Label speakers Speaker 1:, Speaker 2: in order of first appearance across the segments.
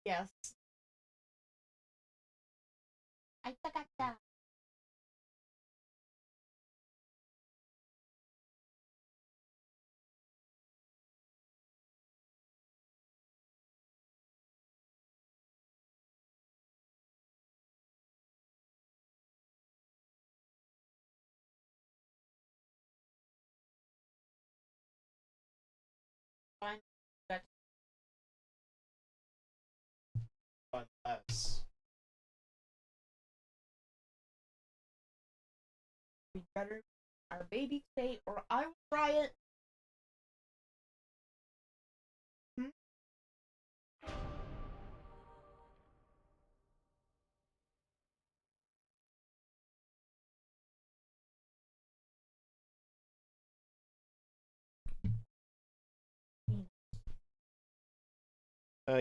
Speaker 1: Yes. I forgot that. Fine. That
Speaker 2: Unless
Speaker 1: we better our baby state, or I will try it. Hmm?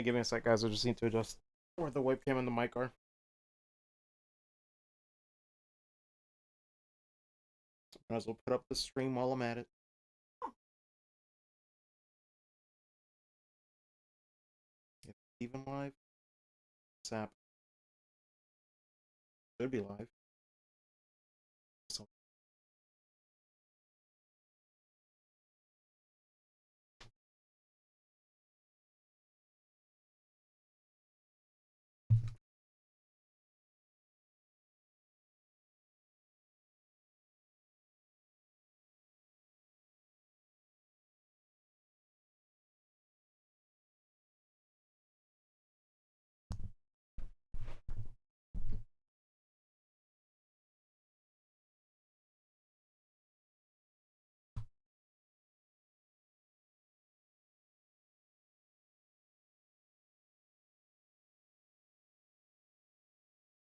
Speaker 2: give me a sec, guys. I just need to adjust where the webcam and the mic are. Might as well put up the stream while I'm at it. If it's even live, sap should be live. So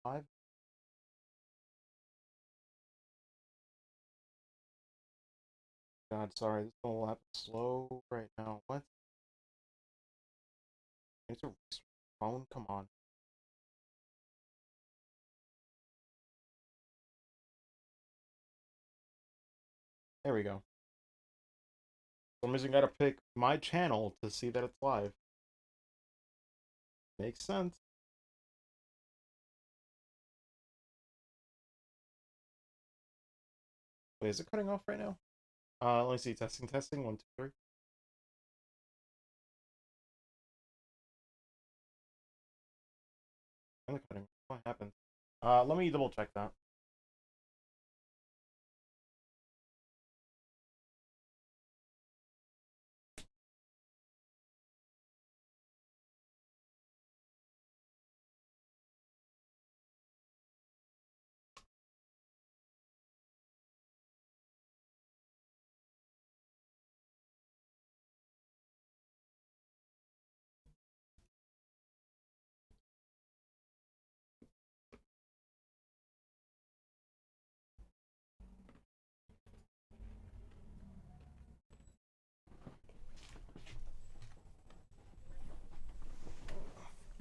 Speaker 2: live. God, sorry, this whole app is slow right now. What? It's a phone. Come on. There we go. For some reason, gotta pick my channel to see that it's live. Makes sense. Wait, is it cutting off right now? Let me see. Testing, testing. 1, 2, 3. And the cutting. What happened? Let me double check that.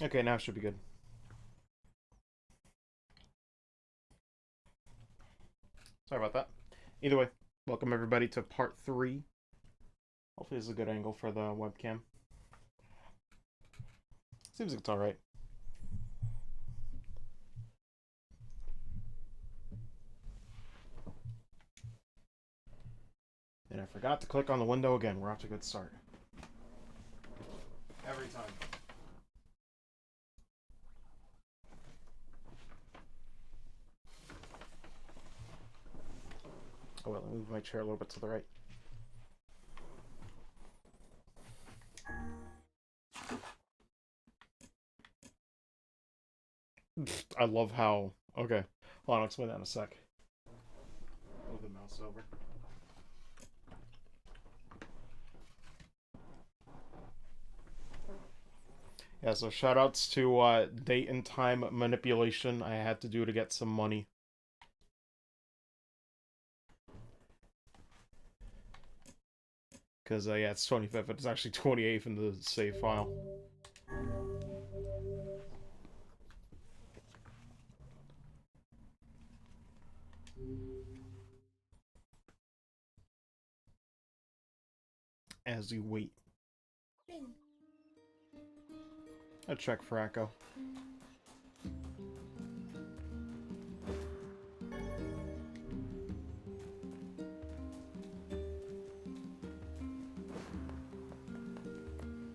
Speaker 2: Okay, now it should be good. Sorry about that. Either way, welcome everybody to part 3. Hopefully this is a good angle for the webcam. Seems like it's alright. And I forgot to click on the window again. We're off to a good start. Every time. Oh, well, let me move my chair a little bit to the right. I love how... Okay, hold on, I'll explain that in a sec. Move the mouse over. Yeah, so shoutouts to date and time manipulation I had to do to get some money. Because, yeah, it's 25th, but it's actually 28th in the save file. As you wait. I'll check for echo.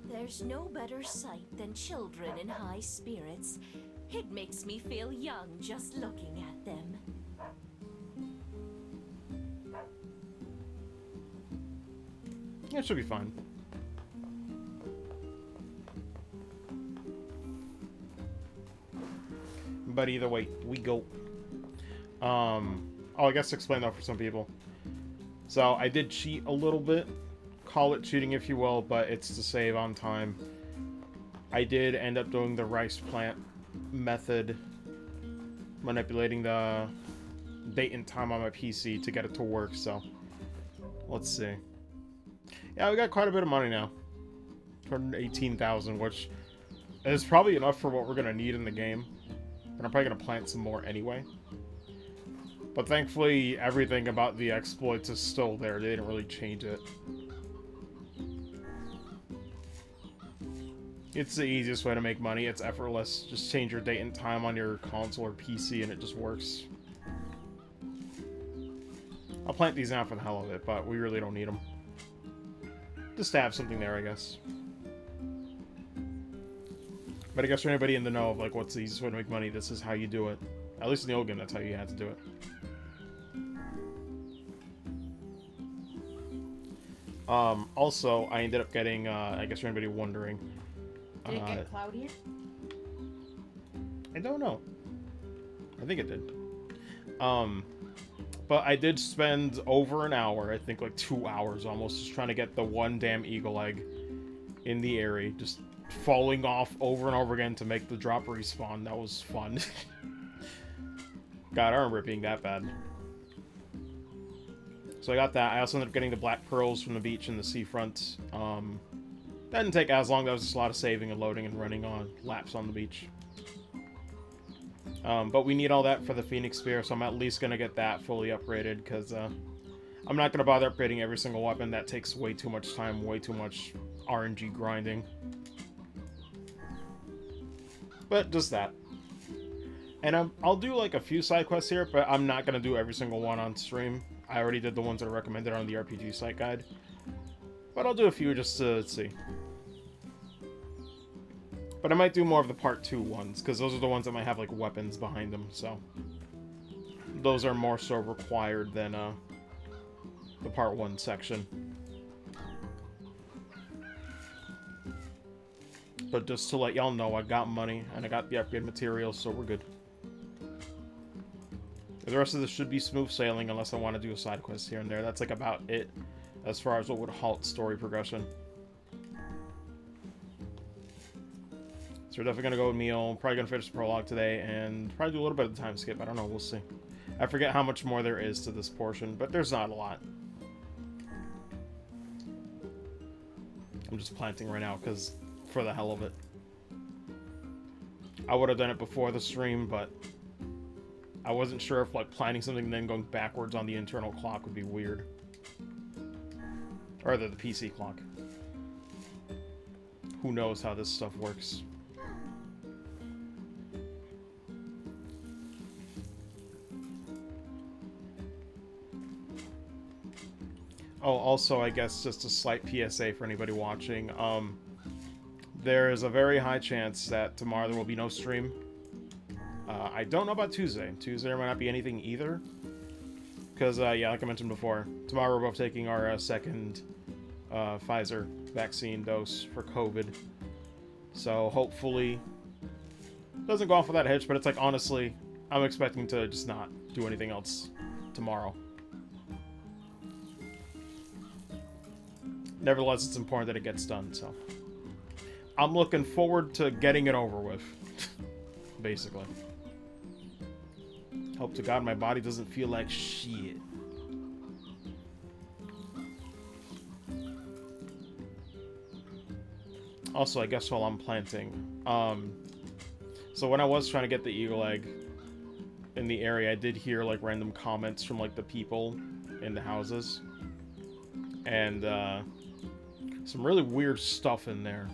Speaker 3: There's no better sight than children in high spirits. It makes me feel young just looking at them.
Speaker 2: It should be fine. But either way, we go. Oh, I guess to explain that for some people. So I did cheat a little bit. Call it cheating if you will, but it's to save on time. I did end up doing the rice plant method, manipulating the date and time on my PC to get it to work, so let's see. Yeah, we got quite a bit of money now. 218,000, which is probably enough for what we're gonna need in the game. But I'm probably gonna plant some more anyway. But thankfully, everything about the exploits is still there. They didn't really change it. It's the easiest way to make money. It's effortless. Just change your date and time on your console or PC and it just works. I'll plant these now for the hell of it, but we really don't need them. Just to have something there, I guess. But I guess for anybody in the know of like what's the easiest way to make money, this is how you do it. At least in the old game, that's how you had to do it. Also, I ended up getting, I guess for anybody wondering...
Speaker 1: Did it get cloudier?
Speaker 2: I don't know. I think it did. But I did spend over an hour, I think like 2 hours almost, just trying to get the one damn eagle egg in the area. Just falling off over and over again to make the drop respawn. That was fun. God, I remember it being that bad. So I got that. I also ended up getting the black pearls from the beach and the seafront. That didn't take as long. That was just a lot of saving and loading and running on laps on the beach. But we need all that for the Phoenix Spear, so I'm at least going to get that fully upgraded, because I'm not going to bother upgrading every single weapon. That takes way too much time, way too much RNG grinding. But just that. And I'll do like a few side quests here, but I'm not going to do every single one on stream. I already did the ones that are recommended on the RPG site guide. But I'll do a few just to see. But I might do more of the part 2 ones, because those are the ones that might have like weapons behind them, so those are more so required than the part 1 section. But just to let y'all know, I got money and I got the upgrade materials, so we're good. The rest of this should be smooth sailing unless I want to do a side quest here and there. That's like about it as far as what would halt story progression. So we're definitely going to go with meal, probably going to finish the prologue today, and probably do a little bit of the time skip. I don't know, we'll see. I forget how much more there is to this portion, but there's not a lot. I'm just planting right now, because for the hell of it. I would have done it before the stream, but I wasn't sure if like planting something and then going backwards on the internal clock would be weird. Or the PC clock. Who knows how this stuff works. Oh, also, I guess just a slight PSA for anybody watching. There is a very high chance that tomorrow there will be no stream. I don't know about Tuesday. Tuesday there might not be anything either. Because, yeah, like I mentioned before, tomorrow we're both taking our second Pfizer vaccine dose for COVID. So, hopefully, it doesn't go off without a hitch, but it's like, honestly, I'm expecting to just not do anything else tomorrow. Nevertheless, it's important that it gets done, so I'm looking forward to getting it over with, basically. Hope to God my body doesn't feel like shit. Also, I guess while I'm planting, so when I was trying to get the eagle egg in the area, I did hear like random comments from like the people in the houses, and some really weird stuff in there.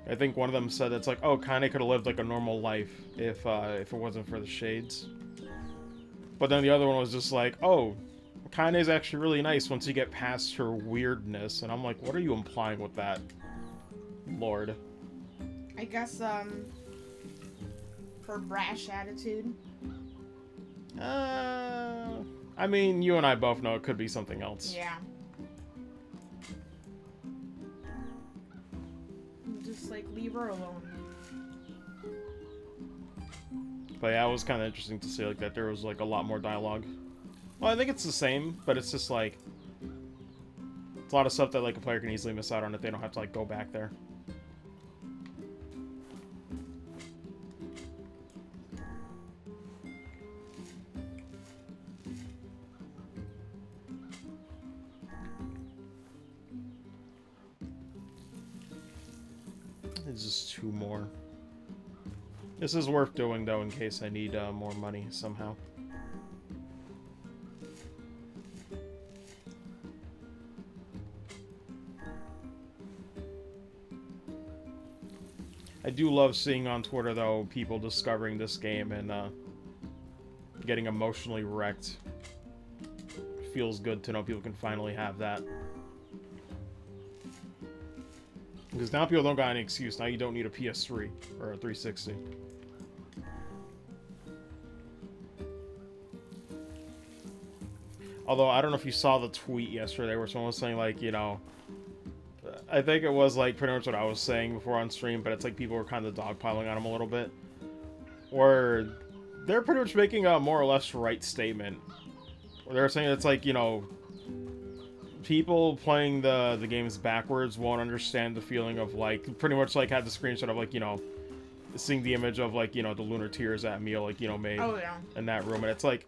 Speaker 2: I think one of them said it's like, oh, Kaine could have lived like a normal life if it wasn't for the shades. But then the other one was just like, oh, Kaine's actually really nice once you get past her weirdness. And I'm like, what are you implying with that, Lord?
Speaker 1: I guess, her brash attitude.
Speaker 2: I mean, you and I both know it could be something else.
Speaker 1: Yeah. Just, like, leave her alone.
Speaker 2: But yeah, it was kind of interesting to see like that there was like a lot more dialogue. Well, I think it's the same, but it's just like it's a lot of stuff that like a player can easily miss out on if they don't have to like go back there. It's just 2 more. This is worth doing, though, in case I need more money somehow. I do love seeing on Twitter, though, people discovering this game and getting emotionally wrecked. Feels good to know people can finally have that. Because now people don't got any excuse. Now you don't need a PS3 or a 360. Although, I don't know if you saw the tweet yesterday where someone was saying, like, you know... I think it was, like, pretty much what I was saying before on stream, but it's like people were kind of dogpiling on him a little bit. Where they're pretty much making a more or less right statement. Where they're saying it's like, you know... people playing the games backwards won't understand the feeling of, like, pretty much, like, had the screenshot of, like, you know, seeing the image of, like, you know, the lunar tears that Emil, like, you know, made in that room. And it's, like,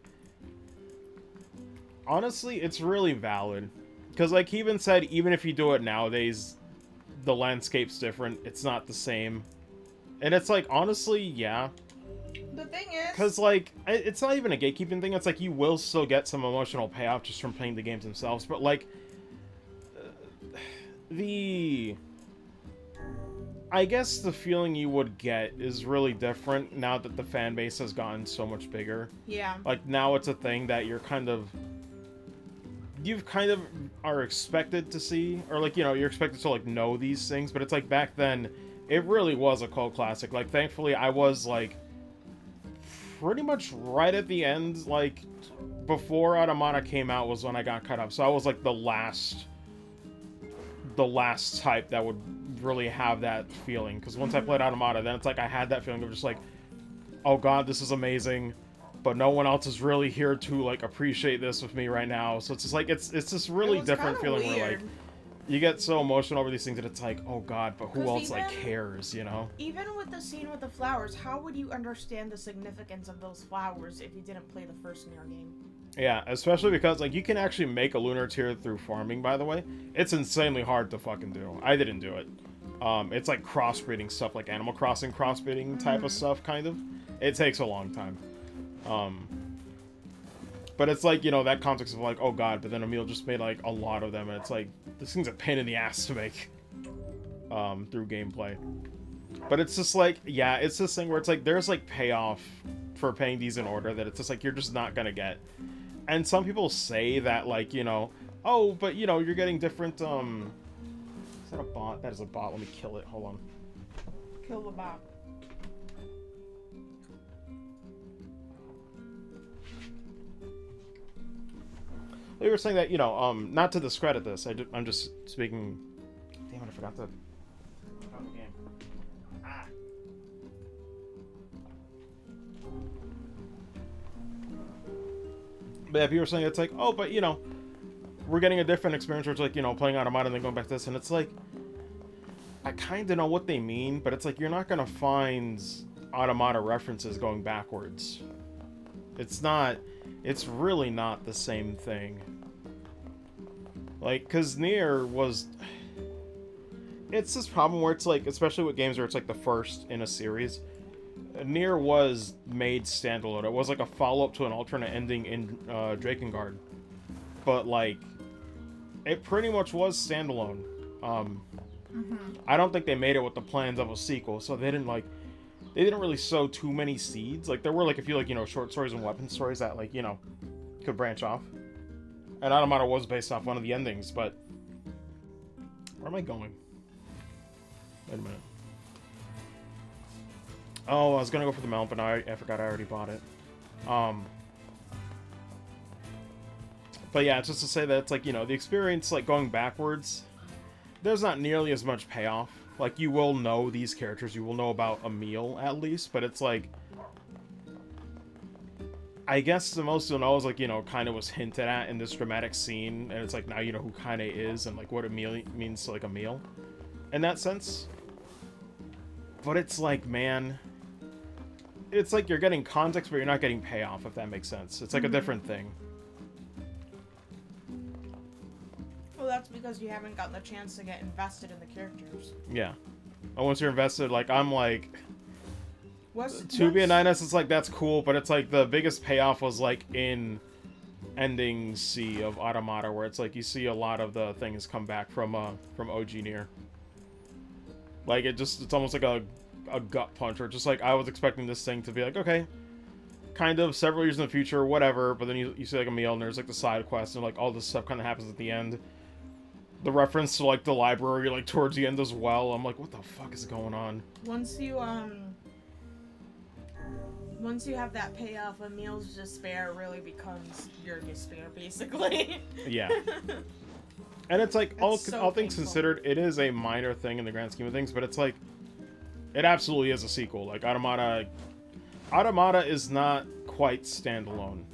Speaker 2: honestly, it's really valid. Because, like, he even said, even if you do it nowadays, the landscape's different. It's not the same. And it's, like, honestly, yeah.
Speaker 1: The thing is...
Speaker 2: Because, like, it's not even a gatekeeping thing. It's, like, you will still get some emotional payoff just from playing the games themselves. But, like... I guess the feeling you would get is really different now that the fan base has gotten so much bigger.
Speaker 1: Yeah.
Speaker 2: Like, now it's a thing that you've kind of are expected to see, or, like, you know, you're expected to, like, know these things, but it's like back then, it really was a cult classic. Like, thankfully, I was, like, pretty much right at the end, like, before Automata came out was when I got cut up, so I was, like, the last type that would really have that feeling, because once I played Automata, then it's like I had that feeling of just like, oh god, this is amazing, but no one else is really here to like appreciate this with me right now. So it's just like it's this really different feeling where like you get so emotional over these things that it's like, oh god, but who else like cares, you know?
Speaker 1: Even with the scene with the flowers, how would you understand the significance of those flowers if you didn't play the first NieR game?
Speaker 2: Yeah, especially because, like, you can actually make a lunar tier through farming, by the way. It's insanely hard to fucking do. I didn't do it. It's like crossbreeding stuff, like Animal Crossing crossbreeding type of stuff, kind of. It takes a long time. But it's like, you know, that context of like, oh god, but then Emil just made, like, a lot of them, and it's like, this thing's a pain in the ass to make. Through gameplay. But it's just like, yeah, it's this thing where it's like, there's, like, payoff for paying these in order that it's just like, you're just not gonna get. And some people say that, like, you know, oh, but, you know, you're getting different, Is that a bot? That is a bot. Let me kill it. Hold on.
Speaker 1: Kill the bot.
Speaker 2: We were saying that, you know, not to discredit this. I'm just speaking... Damn it, I forgot the game. Ah. But yeah, people were saying it's like, oh, but, you know, we're getting a different experience where it's like, you know, playing Automata and then going back to this, and it's like, I kind of know what they mean, but it's like, you're not going to find Automata references going backwards. It's really not the same thing. Like, because NieR was... It's this problem where it's like, especially with games where it's like the first in a series, NieR was made standalone. It was like a follow-up to an alternate ending in Drakengard. But, like, it pretty much was standalone. I don't think they made it with the plans of a sequel, so they didn't really sow too many seeds. Like, there were, like, a few, like, you know, short stories and weapon stories that, like, you know, could branch off. And Automata was based off one of the endings, but... Where am I going? Wait a minute. Oh, I was gonna go for the melon, but I forgot I already bought it. But yeah, just to say that it's like, you know, the experience, like, going backwards, there's not nearly as much payoff. Like, you will know these characters, you will know about Emil, at least, but it's like... I guess the most you'll know is, like, you know, kind of was hinted at in this dramatic scene, and it's like, now you know who Kaine is, and, like, what Emil means to, like, Emil, in that sense. But it's like, man... It's like you're getting context, but you're not getting payoff, if that makes sense. It's like a different thing.
Speaker 1: Well, that's because you haven't gotten the chance to get invested in the characters.
Speaker 2: Yeah. And once you're invested, like, I'm like...
Speaker 1: Be
Speaker 2: a 9S, it's like, that's cool, but it's like, the biggest payoff was, like, in Ending C of Automata, where it's like, you see a lot of the things come back from OG NieR. Like, it's almost like a gut punch, or just like, I was expecting this thing to be like, okay, kind of, several years in the future, whatever, but then you see, like, Emil, and there's, like, the side quest, and, like, all this stuff kind of happens at the end. The reference to, like, the library, like, towards the end as well, I'm like, what the fuck is going on?
Speaker 1: Once you have that payoff, Emil's despair really becomes your despair, basically.
Speaker 2: Yeah. And it's like, all things
Speaker 1: painful.
Speaker 2: considered, it is a minor thing in the grand scheme of things, but it's like, it absolutely is a sequel. Like, Automata is not quite standalone.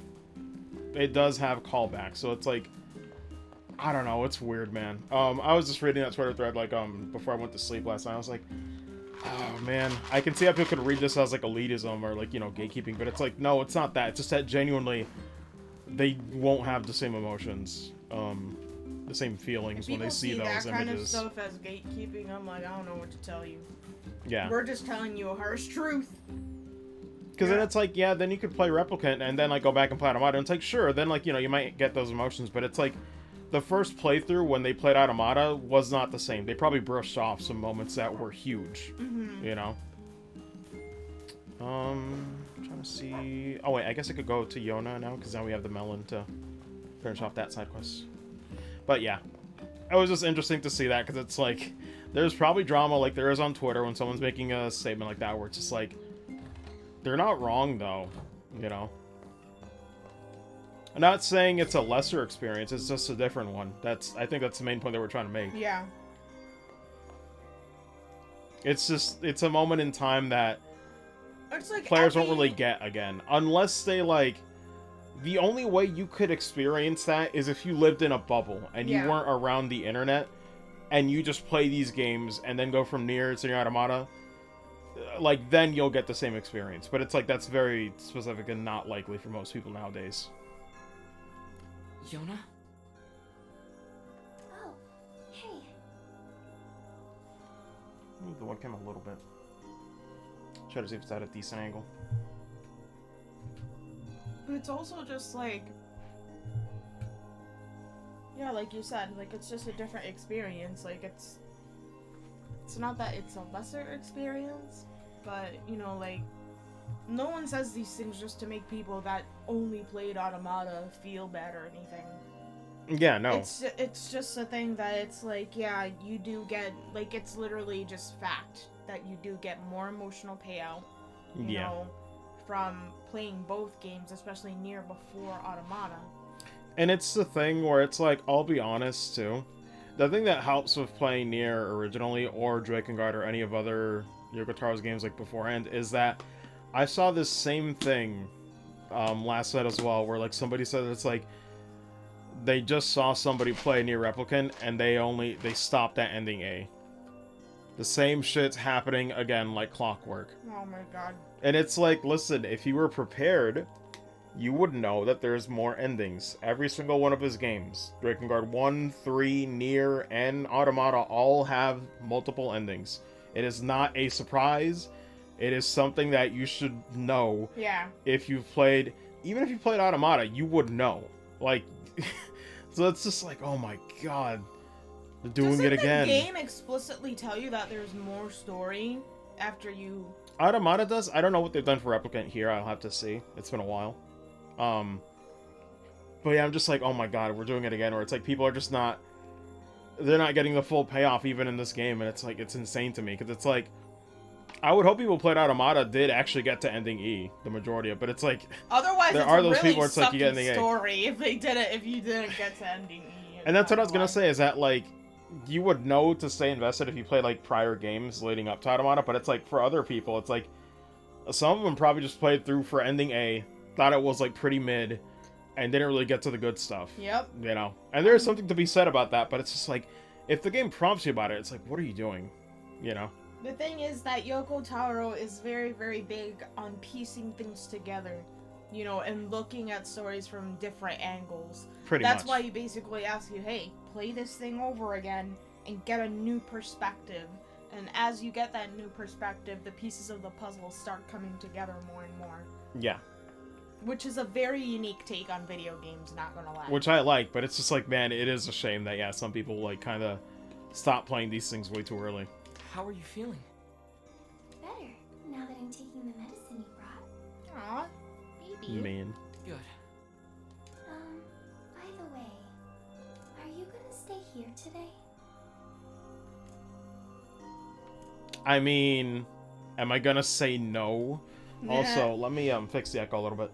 Speaker 2: It does have callbacks, so it's like, I don't know, it's weird, man. I was just reading that Twitter thread, like, before I went to sleep last night. I was like, oh, man. I can see how people could read this as, like, elitism or, like, you know, gatekeeping, but it's like, no, it's not that. It's just that genuinely, they won't have the same emotions, the same feelings when they see those images.
Speaker 1: People see that kind of stuff as gatekeeping, I'm like, I don't know what to tell you.
Speaker 2: Yeah.
Speaker 1: We're just telling you a harsh truth.
Speaker 2: Because then it's like, yeah, then you could play Replicant and then, like, go back and play Automata. And it's like, sure, then, like, you know, you might get those emotions, but it's like, the first playthrough when they played Automata was not the same. They probably brushed off some moments that were huge, you know? Trying to see... Oh, wait, I guess I could go to Yona now, because now we have the melon to finish off that side quest. But, yeah. It was just interesting to see that, because it's like, there's probably drama like there is on Twitter when someone's making a statement like that, where it's just like, they're not wrong, though, you know? I'm not saying it's a lesser experience, it's just a different one. I think that's the main point that we're trying to make.
Speaker 1: Yeah.
Speaker 2: It's a moment in time that
Speaker 1: It's like
Speaker 2: players won't really get again. Unless they, like... The only way you could experience that is if you lived in a bubble and you weren't around the internet and you just play these games and then go from NieR to NieR Automata. Like, then you'll get the same experience. But it's like, that's very specific and not likely for most people nowadays.
Speaker 4: Yona?
Speaker 3: Oh, hey.
Speaker 2: Move the webcam a little bit. Try to see if it's at a decent angle.
Speaker 1: But it's also just like... Yeah, like you said, like, it's just a different experience. Like, it's not that it's a lesser experience, but, you know, like, no one says these things just to make people that only played Automata feel bad or anything.
Speaker 2: Yeah, no.
Speaker 1: It's just a thing that it's like, yeah, you do get, like, it's literally just fact that you do get more emotional payout, you know, from playing both games, especially NieR before Automata.
Speaker 2: And it's the thing where it's like, I'll be honest, too. The thing that helps with playing NieR originally, or Drakengard, or any of other Yoko Taro's games like beforehand, is that I saw this same thing last night as well, where like somebody said it's like they just saw somebody play NieR Replicant and they stopped at ending A. The same shit's happening again like clockwork.
Speaker 1: Oh my god.
Speaker 2: And it's like, listen, if you were prepared, you would know that there's more endings. Every single one of his games, Drakengard 1, 3, NieR, and Automata, all have multiple endings. It is not a surprise. It is something that you should know.
Speaker 1: Yeah.
Speaker 2: If you've played... Even if you played Automata, you would know. Like... So it's just like, oh my god. doing
Speaker 1: Doesn't
Speaker 2: it again.
Speaker 1: the game explicitly tell you that there's more story after you...
Speaker 2: Automata does. I don't know what they've done for Replicant here. I'll have to see. It's been a while. But yeah, I'm just like, oh my god, we're doing it again. Where it's like people are just not... They're not getting the full payoff even in this game, and it's like, it's insane to me. Because it's like... I would hope people who played Automata did actually get to ending E, the majority of it. But it's like...
Speaker 1: Otherwise,
Speaker 2: there
Speaker 1: it's
Speaker 2: are
Speaker 1: a
Speaker 2: those
Speaker 1: really
Speaker 2: people where it's like you get ending A.
Speaker 1: story if they did it, if you didn't get to ending E.
Speaker 2: And that's what I was gonna say, is that, like, you would know to stay invested if you played, like, prior games leading up to Automata, but it's like, for other people, it's like, some of them probably just played through for ending A, thought it was, like, pretty mid, and didn't really get to the good stuff.
Speaker 1: Yep.
Speaker 2: You know? And there is something to be said about that, but it's just like, if the game prompts you about it, it's like, what are you doing? You know?
Speaker 1: The thing is that Yoko Taro is very, very big on piecing things together, you know, and looking at stories from different angles. That's why you basically ask you, hey, play this thing over again and get a new perspective. And as you get that new perspective, the pieces of the puzzle start coming together more and more.
Speaker 2: Yeah.
Speaker 1: Which is a very unique take on video games, not gonna lie.
Speaker 2: Which I like, but it's just like, man, it is a shame that, yeah, some people, like, kind of stop playing these things way too early.
Speaker 4: How are you feeling?
Speaker 5: Better, now that I'm taking the medicine you brought.
Speaker 1: Aw, baby.
Speaker 2: Man.
Speaker 4: Good.
Speaker 5: By the way, are you gonna stay here today?
Speaker 2: I mean, am I gonna say no?
Speaker 1: Nah.
Speaker 2: Also, let me fix the echo a little bit.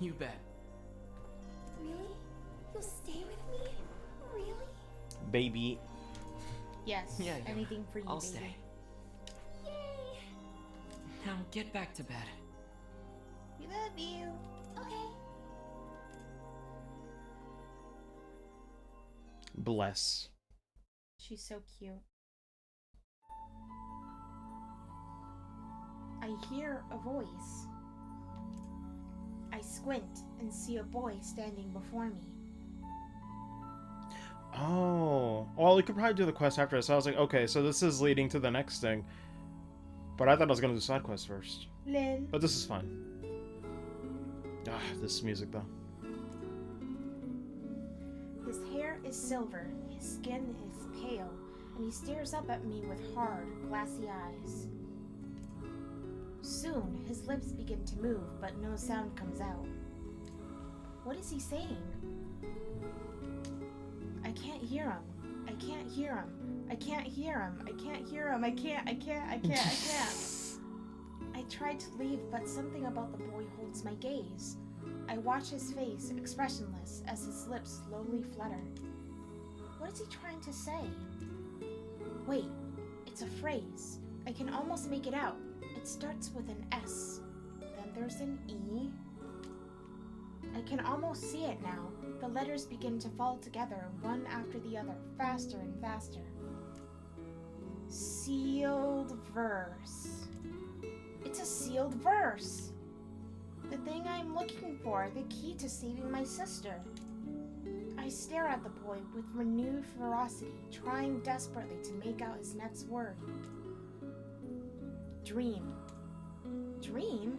Speaker 4: You bet.
Speaker 5: Really? You'll stay with me? Really?
Speaker 2: Baby.
Speaker 1: Yes,
Speaker 4: Yeah,
Speaker 1: anything for you,
Speaker 4: I'll
Speaker 1: baby.
Speaker 4: stay.
Speaker 5: Yay!
Speaker 4: Now get back to bed.
Speaker 1: We love you.
Speaker 5: Okay.
Speaker 2: Bless.
Speaker 1: She's so cute. I hear a voice. I squint and see a boy standing before me.
Speaker 2: Oh. Well, we could probably do the quest after this. I was like, okay, so this is leading to the next thing. But I thought I was going to do side quests first.
Speaker 1: Lil.
Speaker 2: But this is fine. Ah, this music, though.
Speaker 1: His hair is silver, his skin is pale, and he stares up at me with hard, glassy eyes. Soon, his lips begin to move, but no sound comes out. What is he saying? I can't hear him. I can't hear him. I can't hear him. I can't hear him. I can't. I tried to leave, but something about the boy holds my gaze. I watch his face, expressionless, as his lips slowly flutter. What is he trying to say? Wait, it's a phrase. I can almost make it out. It starts with an S. Then there's an E. I can almost see it now. The letters begin to fall together, one after the other, faster and faster. Sealed verse. It's a sealed verse. The thing I'm looking for, the key to saving my sister. I stare at the boy with renewed ferocity, trying desperately to make out his next word. Dream. Dream?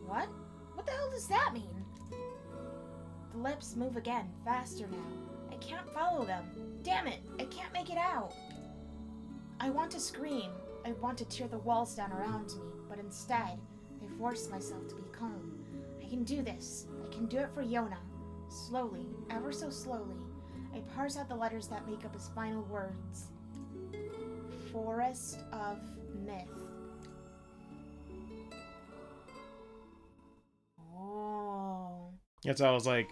Speaker 1: What? What the hell does that mean? The lips move again, faster now. I can't follow them. Damn it, I can't make it out. I want to scream. I want to tear the walls down around me, but instead, I force myself to be calm. I can do this. I can do it for Yona. Slowly, ever so slowly, I parse out the letters that make up his final words. Forest of Myth. Oh.
Speaker 2: That's how I was like...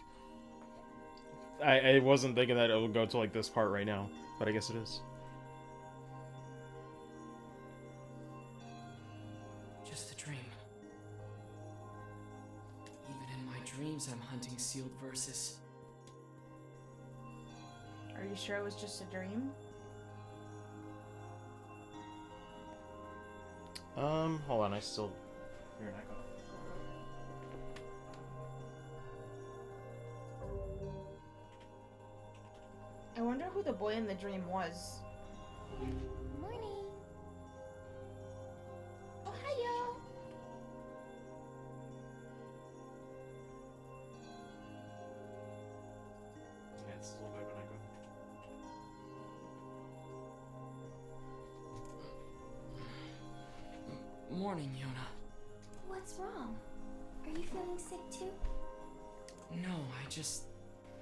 Speaker 2: I wasn't thinking that it would go to, like, this part right now. But I guess it is.
Speaker 4: Just a dream. Even in my dreams, I'm hunting sealed verses.
Speaker 1: Are you sure it was just a dream?
Speaker 2: Hold on, I still hear an echo.
Speaker 1: I wonder who the boy in the dream was.
Speaker 5: Morning. Ohio.
Speaker 2: Yeah, it's a little bit when I go.
Speaker 4: Morning, Yona.
Speaker 5: What's wrong? Are you feeling sick too?
Speaker 4: No,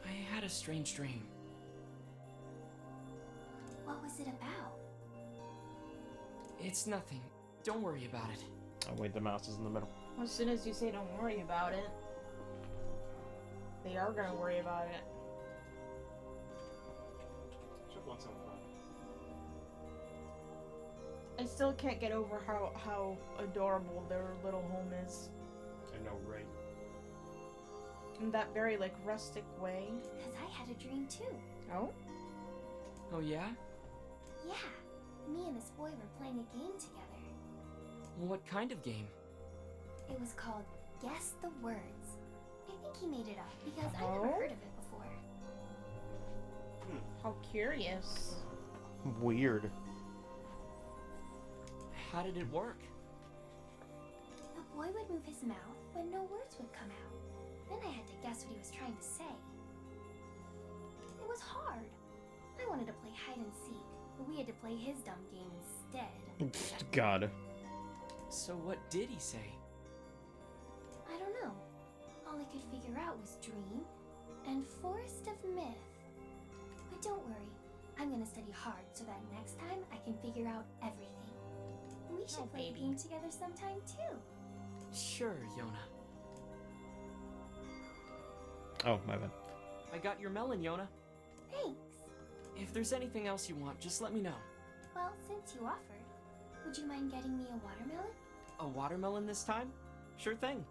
Speaker 4: I had a strange dream.
Speaker 5: What was it about?
Speaker 4: It's nothing. Don't worry about it.
Speaker 2: Oh wait, the mouse is in the middle.
Speaker 1: As soon as you say don't worry about it, they are gonna worry about it. I still can't get over how adorable their little home is.
Speaker 2: I know, right?
Speaker 1: In that very, like, rustic way.
Speaker 5: Because I had a dream too.
Speaker 1: Oh?
Speaker 4: Oh, yeah?
Speaker 5: Yeah. Me and this boy were playing a game together.
Speaker 4: What kind of game?
Speaker 5: It was called Guess the Words. I think he made it up because I never
Speaker 1: Oh?
Speaker 5: heard of it before.
Speaker 1: How curious.
Speaker 2: Weird.
Speaker 4: How did it work?
Speaker 5: The boy would move his mouth, but no words would come out. Then I had to guess what he was trying to say. It was hard. I wanted to play hide and seek, but we had to play his dumb game instead.
Speaker 2: God.
Speaker 4: So what did he say?
Speaker 5: I don't know. All I could figure out was dream and forest of myth. But don't worry, I'm gonna study hard so that next time I can figure out everything. We should play a game together sometime too.
Speaker 4: Sure, Yona.
Speaker 2: Oh, my bad.
Speaker 4: I got your melon, Yona.
Speaker 5: Thanks.
Speaker 4: If there's anything else you want, just let me know.
Speaker 5: Well, since you offered, would you mind getting me a watermelon?
Speaker 4: A watermelon this time? Sure thing.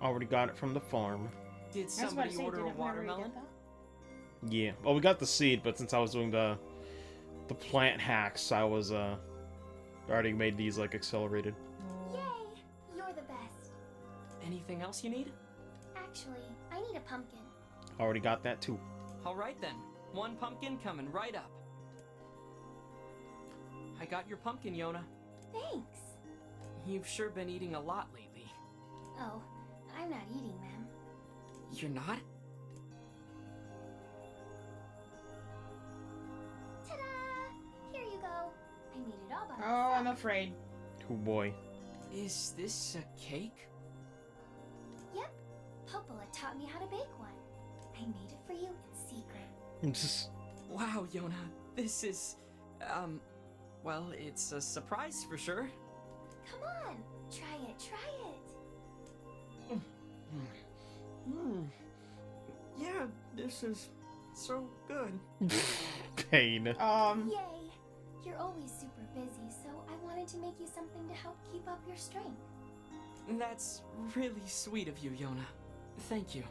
Speaker 2: Already got it from the farm.
Speaker 4: Did
Speaker 1: I was about to
Speaker 4: somebody
Speaker 1: say,
Speaker 4: order a
Speaker 1: didn't we already
Speaker 4: watermelon?
Speaker 1: get that?
Speaker 2: Yeah. Well, we got the seed, but since I was doing the plant hacks, I was already made these like accelerated.
Speaker 5: Yay! You're the best.
Speaker 4: Anything else you need?
Speaker 5: Actually, I need a pumpkin.
Speaker 2: Already got that too.
Speaker 4: All right then. One pumpkin coming right up. I got your pumpkin, Yona.
Speaker 5: Thanks.
Speaker 4: You've sure been eating a lot lately.
Speaker 5: Oh, I'm not eating them.
Speaker 4: You're not?
Speaker 5: Ta-da! Here you go. I made it all by
Speaker 1: Oh, I'm
Speaker 5: myself.
Speaker 1: afraid.
Speaker 2: Oh boy.
Speaker 4: Is this a cake?
Speaker 5: Yep. Popola taught me how to bake one. I made it for you in secret.
Speaker 4: Wow, Yona. This is, well, it's a surprise for sure.
Speaker 5: Come on, try it, try it.
Speaker 4: Yeah, this is so good.
Speaker 2: Pain.
Speaker 5: Yay! You're always super busy, so I wanted to make you something to help keep up your strength.
Speaker 4: That's really sweet of you, Yona. Thank you.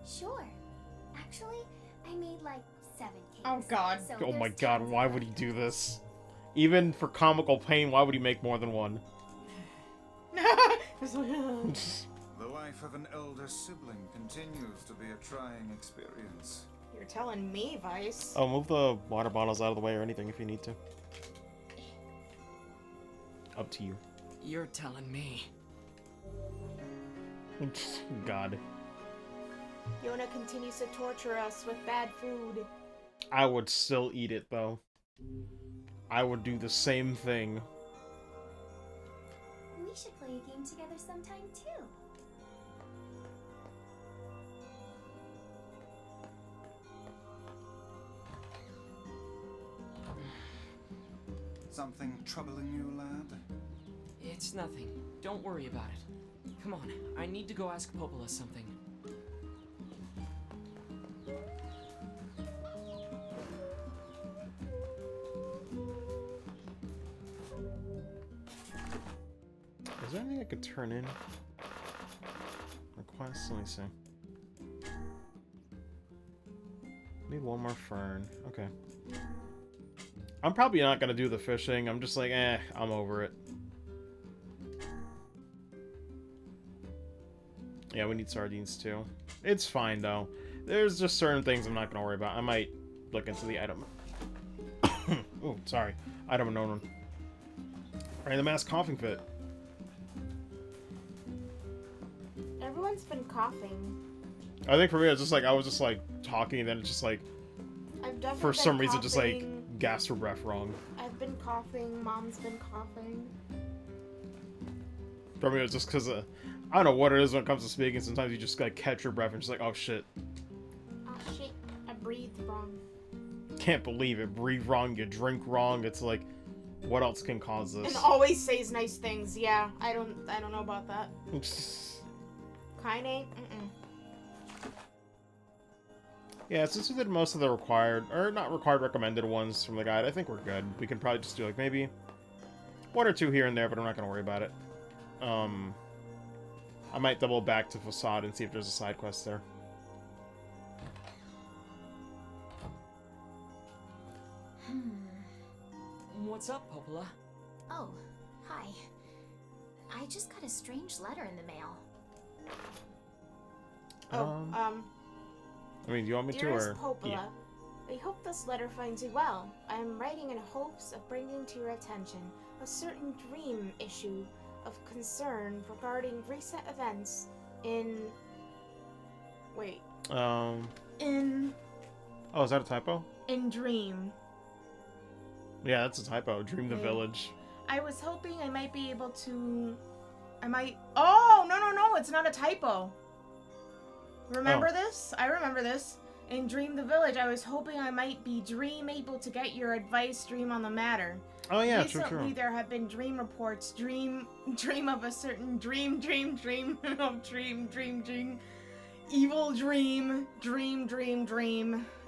Speaker 5: Sure. Actually, I made like 7 cakes.
Speaker 1: Oh, God.
Speaker 5: so
Speaker 2: Oh my
Speaker 5: there's
Speaker 2: god,
Speaker 5: tons
Speaker 2: why
Speaker 5: left.
Speaker 2: would he do this? Even for comical pain, why would he make more than one?
Speaker 6: The life of an elder sibling continues to be a trying experience.
Speaker 1: You're telling me, Vice.
Speaker 2: Oh, move the water bottles out of the way or anything if you need to. Up to you.
Speaker 4: You're telling me.
Speaker 2: God.
Speaker 1: Yona continues to torture us with bad food.
Speaker 2: I would still eat it, though. I would do the same thing.
Speaker 5: We should play a game together sometime too.
Speaker 6: Something troubling you, lad?
Speaker 4: It's nothing. Don't worry about it. Come on, I need to go ask Popola something.
Speaker 2: Is there anything I could turn in? Request, let me see. Need one more fern. Okay. I'm probably not gonna do the fishing. I'm just like, I'm over it. Yeah, we need sardines too. It's fine though. There's just certain things I'm not gonna worry about. I might look into the item. Oh, sorry. Item unknown. Alright, the mass coughing fit.
Speaker 1: Everyone's been coughing.
Speaker 2: I think for me, it's just like, I was just like talking, and then it's just like,
Speaker 1: I've definitely
Speaker 2: for
Speaker 1: been
Speaker 2: some reason, just like
Speaker 1: coughing.
Speaker 2: gasped her breath wrong.
Speaker 1: I've been coughing. Mom's been coughing.
Speaker 2: For me, it was just because I don't know what it is when it comes to speaking. Sometimes you just like catch your breath and just like, oh shit.
Speaker 1: Oh shit! I breathed wrong.
Speaker 2: Can't believe it. Breathe wrong, you drink wrong. It's like, what else can cause this?
Speaker 1: And always says nice things. Yeah, I don't know about that. Kinda.
Speaker 2: Yeah, since we did most of the required, or not required, recommended ones from the guide, I think we're good. We can probably just do like maybe 1 or 2 here and there, but I'm not gonna worry about it. I might double back to Facade and see if there's a side quest there.
Speaker 4: What's up, Popola?
Speaker 5: Oh, hi. I just got a strange letter in the mail.
Speaker 2: I mean, do you want me to,
Speaker 1: Dearest
Speaker 2: or?
Speaker 1: Popola,
Speaker 2: Yeah.
Speaker 1: I hope this letter finds you well. I am writing in hopes of bringing to your attention a certain dream issue of concern regarding recent events in... Wait. In
Speaker 2: Oh, is that a typo?
Speaker 1: Dream.
Speaker 2: Yeah, that's a typo. Dream the
Speaker 1: Okay.
Speaker 2: Village.
Speaker 1: I was hoping I might be able to... Oh, no, it's not a typo. Remember this? I remember this. In Dream the Village, I was hoping I might be able to get your advice, dream on the matter.
Speaker 2: Oh yeah,
Speaker 1: Recently,
Speaker 2: true.
Speaker 1: there have been dream reports. Dream of a certain dream of dream. Evil dream.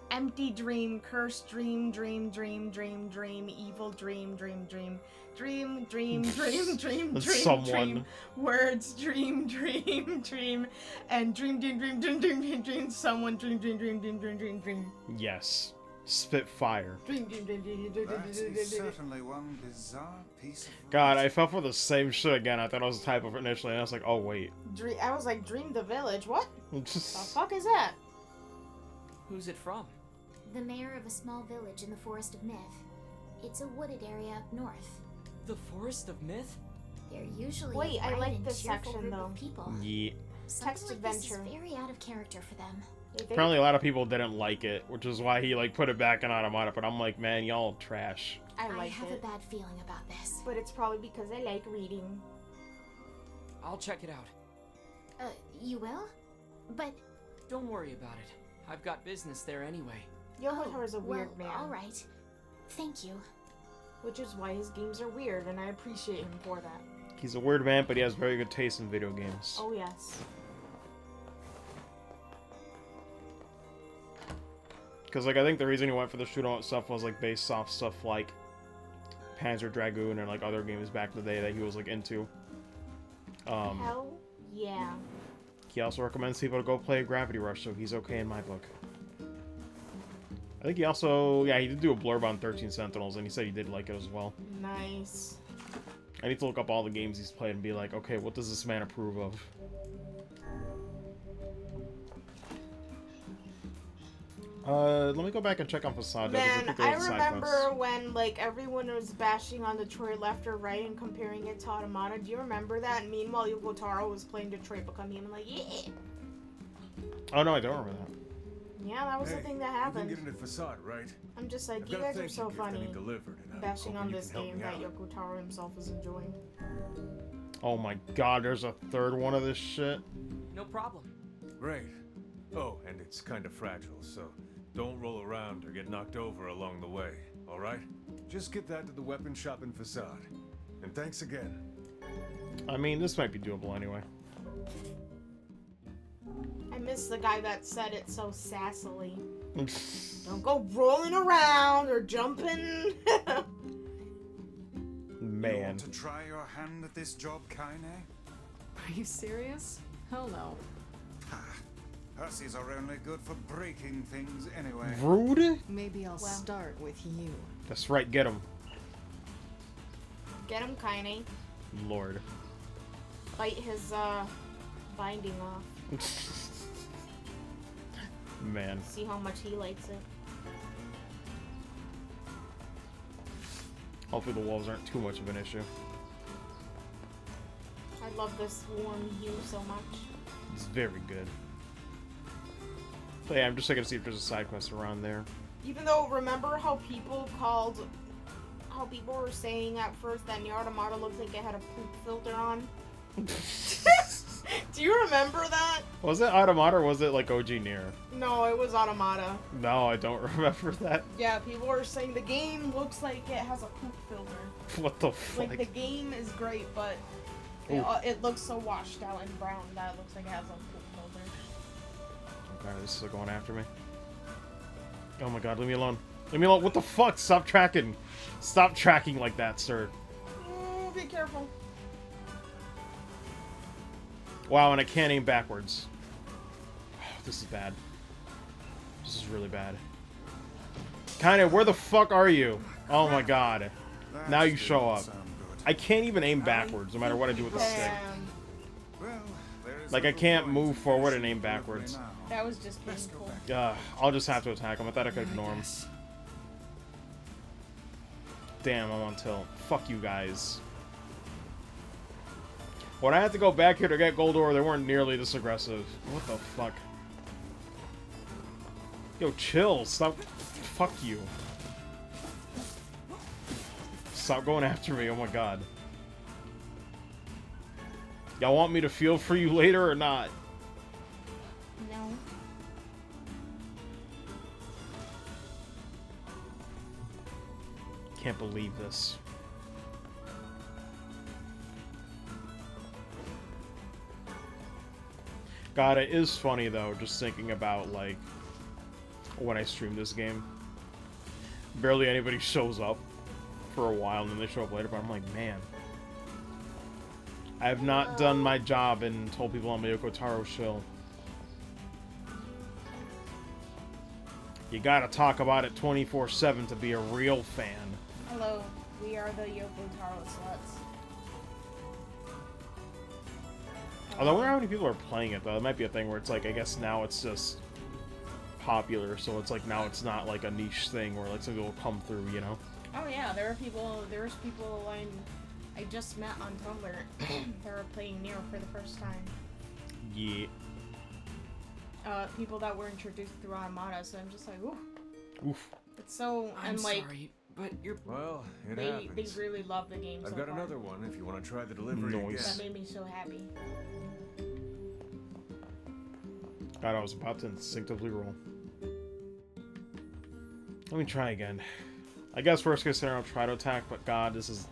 Speaker 1: Empty dream, cursed dream, evil dream.
Speaker 2: That's someone.
Speaker 1: Words, dream, and dream, someone, dream.
Speaker 2: Yes. Spitfire.
Speaker 6: That is certainly one bizarre piece of
Speaker 2: God, I fell for the same shit again. I thought it was a typo initially, and I was like, oh wait.
Speaker 1: I was like, Dream the Village? What? The
Speaker 2: Just...
Speaker 1: fuck is that?
Speaker 4: Who's it from?
Speaker 5: The mayor of a small village in the Forest of Myth. It's a wooded area up north.
Speaker 4: The Forest of Myth?
Speaker 5: They're usually
Speaker 1: Wait,
Speaker 5: a
Speaker 1: I
Speaker 5: bright
Speaker 1: like
Speaker 5: and
Speaker 1: this
Speaker 5: cheerful
Speaker 1: section,
Speaker 5: group
Speaker 1: though.
Speaker 5: of people.
Speaker 2: Yeah.
Speaker 5: Something
Speaker 1: Text
Speaker 5: like this
Speaker 1: adventure.
Speaker 5: is very out of character for them.
Speaker 2: Apparently a lot of people didn't like it, which is why he like put it back in Automata, but I'm like, man, y'all trash.
Speaker 1: I
Speaker 5: I
Speaker 1: like
Speaker 5: have
Speaker 1: it.
Speaker 5: a bad feeling about this.
Speaker 1: But it's probably because I like reading.
Speaker 4: I'll check it out.
Speaker 5: You will? But,
Speaker 4: Don't worry about it. I've got business there anyway.
Speaker 1: Yokotar is a weird man.
Speaker 5: alright. Thank you.
Speaker 1: Which is why his games are weird, and I appreciate him for that.
Speaker 2: He's a weird man, but he has very good taste in video games.
Speaker 1: Oh, yes.
Speaker 2: Because, like, I think the reason he went for the shoot-'em-up stuff was, like, based off stuff like Panzer Dragoon and, like, other games back in the day that he was, like, into.
Speaker 1: Hell yeah.
Speaker 2: He also recommends people to go play Gravity Rush, so he's okay in my book. I think he also... Yeah, he did do a blurb on 13 Sentinels, and he said he did like it as well.
Speaker 1: Nice.
Speaker 2: I need to look up all the games he's played and be like, okay, what does this man approve of? Let me go back and check on Facade.
Speaker 1: Man, I remember when, like, everyone was bashing on Detroit left or right and comparing it to Automata. Do you remember that? And meanwhile, Yokotaro was playing Detroit Become Human. Like, yeah.
Speaker 2: Oh, no, I don't remember that.
Speaker 1: Yeah, that was the thing that happened.
Speaker 6: You can get into Facade, right?
Speaker 1: I'm just like,
Speaker 6: I've
Speaker 1: you
Speaker 6: got a
Speaker 1: guys are
Speaker 6: thank
Speaker 1: so
Speaker 6: you gift I
Speaker 1: funny.
Speaker 6: need delivered, and I'm
Speaker 1: Bashing
Speaker 6: hoping
Speaker 1: on
Speaker 6: you
Speaker 1: this
Speaker 6: can help
Speaker 1: game
Speaker 6: me
Speaker 1: that
Speaker 6: out.
Speaker 1: Yokotaro himself is enjoying.
Speaker 2: Oh my god, there's a third one of this shit?
Speaker 4: No problem.
Speaker 6: Great. Oh, and it's kind of fragile, so don't roll around or get knocked over along the way, alright? Just get that to the weapon shop in Facade. And thanks again.
Speaker 2: I mean, this might be doable anyway.
Speaker 1: I miss the guy that said it so sassily. Don't go rolling around or jumping.
Speaker 6: You
Speaker 2: Man.
Speaker 6: want to try your hand at this job, Kaine?
Speaker 7: Are you serious? Hell no.
Speaker 6: Hussies are only good for breaking things anyway.
Speaker 2: Rude?
Speaker 7: Maybe I'll start with you.
Speaker 2: That's right, get him.
Speaker 1: Get him, Kaine.
Speaker 2: Lord.
Speaker 1: Bite his, binding off.
Speaker 2: Man.
Speaker 1: See how much he likes it.
Speaker 2: Hopefully the wolves aren't too much of an issue.
Speaker 1: I love this warm hue so much.
Speaker 2: It's very good. So yeah, I'm just looking to see if there's a side quest around there.
Speaker 1: Even though, remember how people were saying at first that NieR Automata looked like it had a poop filter on? Do you remember that?
Speaker 2: Was it Automata or was it like OG NieR?
Speaker 1: No, it was Automata.
Speaker 2: No, I don't remember that.
Speaker 1: Yeah, people were saying the game looks like it has a poop filter.
Speaker 2: What the fuck?
Speaker 1: Like, the game is great, but it looks so washed out and brown that it looks like it has a poop filter.
Speaker 2: Okay, this is going after me. Oh my god, leave me alone. Leave me alone. What the fuck? Stop tracking. Stop tracking like that, sir.
Speaker 1: Oh, be careful.
Speaker 2: Wow, and I can't aim backwards. Oh, this is bad. This is really bad. Kinda, where the fuck are you? Oh my god. Now you show up. I can't even aim backwards, no matter what I do with the stick. Like, I can't move forward and aim backwards.
Speaker 1: That was just painful.
Speaker 2: I'll just have to attack him. I thought I could ignore him. Damn, I'm on tilt. Fuck you guys. When I had to go back here to get gold ore, they weren't nearly this aggressive. What the fuck? Yo, chill. Stop. Fuck you. Stop going after me. Oh my god. Y'all want me to feel for you later or not?
Speaker 1: No.
Speaker 2: Can't believe this. God, it is funny though, just thinking about like when I stream this game. Barely anybody shows up for a while and then they show up later, but I'm like, man. I have not done my job and told people I'm a Yoko Taro shill. You gotta talk about it 24/7 to be a real fan.
Speaker 1: Hello, we are the Yoko Taro sluts.
Speaker 2: Although I wonder how many people are playing it though. It might be a thing where it's like, I guess now it's just popular, so it's like now it's not like a niche thing where like some people will come through, you know?
Speaker 1: Oh yeah, there's people I just met on Tumblr. They were playing NieR for the first time.
Speaker 2: Yeah.
Speaker 1: People that were introduced through Automata, so I'm just like, ooh.
Speaker 2: Oof.
Speaker 1: It's so,
Speaker 4: I'm
Speaker 1: and like,
Speaker 4: sorry, but you're...
Speaker 6: Well, it
Speaker 1: they
Speaker 6: happens.
Speaker 1: really love the game so
Speaker 6: I've got
Speaker 1: far.
Speaker 6: another one if you want to try the delivery
Speaker 2: Nice.
Speaker 1: That
Speaker 6: again.
Speaker 1: made me so happy.
Speaker 2: God, I was about to instinctively roll. Let me try again. I guess worst case scenario, I'll try to attack, but god, this is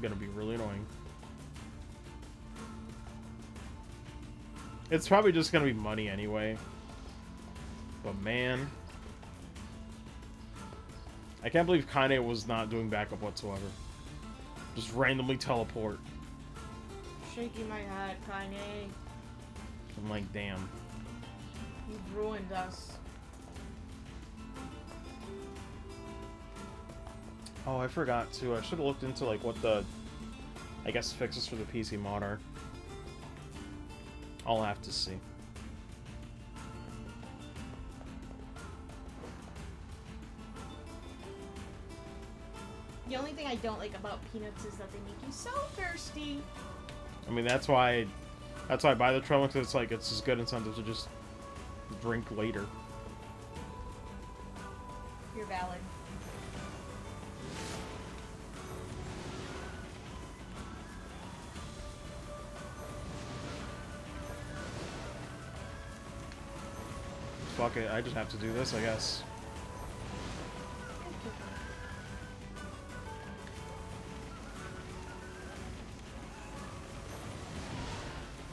Speaker 2: gonna be really annoying. It's probably just gonna be money anyway. But man. I can't believe Kaine was not doing backup whatsoever. Just randomly teleport.
Speaker 1: Shaking my head, Kanye.
Speaker 2: I'm like, damn.
Speaker 1: You've ruined us.
Speaker 2: Oh, I forgot to. I should have looked into like what the, I guess, fixes for the PC mod are. I'll have to see.
Speaker 1: The only thing I don't like about peanuts is that they make you so thirsty.
Speaker 2: I mean, that's why I buy the Tremor, because it's like it's just good incentive to just drink later.
Speaker 1: You're valid.
Speaker 2: Fuck it, I just have to do this, I guess.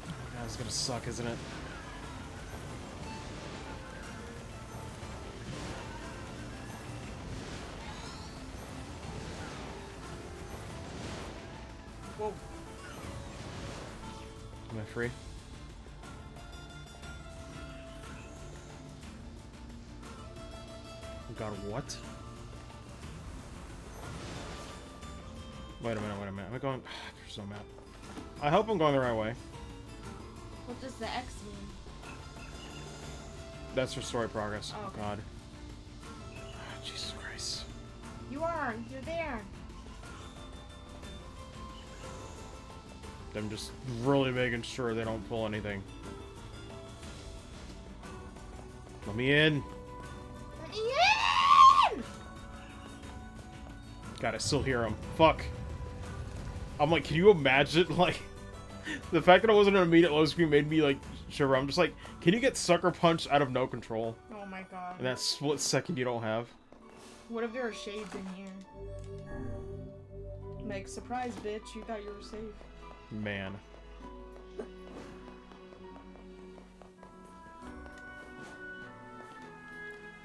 Speaker 2: Oh god, it's gonna suck, isn't it?
Speaker 1: Whoa.
Speaker 2: Am I free? God, what? Wait a minute, Am I going... There's no map. I hope I'm going the right way.
Speaker 1: What does the X mean?
Speaker 2: That's for story progress.
Speaker 1: Oh, okay.
Speaker 2: God. Jesus Christ.
Speaker 1: You're there.
Speaker 2: them just really making sure they don't pull anything. Let me in.
Speaker 1: Let me in!
Speaker 2: God, I still hear him. Fuck. I'm like, can you imagine, like, the fact that it wasn't an immediate low screen made me, like, shiver. I'm just like, can you get sucker punched out of no control?
Speaker 1: Oh my god.
Speaker 2: In that split second you don't have?
Speaker 1: What if there are shades in here? Like, surprise, bitch, you thought you were safe.
Speaker 2: Man.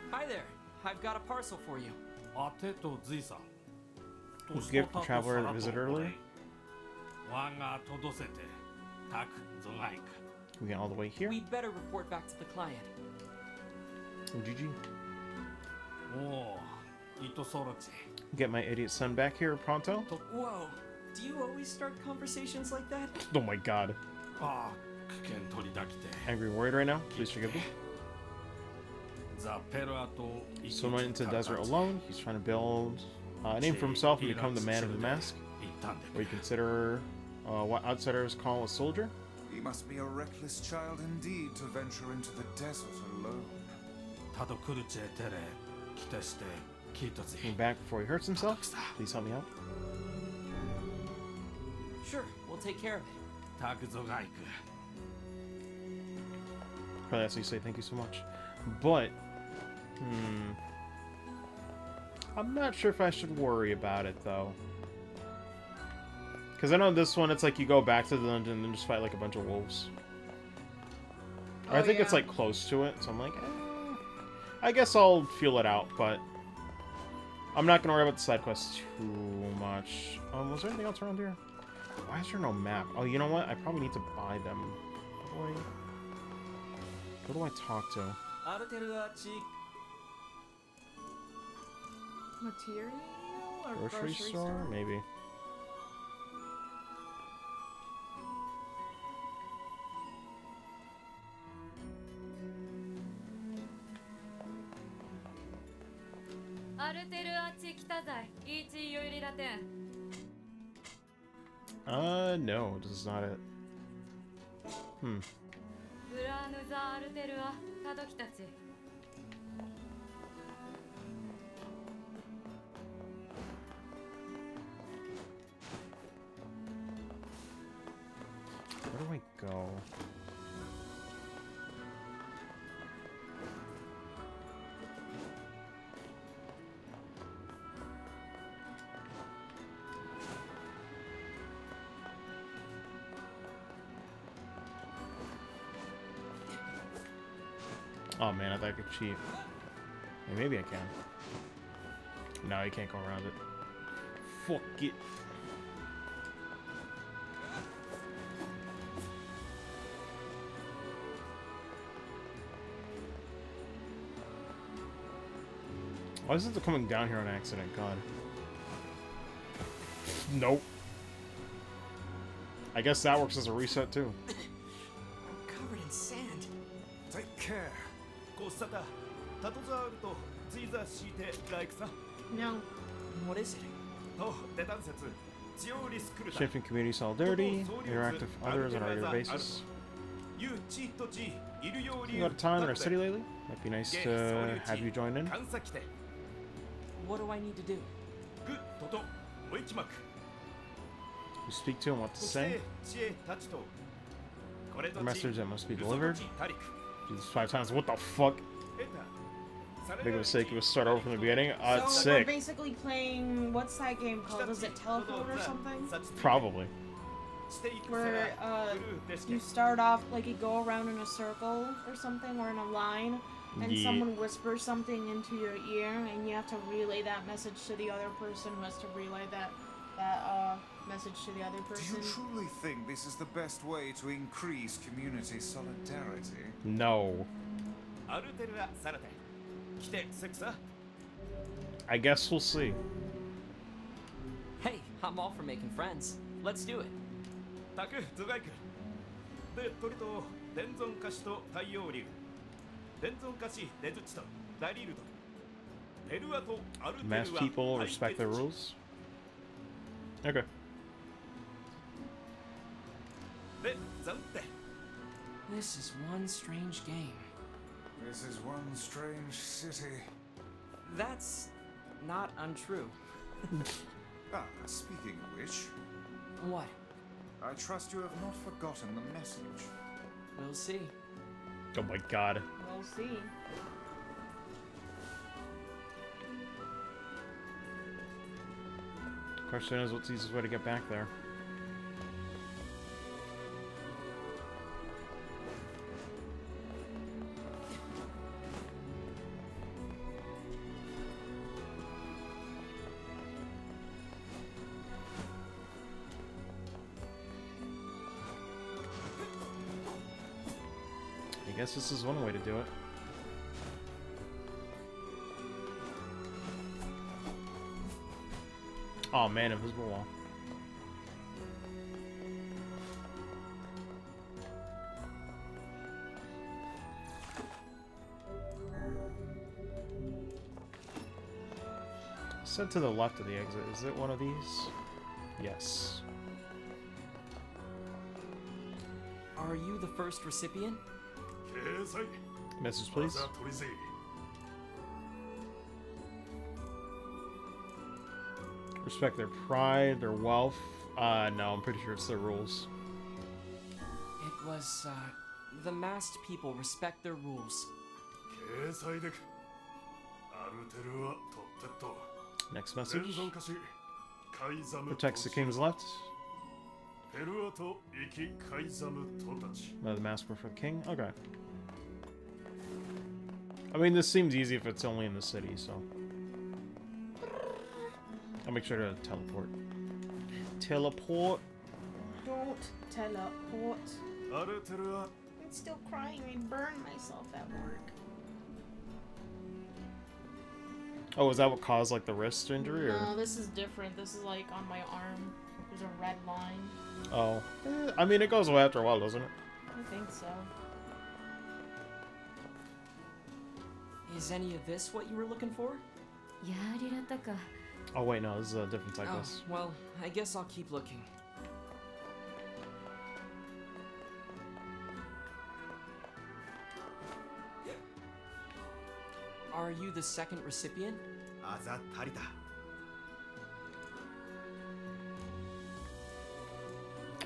Speaker 4: Hi there. I've got a parcel for you.
Speaker 2: Gift the traveler that visited earlier. We get all the way here.
Speaker 4: We'd better report back to the client.
Speaker 2: GG. Get my idiot son back here pronto.
Speaker 4: Whoa. Do you always start conversations like that?
Speaker 2: Oh my god. Angry and worried right now. Please forgive me. So went into the desert alone. He's trying to build a name for himself and become the man of the mask. What you consider what outsiders call a soldier.
Speaker 8: He must be a reckless child indeed to venture into the desert alone.
Speaker 2: Coming back before he hurts himself. Please help me out.
Speaker 4: Sure, we'll take care of it.
Speaker 2: Probably that's how you say thank you so much. But, I'm not sure if I should worry about it, though. Because I know this one, it's like you go back to the dungeon and then just fight like a bunch of wolves. Or I think it's like close to it, so I'm like, I guess I'll feel it out, but I'm not gonna worry about the side quests too much. Was there anything else around here? Why is there no map? Oh, you know what? I probably need to buy them. Who do I talk to?
Speaker 1: Material or
Speaker 2: Grocery store? Maybe. No, this is not it. Where do I go? Oh man, I thought I could cheat. Maybe I can. No, you can't go around it. Fuck it. Why is it coming down here on accident? God. Nope. I guess that works as a reset too.
Speaker 4: I'm covered in sand.
Speaker 8: Take care.
Speaker 1: No.
Speaker 4: What is it?
Speaker 2: Shifting community solidarity, interact with others on a regular basis. You got a time in our city lately? Might be nice to have you join in.
Speaker 4: What do I need to do?
Speaker 2: You speak to him what to say. A message that must be delivered. Jesus, 5 times. What the fuck? Big mistake. It was start over from the beginning. It's
Speaker 1: So we're
Speaker 2: sick.
Speaker 1: basically playing, what's that game called? Is it Telephone or something?
Speaker 2: Probably.
Speaker 1: Where you start off, like you go around in a circle or something, or in a line, and
Speaker 2: Yeah.
Speaker 1: someone whispers something into your ear, and you have to relay that message to the other person who has to relay that message to the other
Speaker 8: Do
Speaker 1: person.
Speaker 8: you truly think this is the best way to increase community solidarity?
Speaker 2: No. I guess we'll see.
Speaker 4: Hey, I'm all for making friends. Let's do it.
Speaker 2: Mass people respect their rules. Okay.
Speaker 4: This is one strange game.
Speaker 8: This is one strange city.
Speaker 4: That's not untrue.
Speaker 8: Ah, speaking of which,
Speaker 4: What?
Speaker 8: I trust you have not forgotten the message.
Speaker 4: We'll see.
Speaker 2: Oh my god.
Speaker 1: We'll see.
Speaker 2: Question is, what's the easiest way to get back there? I guess this is one way to do it. Oh man, invisible wall. Set to the left of the exit. Is it one of these? Yes.
Speaker 4: Are you the first recipient?
Speaker 2: Message, please. Respect their pride, their wealth. No, I'm pretty sure it's their rules.
Speaker 4: It was, the masked people respect their rules.
Speaker 2: Next message. Protects the king's left. Another mask for the king. Okay. I mean, this seems easy if it's only in the city, so. I'll make sure to teleport. Teleport.
Speaker 1: Don't teleport. I'm still crying. I burned myself at work.
Speaker 2: Oh, is that what caused, like, the wrist injury, or?
Speaker 1: No, this is different. This is like on my arm. There's a red line.
Speaker 2: Oh. I mean, it goes away after a while, doesn't it?
Speaker 1: I think so.
Speaker 4: Is any of this what you were looking for?
Speaker 2: Oh, wait, no, this is a different type of this.
Speaker 4: Well, I guess I'll keep looking. Are you the second recipient?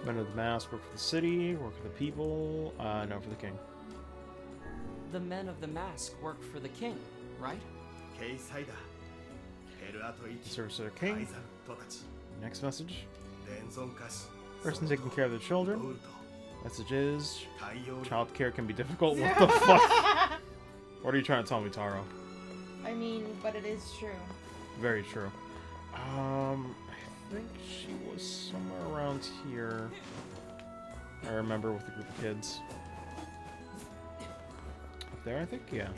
Speaker 2: Men of the mask work for the city, work for the people, no, for the king.
Speaker 4: The men of the mask work for the king, right?
Speaker 2: Service to the king. Next message. Person taking care of the children. Message is, childcare can be difficult. What the fuck? What are you trying to tell me, Taro?
Speaker 1: I mean, but it is true.
Speaker 2: Very true. I think she was somewhere around here. I remember with a group of kids. Up there, I think? Yeah.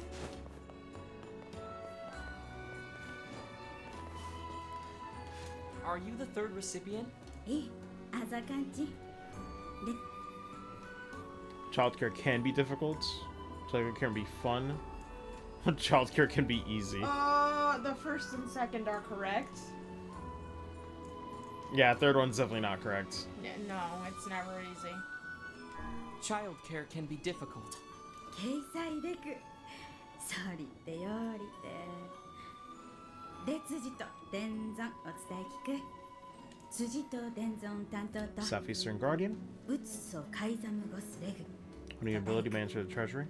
Speaker 4: Are you the third recipient?
Speaker 2: Childcare can be difficult. Childcare can be fun. Childcare can be easy.
Speaker 1: The first and second are correct.
Speaker 2: Yeah, third one's definitely not correct.
Speaker 1: No, it's never easy.
Speaker 4: Childcare can be difficult.
Speaker 2: Southeastern Guardian. When your ability manager of the treasury.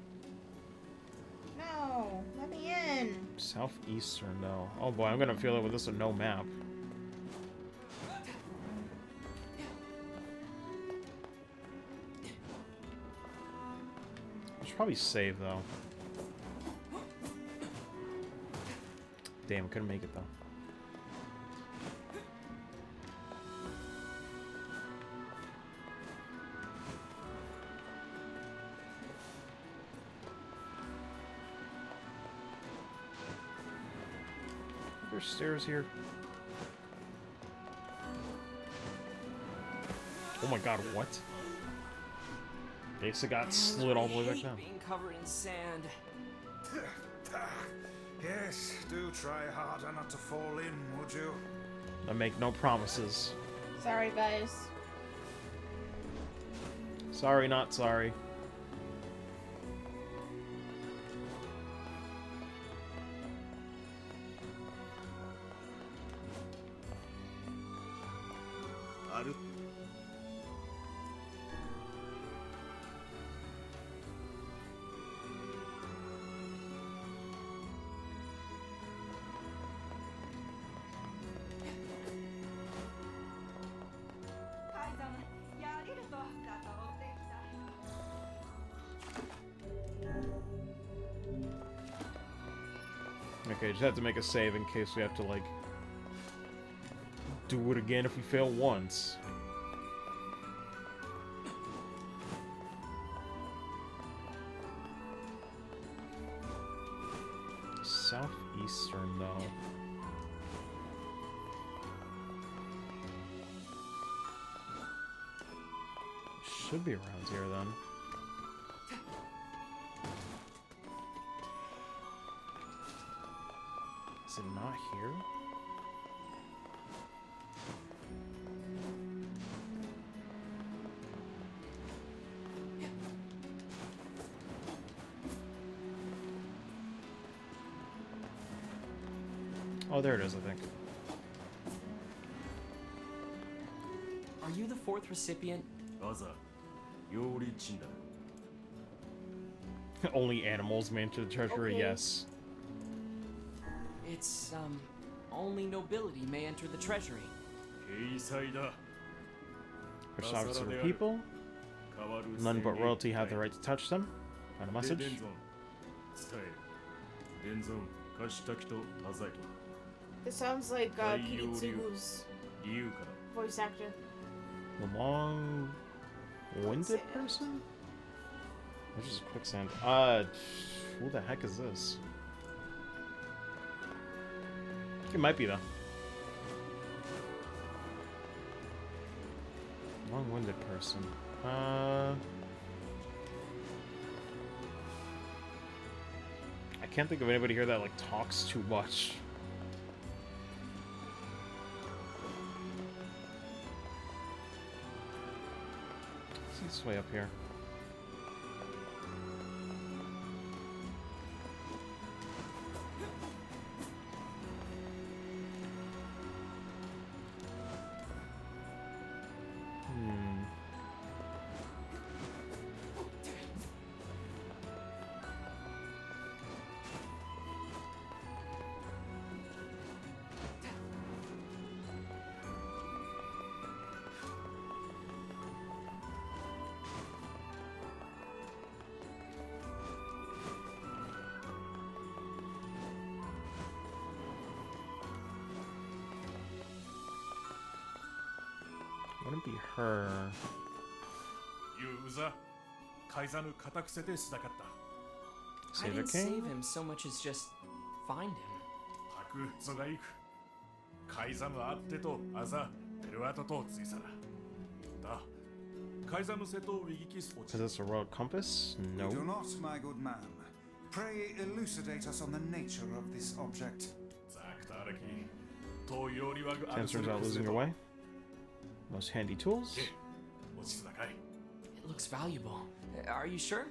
Speaker 1: No, let me in.
Speaker 2: Southeastern, no. Oh boy, I'm gonna feel it with this with no map. I should probably save though. Damn, couldn't make it though. There's stairs here. Oh my god, what? Asa got slid all the way back down.
Speaker 4: Being covered in sand.
Speaker 8: Yes, do try harder not to fall in, would you?
Speaker 2: I make no promises.
Speaker 1: Sorry, guys.
Speaker 2: Sorry, not sorry. Okay, just have to make a save in case we have to, like, do it again if we fail once. Southeastern, though. Should be around here, then. Is it not here? Oh, there it is, I think.
Speaker 4: Are you the fourth recipient?
Speaker 2: Only animals may enter the treasury,
Speaker 1: Okay.
Speaker 2: yes.
Speaker 4: It's, only nobility may enter the treasury.
Speaker 2: Which officer of people? None but royalty have the right to touch them. Find a message.
Speaker 1: This sounds like Kiritsugu's voice actor.
Speaker 2: The long-winded person? Which is quicksand. Who the heck is this? It might be, though. Long-winded person. I can't think of anybody here that, like, talks too much. See, it's way up here. Wouldn't be her.
Speaker 4: I
Speaker 2: Save a
Speaker 4: didn't
Speaker 2: king?
Speaker 4: save him so much as just find him.
Speaker 2: Is this a royal compass? No.
Speaker 8: We do not, my good man. Pray elucidate us on the nature of this object.
Speaker 2: Answers out losing your way. Most handy tools.
Speaker 4: It looks valuable. Are you sure?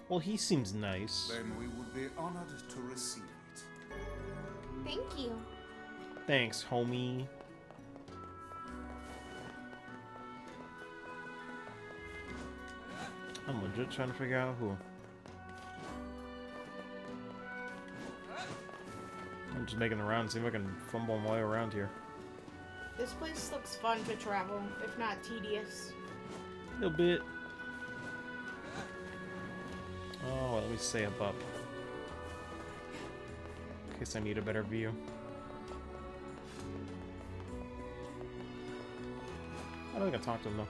Speaker 2: Well, he seems nice.
Speaker 8: Then we would be honored to receive it.
Speaker 5: Thank you.
Speaker 2: Thanks, homie. I'm legit trying to figure out who. I'm just making the rounds, see if I can fumble my way around here.
Speaker 1: This place looks fun to travel, if not tedious.
Speaker 2: A little bit. Oh, let me say up. In case I need a better view. I don't think I talked to him though.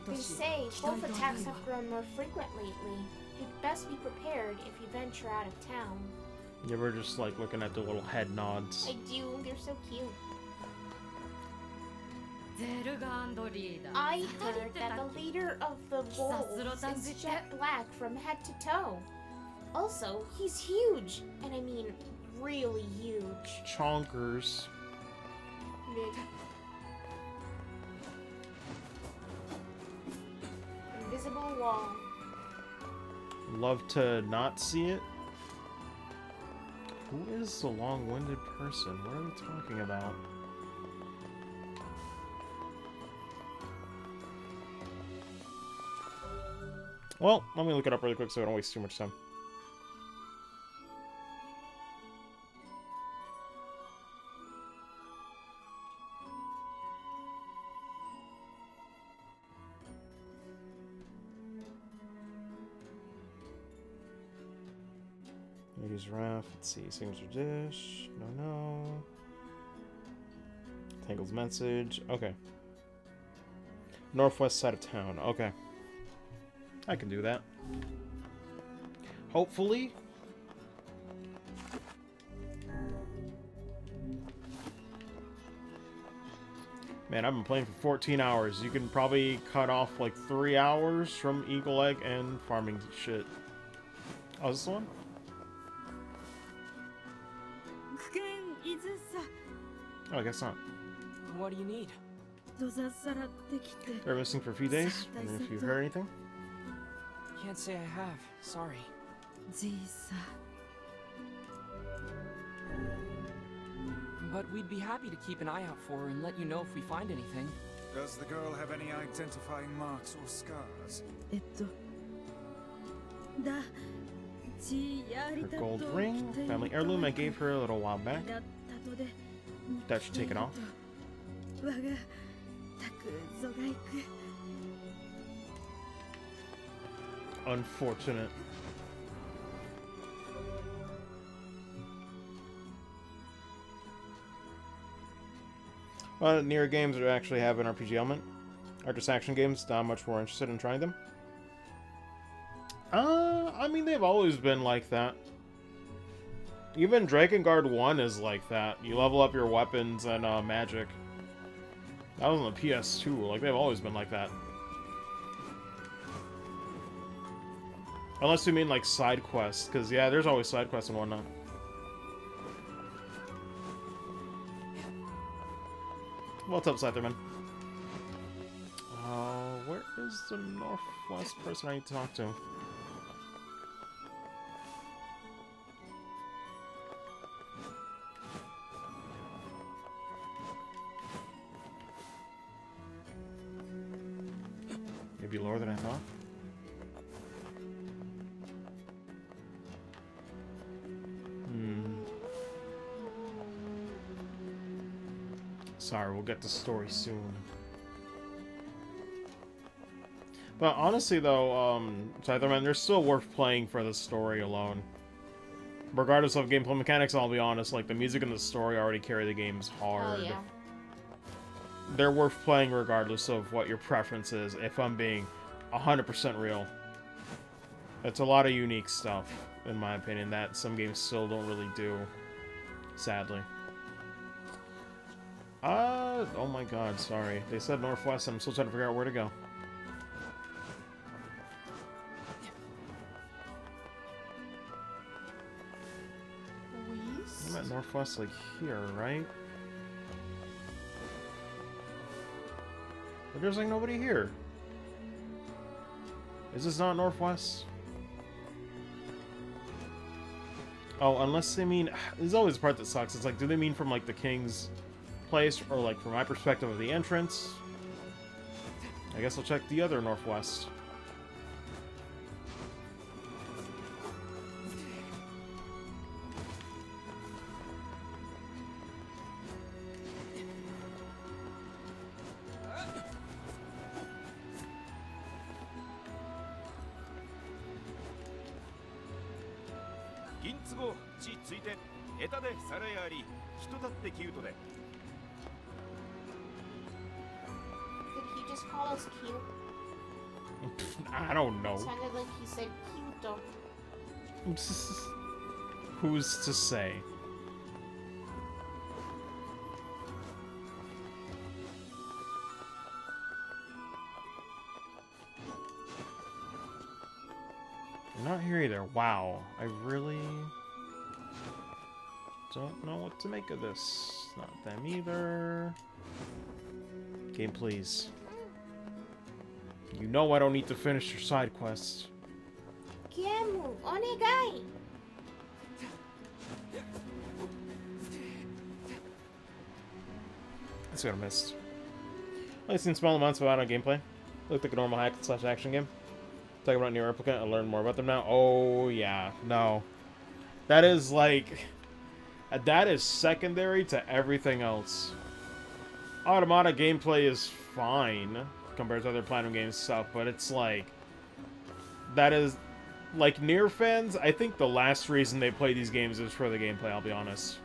Speaker 5: They say wolf attacks have grown more frequent lately. You'd best be prepared if you venture out of town.
Speaker 2: You ever just like looking at the little head nods?
Speaker 5: I do, they're so cute. I heard that the leader of the wolves is jet black from head to toe. Also, he's huge, and I mean,
Speaker 1: really huge.
Speaker 2: Chonkers.
Speaker 1: Big. Invisible wall.
Speaker 2: Love to not see it. Who is the long-winded person? What are we talking about? Well, let me look it up really quick so I don't waste too much time. Ladies Raft, let's see, signature dish, no. Tangled's message, okay. Northwest side of town, okay. I can do that. Hopefully. Man, I've been playing for 14 hours. You can probably cut off like 3 hours from Eagle Egg and farming shit. Oh, is this the one? Oh, I guess not.
Speaker 4: What do you need?
Speaker 2: They're missing for a few days. And if you heard anything?
Speaker 4: Can't say I have. Sorry. But we'd be happy to keep an eye out for her and let you know if we find anything.
Speaker 8: Does the girl have any identifying marks or scars?
Speaker 2: Her gold ring, family heirloom I gave her a little while back. That should take it off. Unfortunate. NieR games are actually have an RPG element. Are just action games, I'm much more interested in trying them. I mean, they've always been like that. Even Drakengard 1 is like that. You level up your weapons and magic. That was on the PS2. Like, they've always been like that. Unless you mean, like, side quests. Because, yeah, there's always side quests and whatnot. What's up, Scytherman? Where is the northwest person I need to talk to? Maybe lower than I thought? Sorry, we'll get the story soon. But honestly, though, Scytherman, they're still worth playing for the story alone. Regardless of gameplay mechanics, I'll be honest, like, the music and the story already carry the games hard.
Speaker 1: Oh, yeah.
Speaker 2: They're worth playing regardless of what your preference is, if I'm being 100% real. It's a lot of unique stuff, in my opinion, that some games still don't really do, sadly. Oh my god, sorry. They said northwest, and I'm still trying to figure out where to go. I'm at northwest, like, here, right? But there's, like, nobody here. Is this not northwest? Oh, unless they mean... There's always a part that sucks. It's like, do they mean from, like, the king's place, or, like, from my perspective of the entrance? I guess I'll check the other northwest.
Speaker 1: Did he just call us cute?
Speaker 2: I don't know.
Speaker 1: It sounded like he said cute.
Speaker 2: Who's to say? I'm not here either. Wow. I really... Don't know what to make of this. Not them either. Game, please. You know I don't need to finish your side quests.
Speaker 1: Kiemu, onegai!
Speaker 2: That's what I missed. I've seen small amounts of auto gameplay. Looked like a normal hack slash action game. Talking about NieR Replicant, I learned more about them now. Oh yeah, no. That is like... That is secondary to everything else. Automata gameplay is fine compared to other Platinum Games stuff, but it's like... That is... Like, NieR fans, I think the last reason they play these games is for the gameplay, I'll be honest.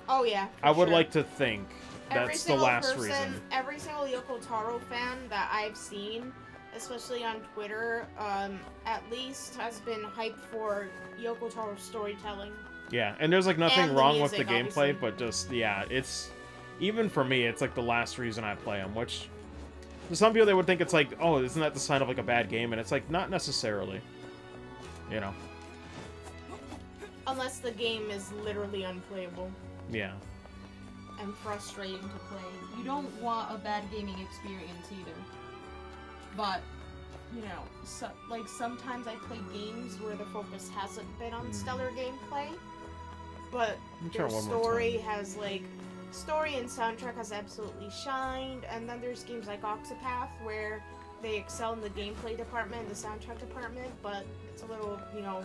Speaker 1: Oh yeah,
Speaker 2: I would
Speaker 1: sure.
Speaker 2: like to think that's the last reason.
Speaker 1: Every single Yoko Taro fan that I've seen, especially on Twitter, at least has been hyped for Yoko Taro's storytelling.
Speaker 2: Yeah, and there's like nothing
Speaker 1: And the
Speaker 2: wrong
Speaker 1: music,
Speaker 2: with the gameplay,
Speaker 1: obviously.
Speaker 2: but just, yeah, it's... Even for me, it's like the last reason I play them, which... To some people, they would think it's like, oh, isn't that the sign of like a bad game? And it's like, not necessarily. You know?
Speaker 1: Unless the game is literally unplayable
Speaker 2: Yeah.
Speaker 1: and frustrating to play. You don't want a bad gaming experience either. But, you know, like sometimes I play games where the focus hasn't been on stellar gameplay, but
Speaker 2: Try
Speaker 1: their
Speaker 2: one more
Speaker 1: story
Speaker 2: time.
Speaker 1: has like... Story and soundtrack has absolutely shined, and then there's games like Octopath where they excel in the gameplay department and the soundtrack department, but it's a little, you know,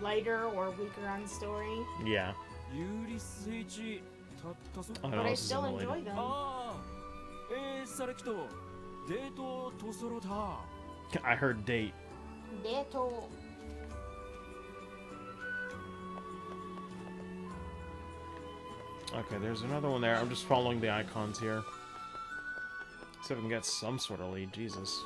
Speaker 1: lighter or weaker on story.
Speaker 2: Yeah.
Speaker 9: ユーリスイッチたったそ
Speaker 2: I
Speaker 1: But
Speaker 2: know
Speaker 1: I
Speaker 2: this is
Speaker 1: still
Speaker 2: unrelated.
Speaker 1: enjoy them.
Speaker 9: ああサレキトデートトソロだ
Speaker 2: I heard date.
Speaker 1: Deto.
Speaker 2: Okay, there's another one there. I'm just following the icons here. See if I can get some sort of lead. Jesus.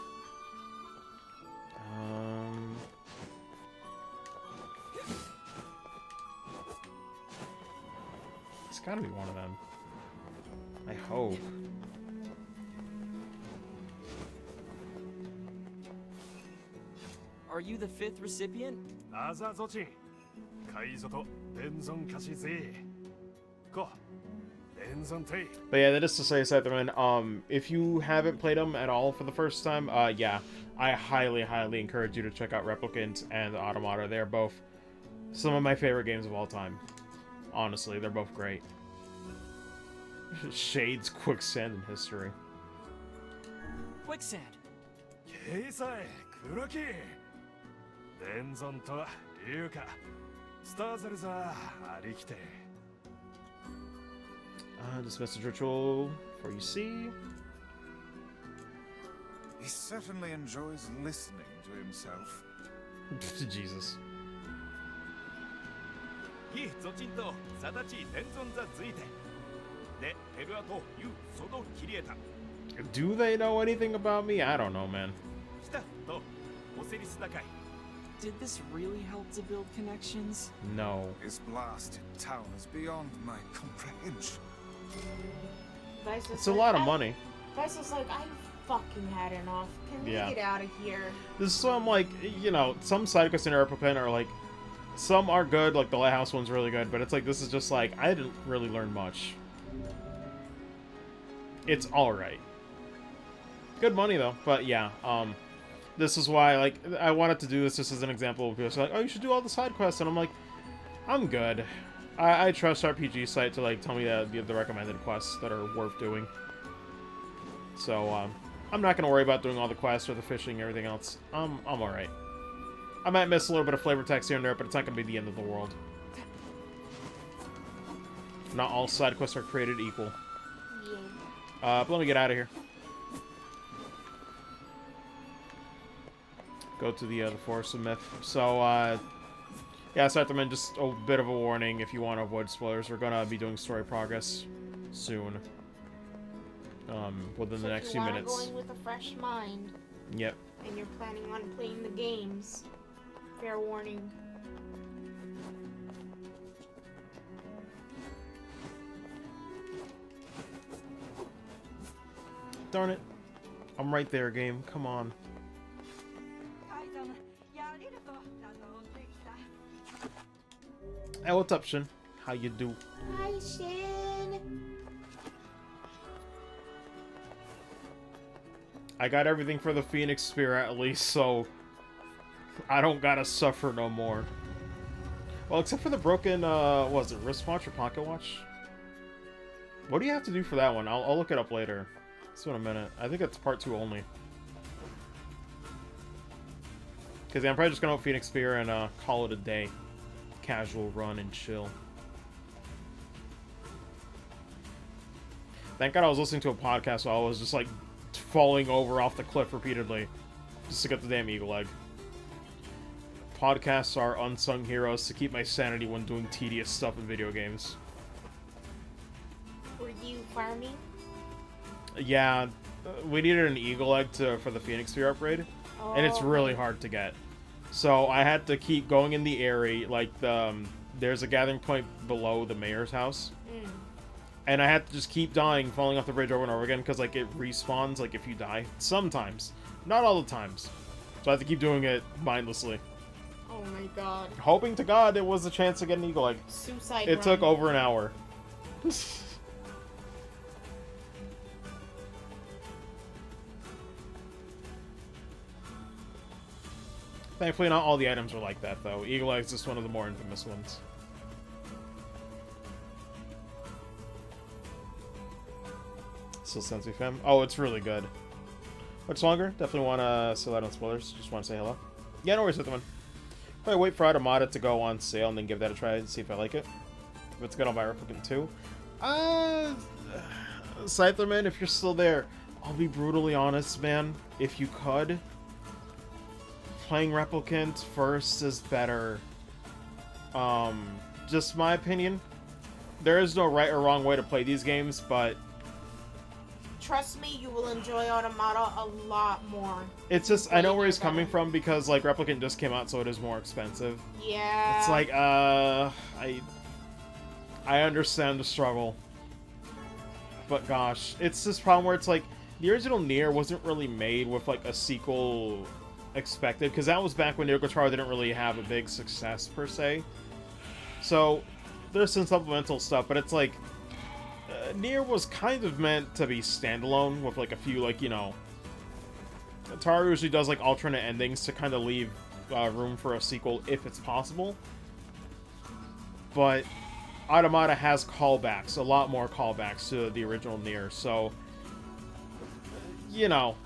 Speaker 2: It's gotta be one of them. I hope.
Speaker 4: Are you the 5th recipient?
Speaker 6: アザゾチンカイゾとデンゾンカシゼコデンゾンテイ
Speaker 2: But yeah, that is to say, Scytherman, if you haven't played them at all for the first time, yeah, I highly, highly encourage you to check out Replicant and Automata. They're both some of my favorite games of all time. Honestly, they're both great. Shades, Quicksand, and History.
Speaker 4: Quicksand.
Speaker 6: ケイサイ黒木デンゾンとリュウカスターザルザありきて
Speaker 2: This message ritual for you see.
Speaker 8: He certainly enjoys listening to himself.
Speaker 2: Jesus.
Speaker 9: ヒゾチンとサダチデンゾンザズイテでテルアとユソドキリエタ
Speaker 2: Do they know anything about me? I don't know, man.
Speaker 9: スタとオセリスダカイ
Speaker 4: Did this really help to build connections?
Speaker 2: No.
Speaker 8: His blasted town is beyond my comprehension.
Speaker 1: Vice is
Speaker 2: It's a
Speaker 1: like,
Speaker 2: lot of money.
Speaker 1: Vice is like, I fucking had enough. Can we
Speaker 2: Yeah.
Speaker 1: get out of here?
Speaker 2: This is why I'm like, you know, some side quests in Replicant are like, some are good, like the Lighthouse one's really good, but it's like, this is just like, I didn't really learn much. It's alright. Good money though, but yeah, this is why, like, I wanted to do this just as an example of people like, oh, you should do all the side quests, and I'm like, I'm good. I trust RPG site to like tell me the recommended quests that are worth doing. So I'm not gonna worry about doing all the quests or the fishing and everything else. I'm alright. I might miss a little bit of flavor text here and there, but it's not gonna be the end of the world. Not all side quests are created equal.
Speaker 1: Yeah.
Speaker 2: But let me get out of here. Go to the Forest of Myth. So, yeah, Scytherman, just a bit of a warning if you want to avoid spoilers. We're gonna be doing story progress soon. Within the next few minutes.
Speaker 1: If you want to go in with a fresh mind,
Speaker 2: Yep.
Speaker 1: and you're planning on playing the games, fair warning.
Speaker 2: Darn it. I'm right there, game. Come on. Hey, what's up, Shin? How you do?
Speaker 1: Hi, Shin.
Speaker 2: I got everything for the Phoenix Spear at least, so I don't gotta suffer no more. Well, except for the broken, what was it, wristwatch or pocket watch? What do you have to do for that one? I'll look it up later. See in a minute. I think it's part 2 only. Because yeah, I'm probably just gonna Phoenix Spear and call it a day. Casual run and chill. Thank God I was listening to a podcast so I was just like falling over off the cliff repeatedly just to get the damn eagle egg. Podcasts are unsung heroes to keep my sanity when doing tedious stuff in video games.
Speaker 1: Were you farming?
Speaker 2: Yeah, we needed an eagle egg for the Phoenix Sphere upgrade, and it's really hard to get. So I had to keep going in the area, like there's a gathering point below the mayor's house. And I had to just keep dying, falling off the bridge over and over again, because, like, it respawns, like, if you die. Sometimes. Not all the times. So I have to keep doing it mindlessly.
Speaker 1: Oh my god.
Speaker 2: Hoping to God it was a chance to get an eagle egg.
Speaker 1: Suicide
Speaker 2: It
Speaker 1: run.
Speaker 2: took over an hour. Thankfully, not all the items are like that, though. Eagle Egg's just one of the more infamous ones. Still Sensei Fam. Oh, it's really good. Much longer? Definitely want to sell out on spoilers. Just want to say hello. Yeah, no worries with the one. Probably wait for Automata to go on sale and then give that a try and see if I like it. If it's good, I'll buy Replicant too. Scytherman, if you're still there, I'll be brutally honest, man. If you could, playing Replicant first is better. Just my opinion. There is no right or wrong way to play these games, but
Speaker 1: trust me, you will enjoy Automata a lot more.
Speaker 2: it's just, I know where he's coming from because, like, Replicant just came out, so it is more expensive.
Speaker 1: Yeah.
Speaker 2: It's like, I understand the struggle. But gosh, it's this problem where it's like, the original NieR wasn't really made with, like, a sequel expected, because that was back when NieR Guitar didn't really have a big success, per se. So, there's some supplemental stuff, but it's like, NieR was kind of meant to be standalone with, like, a few, like, you know... Atari usually does, like, alternate endings to kind of leave room for a sequel if it's possible. But Automata has callbacks, a lot more callbacks to the original NieR, so... You know,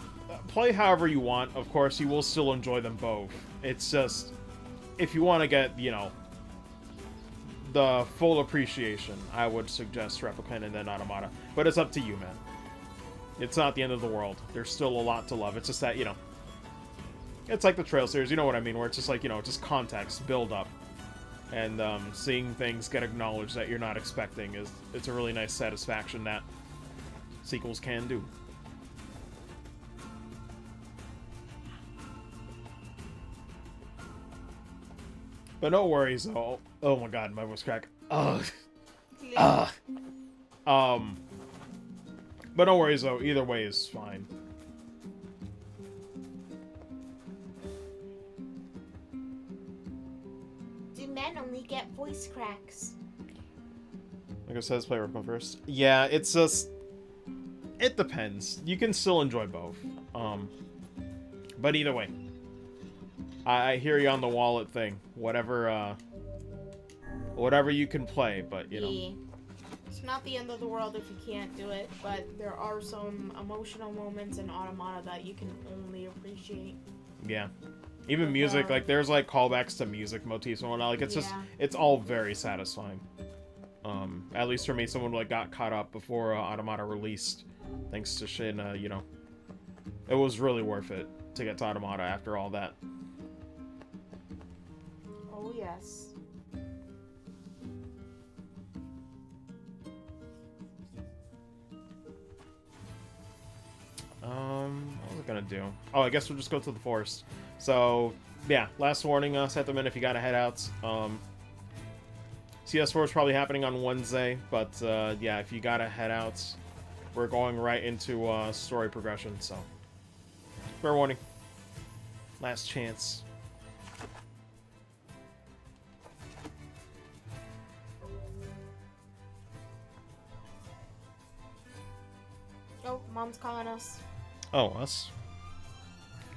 Speaker 2: play however you want. Of course, you will still enjoy them both. It's just, if you want to get, you know, the full appreciation, I would suggest Replicant and then Automata. But it's up to you, man. It's not the end of the world. There's still a lot to love. It's just that, you know, it's like the Trail series, you know what I mean, where it's just like, you know, just context, build up. And seeing things get acknowledged that you're not expecting it's a really nice satisfaction that sequels can do. But no worries, oh my god, my voice crack. Ugh. But no worries though, either way is fine.
Speaker 1: Do men only get voice cracks?
Speaker 2: Like I said, let's play Replicant first. Yeah, it's just... It depends. You can still enjoy both. But either way. I hear you on the wallet thing. Whatever you can play, but, you know.
Speaker 1: Yeah. It's not the end of the world if you can't do it, but there are some emotional moments in Automata that you can only appreciate.
Speaker 2: Yeah. Even music, like, there's, like, callbacks to music motifs and whatnot. Like, it's just, it's all very satisfying. At least for me, someone, like, got caught up before Automata released. Thanks to Shin, you know. It was really worth it to get to Automata after all that.
Speaker 1: Oh, yes.
Speaker 2: What was I gonna do? Oh, I guess we'll just go to the forest. So, yeah, last warning, set them in if you gotta head out. CS4 is probably happening on Wednesday, but, yeah, if you gotta head out, we're going right into, story progression, so. Fair warning. Last chance.
Speaker 1: Oh, Mom's calling us.
Speaker 2: Oh, us?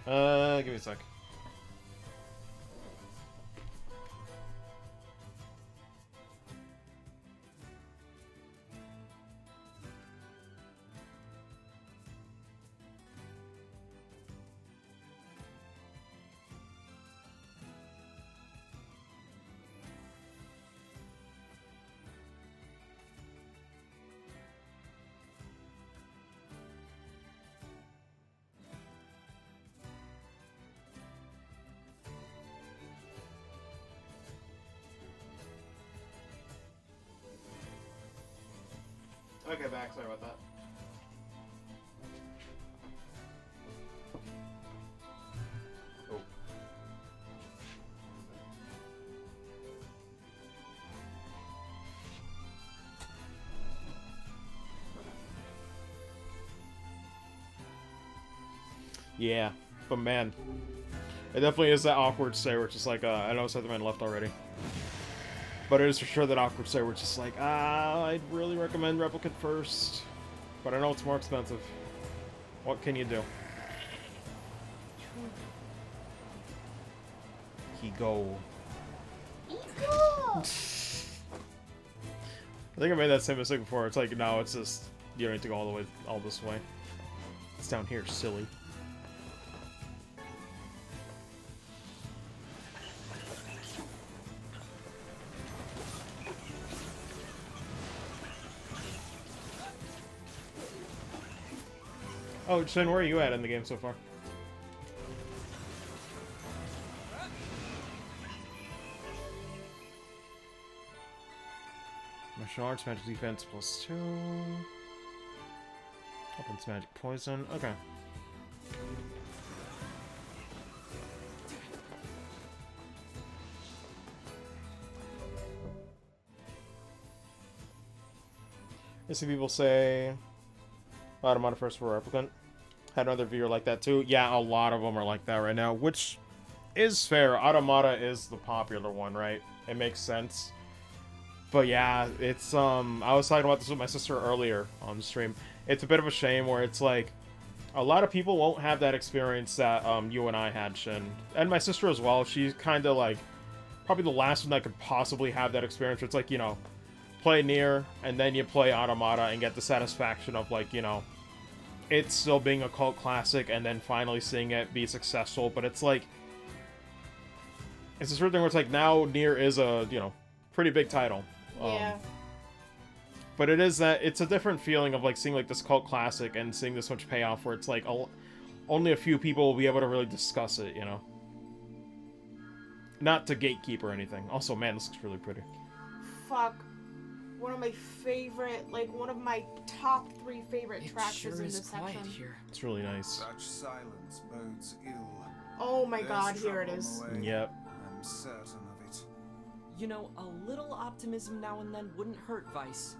Speaker 2: Give me a sec. Okay, back. Sorry about that. Oh. Yeah, but man, it definitely is that awkward stay where it's just like, I know Southern left already. But it is for sure that awkward stay where it's just like, I'd really recommend Replicant first. But I know it's more expensive. What can you do? Ego.
Speaker 5: Eagle!
Speaker 2: I think I made that same mistake before. It's like, no, it's just, you don't need to go all this way. It's down here, silly. Oh, Shin, where are you at in the game so far? Martial arts, magic defense +2. Weapons, magic poison. Okay. I see people say Automata first for Replicant. Had another viewer like that too. Yeah, a lot of them are like that right now, which is fair. Automata is the popular one, right? It makes sense. But yeah, it's I was talking about this with my sister earlier on the stream. It's a bit of a shame where it's like a lot of people won't have that experience that you and I had, Shin. And my sister as well. She's kind of like probably the last one that could possibly have that experience where it's like, you know, play NieR and then you play Automata and get the satisfaction of like, you know, it still being a cult classic and then finally seeing it be successful. But it's like, it's this weird thing where it's like now NieR is a, you know, pretty big title.
Speaker 1: Yeah.
Speaker 2: But it is that, it's a different feeling of like seeing like this cult classic and seeing this much payoff where it's like only a few people will be able to really discuss it, you know? Not to gatekeep or anything. Also, man, this looks really pretty.
Speaker 1: Fuck. One of my favorite, like one of my top 3 favorite tracks
Speaker 4: sure
Speaker 1: is in
Speaker 4: is
Speaker 1: this
Speaker 4: quiet
Speaker 1: section.
Speaker 4: here.
Speaker 2: It's really nice.
Speaker 8: Such silence bodes ill.
Speaker 1: Oh my
Speaker 8: There's
Speaker 1: god, here it
Speaker 8: trouble
Speaker 1: is.
Speaker 8: on the way.
Speaker 2: Yep.
Speaker 8: I'm certain of it.
Speaker 4: You know, a little optimism now and then wouldn't hurt, Vice.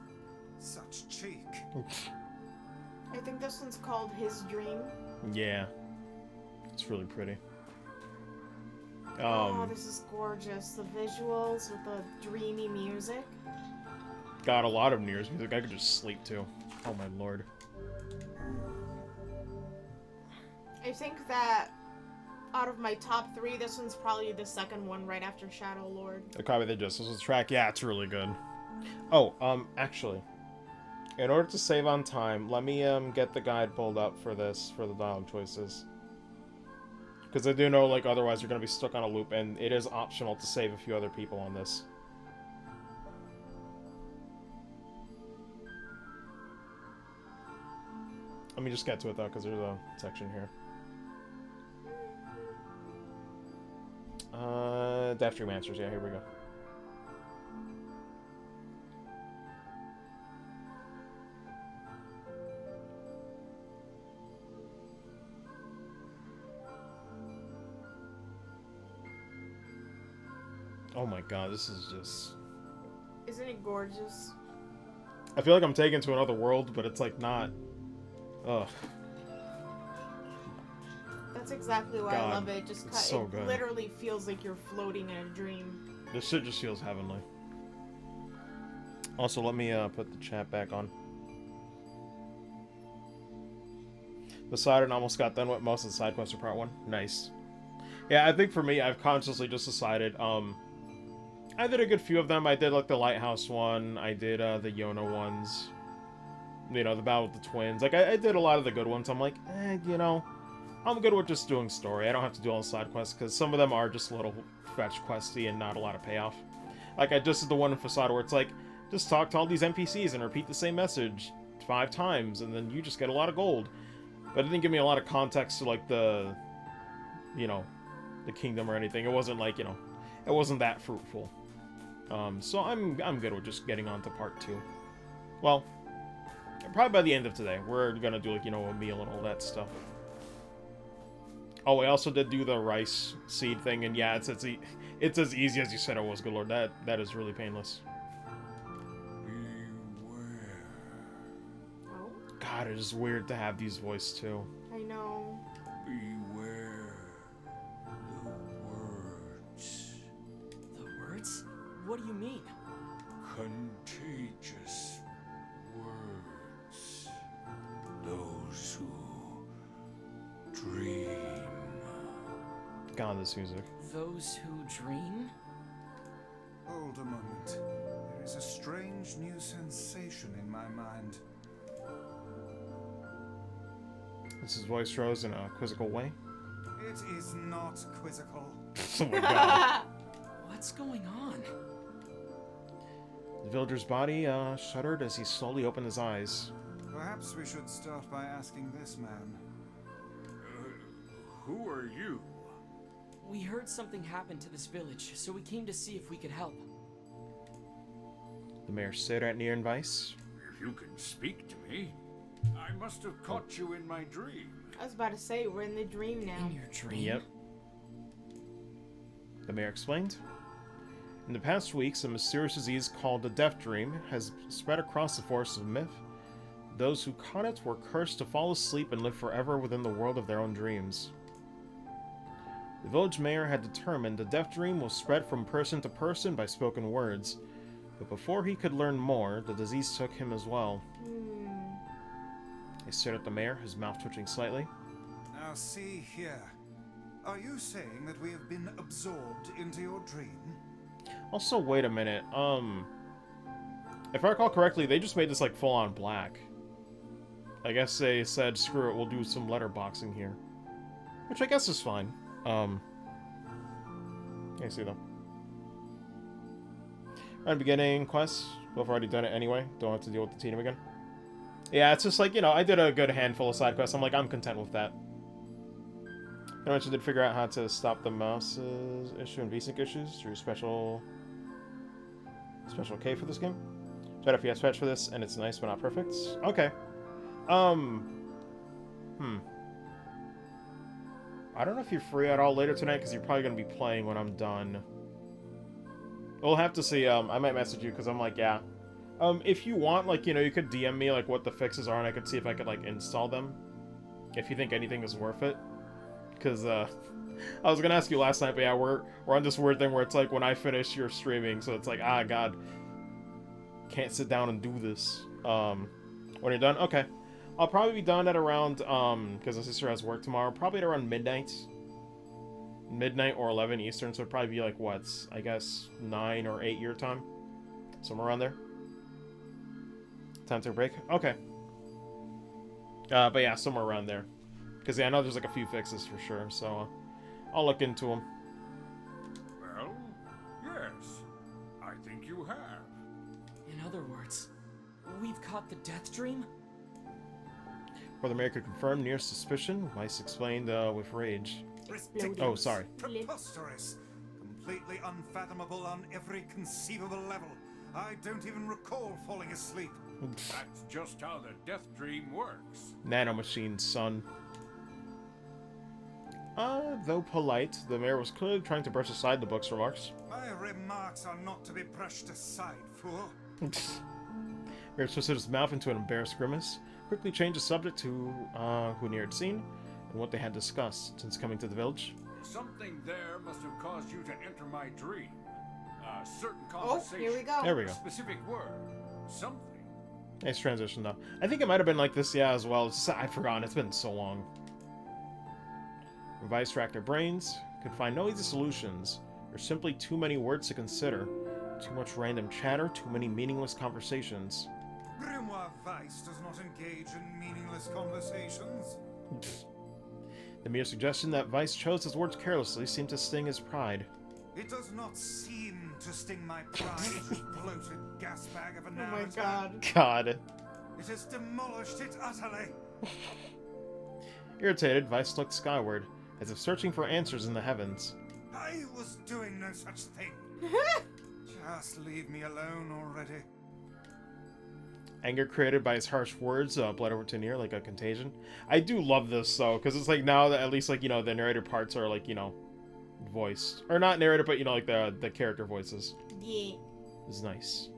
Speaker 8: Such cheek.
Speaker 1: I think this one's called His Dream.
Speaker 2: Yeah. It's really pretty.
Speaker 1: Oh, this is gorgeous. The visuals with the dreamy music.
Speaker 2: Got a lot of NieR's music. I could just sleep to. Oh my lord.
Speaker 1: I think that out of my top 3, this one's probably the second one right after Shadow Lord.
Speaker 2: The copy they just was a track. Yeah, it's really good. Oh, actually, in order to save on time, let me get the guide pulled up for this for the dialogue choices. Because I do know, like, otherwise you're gonna be stuck on a loop, and it is optional to save a few other people on this. Let me just get to it though, because there's a section here. Death Dream Answers, yeah, here we go. Oh my god, this is just...
Speaker 1: Isn't it gorgeous?
Speaker 2: I feel like I'm taken to another world, but it's like not... Ugh.
Speaker 1: That's exactly why I love it. Just
Speaker 2: it's so
Speaker 1: it
Speaker 2: good.
Speaker 1: literally feels like you're floating in a dream.
Speaker 2: This shit just feels heavenly. Also, let me put the chat back on. Poseidon almost got done with most of the side quests for part 1. Nice. Yeah, I think for me, I've consciously just decided, I did a good few of them. I did, like, the Lighthouse one. I did, the Yona ones. You know, the Battle with the Twins. Like, I did a lot of the good ones. I'm like, you know, I'm good with just doing story. I don't have to do all the side quests, because some of them are just a little fetch questy and not a lot of payoff. Like, I just did the one in Facade where it's like, just talk to all these NPCs and repeat the same message 5 times, and then you just get a lot of gold. But it didn't give me a lot of context to, like, the, you know, the kingdom or anything. It wasn't, like, you know, it wasn't that fruitful. So I'm good with just getting on to part 2. Well, probably by the end of today. We're gonna do, like, you know, a meal and all that stuff. Oh, I also did do the rice seed thing, and yeah, it's as easy as you said it was, good lord. That is really painless.
Speaker 6: Beware.
Speaker 1: Oh,
Speaker 2: God, it is weird to have these voices too.
Speaker 1: I know.
Speaker 6: Beware the words.
Speaker 4: The words? What do you mean?
Speaker 6: Contagious words. Those who dream.
Speaker 2: God, this music.
Speaker 4: Those who dream?
Speaker 8: Hold a moment. There is a strange new sensation in my mind.
Speaker 2: This is voice rose in a quizzical way.
Speaker 8: It is not quizzical.
Speaker 2: Oh my god.
Speaker 4: What's going on?
Speaker 2: The villager's body shuddered as he slowly opened his eyes.
Speaker 8: Perhaps we should start by asking this man.
Speaker 6: Who are you?
Speaker 4: We heard something happened to this village, so we came to see if we could help.
Speaker 2: The mayor stared at NieR and Vice.
Speaker 6: If you can speak to me, I must have caught you in my dream.
Speaker 1: I was about to say, we're in the dream now.
Speaker 4: In your dream?
Speaker 2: Yep. The mayor explained. In the past weeks, a mysterious disease called the Death Dream has spread across the forests of myth. Those who caught it were cursed to fall asleep and live forever within the world of their own dreams. The village mayor had determined the Death Dream will spread from person to person by spoken words, but before he could learn more, the disease took him as well. He stared at the mayor, his mouth twitching slightly.
Speaker 8: Now see here. Are you saying that we have been absorbed into your dream?
Speaker 2: Also, wait a minute, if I recall correctly, they just made this, like, full-on black. I guess they said, screw it, we'll do some letterboxing here. Which I guess is fine. I see them. Right, beginning quest. We've already done it anyway. Don't have to deal with the team again. Yeah, it's just like, you know, I did a good handful of side quests. I'm like, I'm content with that. I mentioned did figure out how to stop the mouse's issue and VSync issues through special K for this game. Tried FPS patch for this, and it's nice but not perfect. Okay. I don't know if you're free at all later tonight, because you're probably going to be playing when I'm done. We'll have to see. I might message you, because I'm like, yeah. If you want, like, you know, you could DM me, like, what the fixes are, and I could see if I could, like, install them. If you think anything is worth it. Because, I was going to ask you last night, but yeah, we're on this weird thing where it's like, when I finish, you're streaming, so it's like, ah, God. Can't sit down and do this. When you're done? Okay. I'll probably be done at around, because my sister has work tomorrow, probably at around midnight. Midnight or 11 Eastern, so it'd probably be like, what, I guess 9 or 8 your time? Somewhere around there. Time to break? Okay. But yeah, somewhere around there. Because yeah, I know there's like a few fixes for sure, so I'll look into them.
Speaker 6: Well, yes. I think you have.
Speaker 4: In other words, we've caught the Death Dream?
Speaker 2: Before the mayor could confirm NieR's suspicion, Weiss explained with rage.
Speaker 8: Ridiculous.
Speaker 2: Oh, sorry.
Speaker 8: Preposterous. Completely unfathomable on every conceivable level. I don't even recall falling asleep.
Speaker 6: That's just how the Death Dream works.
Speaker 2: Nanomachine, son. Though polite, the mayor was clearly trying to brush aside the book's remarks.
Speaker 8: My remarks are not to be brushed aside, fool.
Speaker 2: Mayor twisted his mouth into an embarrassed grimace, quickly changed the subject to who NieR had seen and what they had discussed since coming to the village.
Speaker 6: Something there must have caused you to enter my dream. A certain
Speaker 1: Oh,
Speaker 6: conversation.
Speaker 1: here we go.
Speaker 2: There we go.
Speaker 6: A specific word. Something.
Speaker 2: Nice transition, though. I think it might have been like this, yeah, as well. It's just, I've forgotten. It's been so long. Vice racked their brains. Could find no easy solutions. There's simply too many words to consider. Too much random chatter. Too many meaningless conversations.
Speaker 8: Grimoire Weiss does not engage in meaningless conversations.
Speaker 2: The mere suggestion that Vice chose his words carelessly seemed to sting his pride.
Speaker 8: It does not seem to sting my pride, bloated gas bag of a
Speaker 1: Oh my
Speaker 8: narrative.
Speaker 1: god.
Speaker 2: God.
Speaker 8: It has demolished it utterly.
Speaker 2: Irritated, Vice looked skyward, as if searching for answers in the heavens.
Speaker 8: I was doing no such thing. Just leave me alone already.
Speaker 2: Anger created by his harsh words bled over to NieR like a contagion. I do love this, though, because it's like now that at least, like, you know, the narrator parts are, like, you know, voiced. Or not narrator, but, you know, like the character voices.
Speaker 1: Yeah.
Speaker 2: It's nice.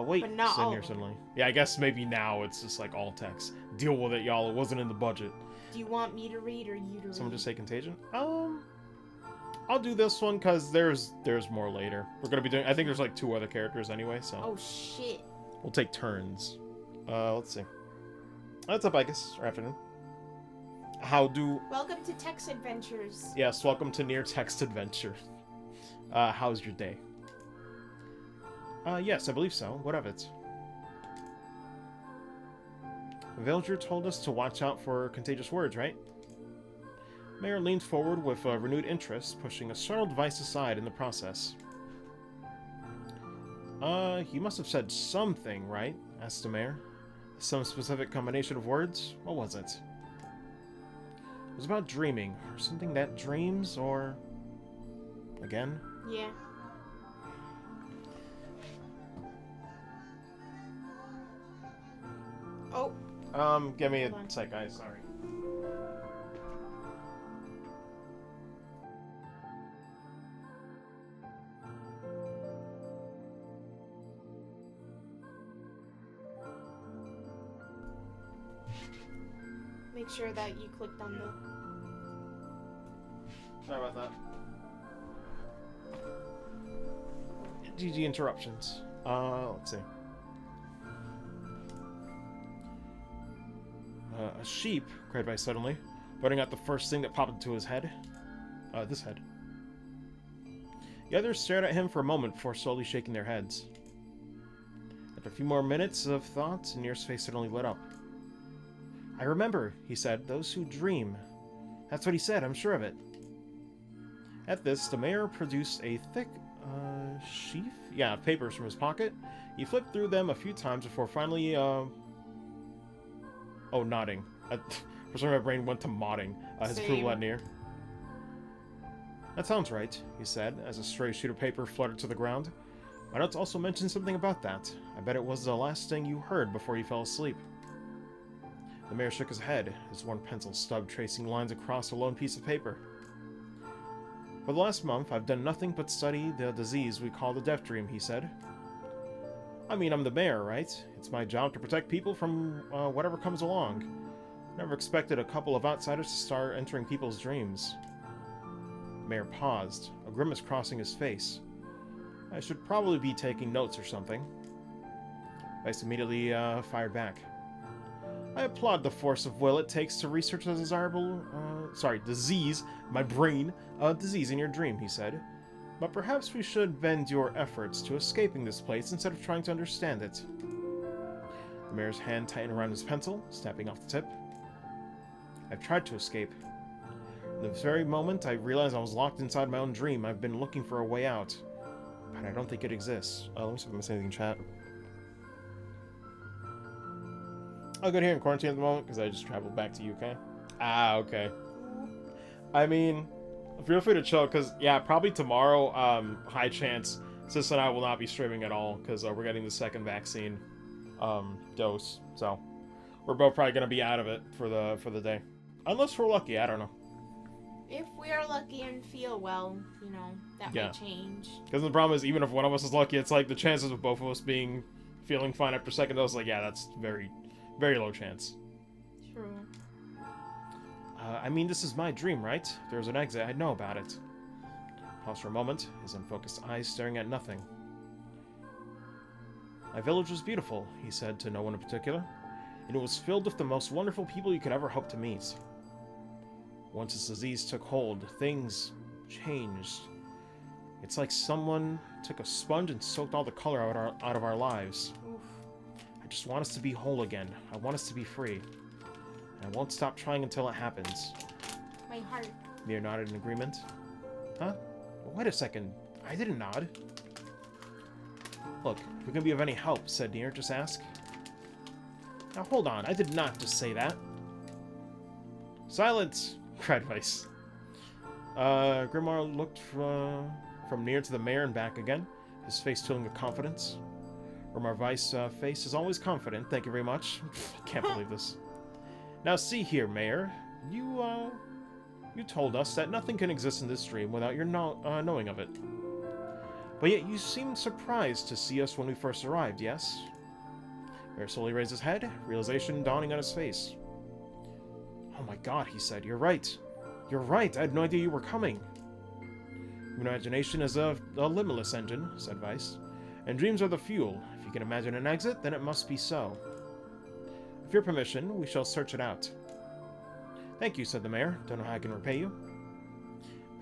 Speaker 2: Wait,
Speaker 1: But not
Speaker 2: said
Speaker 1: all
Speaker 2: NieR
Speaker 1: of them.
Speaker 2: suddenly. Yeah, I guess maybe now it's just, like, all text. Deal with it, y'all. It wasn't in the budget.
Speaker 1: Do you want me to read or you to read?
Speaker 2: Someone just say contagion? I'll do this one because there's more later. We're gonna be doing. I think there's like 2 other characters anyway, so
Speaker 1: Oh shit.
Speaker 2: we'll take turns. Let's see. What's up, Icus? Or afternoon. How do?
Speaker 1: Welcome to Text Adventures.
Speaker 2: Yes, welcome to NieR Text Adventure. How's your day? Yes, I believe so. What of it? Villager told us to watch out for contagious words, right? Mayor leaned forward with renewed interest, pushing a startled Vice aside in the process. He must have said something, right? Asked the mayor. Some specific combination of words? What was it? It was about dreaming, or something that dreams, or... Again?
Speaker 1: Yeah. Oh.
Speaker 2: Give me a
Speaker 1: Hold on.
Speaker 2: sec, guys, sorry.
Speaker 1: Make sure that you clicked on the...
Speaker 2: Sorry about that. GG interruptions. Let's see. A sheep, cried Vice suddenly, pointing out the first thing that popped into his head. This head. The others stared at him for a moment before slowly shaking their heads. After a few more minutes of thought, NieR's face suddenly lit up. I remember, he said, those who dream. That's what he said, I'm sure of it. At this, the mayor produced a thick, sheaf? Yeah, of papers from his pocket. He flipped through them a few times before finally, Oh, nodding. For some reason, my brain went to modding. His approval at NieR. That sounds right, he said, as a stray sheet of paper fluttered to the ground. My notes also mentioned something about that. I bet it was the last thing you heard before you fell asleep. The mayor shook his head, his one pencil stub tracing lines across a lone piece of paper. For the last month, I've done nothing but study the disease we call the death dream, he said. I mean, I'm the mayor, right? It's my job to protect people from whatever comes along. Never expected a couple of outsiders to start entering people's dreams. The mayor paused, a grimace crossing his face. I should probably be taking notes or something. Vice immediately fired back. I applaud the force of will it takes to research a desirable, disease, my brain, disease in your dream, he said. But perhaps we should bend your efforts to escaping this place instead of trying to understand it. The mayor's hand tightened around his pencil, snapping off the tip. I've tried to escape. In the very moment I realized I was locked inside my own dream, I've been looking for a way out. But I don't think it exists. Let me see if I missed anything in chat. I'll go here in quarantine at the moment because I just traveled back to UK. Ah, okay. I mean, feel free to chill because, yeah, probably tomorrow, high chance, Sis and I will not be streaming at all because we're getting the second vaccine dose. So we're both probably going to be out of it for the day. Unless we're lucky, I don't know.
Speaker 1: If we are lucky and feel well, you know, that
Speaker 2: Yeah.
Speaker 1: might change.
Speaker 2: Because the problem is, even if one of us is lucky, it's like the chances of both of us feeling fine after second dose, like, yeah, that's very, very low chance.
Speaker 1: True.
Speaker 2: I mean, this is my dream, right? If there was an exit, I'd know about it. Pause for a moment, his unfocused eyes staring at nothing. My village was beautiful, he said to no one in particular, and it was filled with the most wonderful people you could ever hope to meet. Once this disease took hold, things changed. It's like someone took a sponge and soaked all the color out of our lives.
Speaker 1: Oof.
Speaker 2: I just want us to be whole again. I want us to be free. And I won't stop trying until it happens.
Speaker 1: My heart.
Speaker 2: NieR nodded in agreement. Huh? Wait a second. I didn't nod. Look, if we can be of any help, said NieR, just ask. Now hold on, I did not just say that. Silence! Cried Weiss. Grimoire looked from NieR to the mayor and back again, his face filling with confidence. Grimoire Weiss' face is always confident, thank you very much. Can't believe this. Now see here, Mayor. You told us that nothing can exist in this dream without your knowing of it. But yet you seemed surprised to see us when we first arrived, yes? Mayor slowly raised his head, realization dawning on his face. Oh my god, he said, you're right. You're right, I had no idea you were coming. Human imagination is a limitless engine, said Weiss. And dreams are the fuel. If you can imagine an exit, then it must be so. With your permission, we shall search it out. Thank you, said the mayor. Don't know how I can repay you.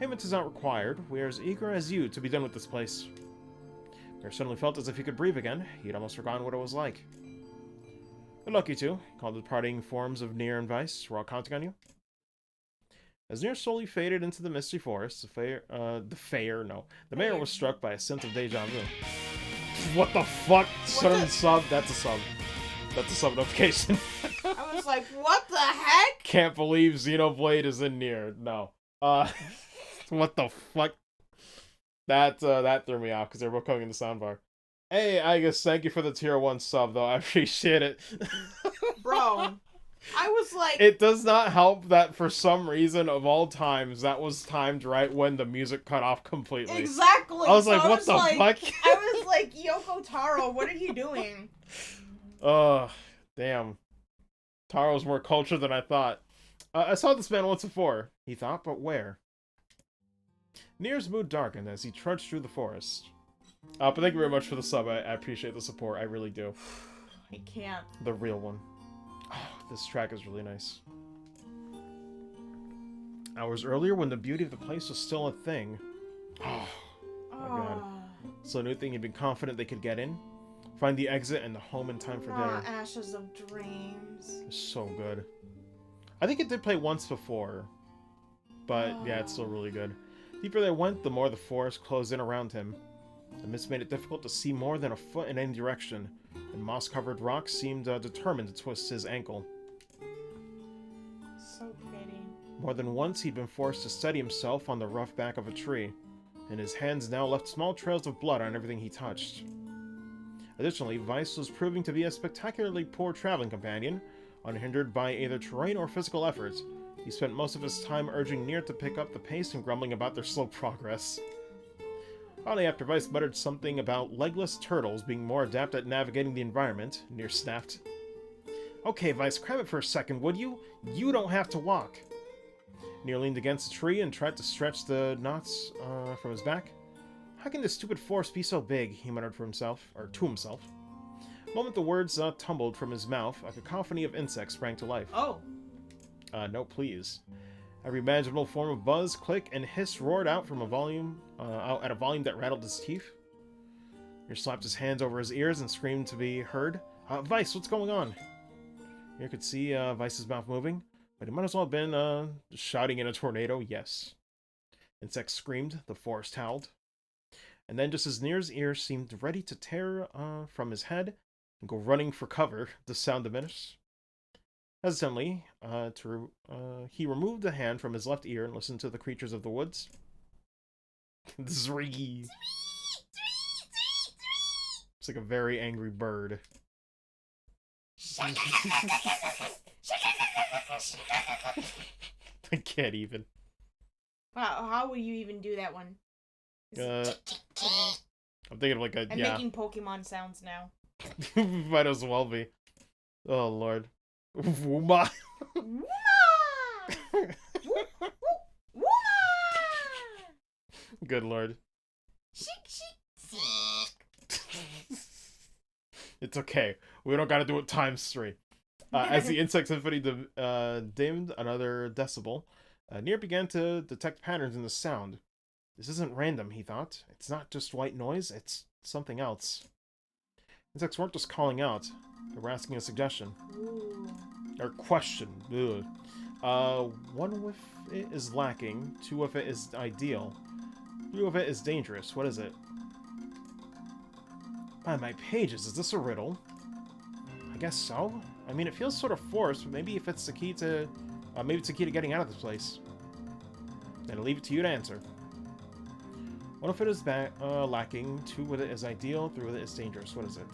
Speaker 2: Payment is not required. We are as eager as you to be done with this place. Mayor suddenly felt as if he could breathe again. He had almost forgotten what it was like. Good luck, you two, called the departing forms of NieR and Weiss. We're all counting on you. As NieR slowly faded into the misty forest, the mayor was struck by a sense of deja vu. What the fuck? Certain sub? That's a sub. That's a sub notification.
Speaker 1: I was like, what the heck?
Speaker 2: Can't believe Xenoblade is in NieR. No. What the fuck? That threw me off because they were both coming in the soundbar. Hey, I guess thank you for the tier 1 sub, though. I appreciate it.
Speaker 1: Bro, I was like...
Speaker 2: It does not help that for some reason, of all times, that was timed right when the music cut off completely.
Speaker 1: Exactly!
Speaker 2: I was like, what the fuck?
Speaker 1: I was like, Yoko Taro, what are you doing?
Speaker 2: Damn. Taro's more cultured than I thought. I saw this man once before, he thought, but where? NieR's mood darkened as he trudged through the forest. But thank you very much for the sub. I appreciate the support. I really do.
Speaker 1: I can't.
Speaker 2: The real one. Oh, this track is really nice. Hours earlier, when the beauty of the place was still a thing. Oh, my god. So a new thing, he'd been confident they could get in. Find the exit and the home in time for dinner.
Speaker 1: Ashes of Dreams.
Speaker 2: It's so good. I think it did play once before. But yeah, it's still really good. The deeper they went, the more the forest closed in around him. The mist made it difficult to see more than a foot in any direction, and moss-covered rocks seemed determined to twist his ankle.
Speaker 1: So pretty.
Speaker 2: More than once, he'd been forced to steady himself on the rough back of a tree, and his hands now left small trails of blood on everything he touched. Additionally, Weiss was proving to be a spectacularly poor traveling companion, unhindered by either terrain or physical effort. He spent most of his time urging NieR to pick up the pace and grumbling about their slow progress. Finally, after Weiss muttered something about legless turtles being more adept at navigating the environment, NieR snapped. Okay, Weiss, cram it for a second, would you? You don't have to walk. NieR leaned against a tree and tried to stretch the knots from his back. How can this stupid forest be so big? He muttered for himself, or to himself. The moment the words tumbled from his mouth, a cacophony of insects sprang to life.
Speaker 1: Oh.
Speaker 2: No, please. Every imaginable form of buzz, click, and hiss roared out from a volume, out at a volume that rattled his teeth. NieR slapped his hands over his ears and screamed to be heard. Weiss, what's going on? NieR could see Weiss's mouth moving, but he might as well have been shouting in a tornado, yes. Insects screamed, the forest howled. And then just as NieR's ears seemed ready to tear from his head and go running for cover, the sound diminished. Hesitantly, he removed a hand from his left ear and listened to the creatures of the woods. Zree! It's like a very angry bird. I can't even.
Speaker 1: Wow, how will you even do that one?
Speaker 2: I'm thinking of like a,
Speaker 1: I'm making Pokemon sounds now.
Speaker 2: Might as well be. Oh, Lord. Wooma!
Speaker 1: Wooma! Wooma!
Speaker 2: Good Lord.
Speaker 1: Shik, shik,
Speaker 2: It's okay. We don't gotta do it times 3. As the insect symphony dimmed another decibel, NieR began to detect patterns in the sound. This isn't random, he thought. It's not just white noise, it's something else. Insects weren't just calling out. They were asking a suggestion.
Speaker 1: Ooh.
Speaker 2: Or question. Ugh. 1 if it is lacking, 2 if it is ideal, 3 if it is dangerous. What is it? By my pages, is this a riddle? I guess so. I mean, it feels sort of forced, but maybe if it's the key to... maybe it's the key to getting out of this place. Then I'll leave it to you to answer. 1 if it is lacking, 2 with it is ideal, 3 with it is dangerous. What is it?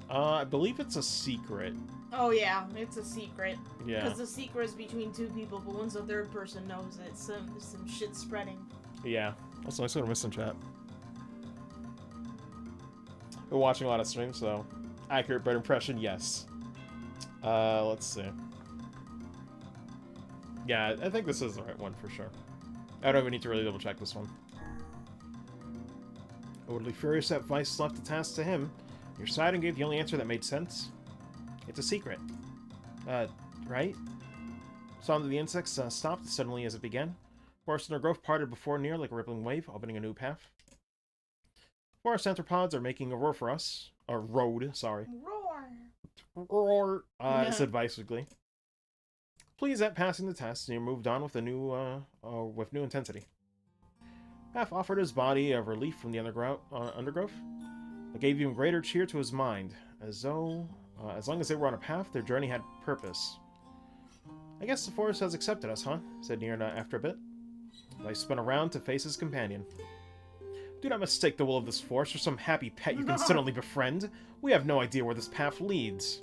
Speaker 2: I believe it's a secret.
Speaker 1: Oh yeah, it's a secret.
Speaker 2: Yeah.
Speaker 1: Because the secret is between 2 people, but once a 3rd person knows it, some shit spreading.
Speaker 2: Yeah. Also, I sort of missed some chat. We're watching a lot of streams, so accurate bird impression, yes. Let's see. Yeah, I think this is the right one for sure. I don't even need to really double check this one. Overly furious that Vice left the task to him. Your side and gave the only answer that made sense. It's a secret. Right? Sound of the insects stopped suddenly as it began. Forest and their growth parted before NieR like a rippling wave, opening a new path. Forest anthropods are making a roar for us. A road, sorry.
Speaker 1: Roar!
Speaker 2: Roar! Said Vice with glee. Pleased at passing the test, NieR moved on with with new intensity. Path offered his body a relief from the undergrowth, but gave even greater cheer to his mind, as though, as long as they were on a path, their journey had purpose. I guess the forest has accepted us, huh? Said NieR after a bit. Vice spun around to face his companion. Do not mistake the will of this forest for some happy pet you can suddenly befriend. We have no idea where this path leads.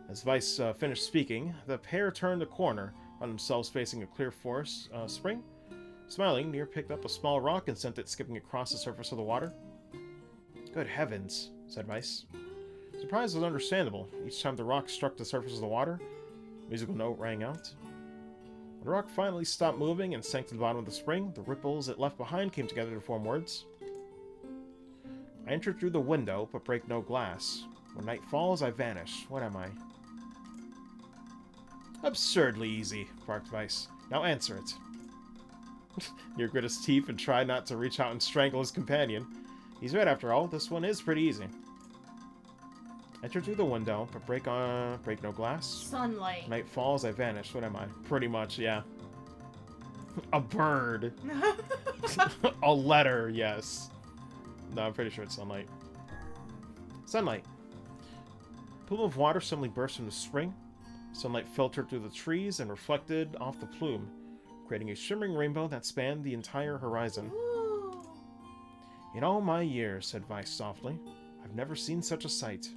Speaker 2: As Vice finished speaking, the pair turned a corner, found themselves facing a clear forest spring. Smiling, NieR picked up a small rock and sent it skipping across the surface of the water. Good heavens, said Vice. Surprise was understandable. Each time the rock struck the surface of the water, a musical note rang out. When the rock finally stopped moving and sank to the bottom of the spring, the ripples it left behind came together to form words. I entered through the window, but break no glass. When night falls, I vanish. What am I? Absurdly easy, barked Vice. Now answer it. NieR grit his teeth and tried not to reach out and strangle his companion. He's right after all. This one is pretty easy. Enter through the window, but break no glass.
Speaker 1: Sunlight.
Speaker 2: Night falls, I vanish. What am I? Pretty much, yeah. A bird. A letter, yes. No, I'm pretty sure it's sunlight. Sunlight. A pool of water suddenly burst from the spring. Sunlight filtered through the trees and reflected off the plume, creating a shimmering rainbow that spanned the entire horizon.
Speaker 1: Ooh.
Speaker 2: In all my years, said Vice softly, I've never seen such a sight.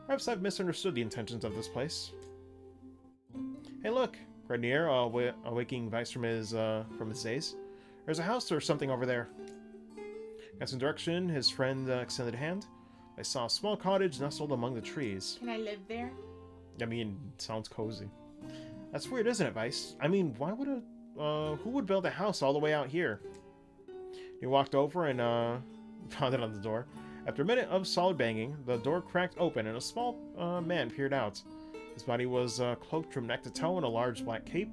Speaker 2: Perhaps I've misunderstood the intentions of this place. Hey look, cried NieR, awaking Vice from his daze. There's a house or something over there. Guessing direction, his friend extended a hand. I saw a small cottage nestled among the trees.
Speaker 1: Can I live there?
Speaker 2: I mean, sounds cozy. That's weird, isn't it, Vice? I mean, why would who would build a house all the way out here? He walked over and pounded on the door. After a minute of solid banging, the door cracked open and a small man peered out. His body was cloaked from neck to toe in a large black cape,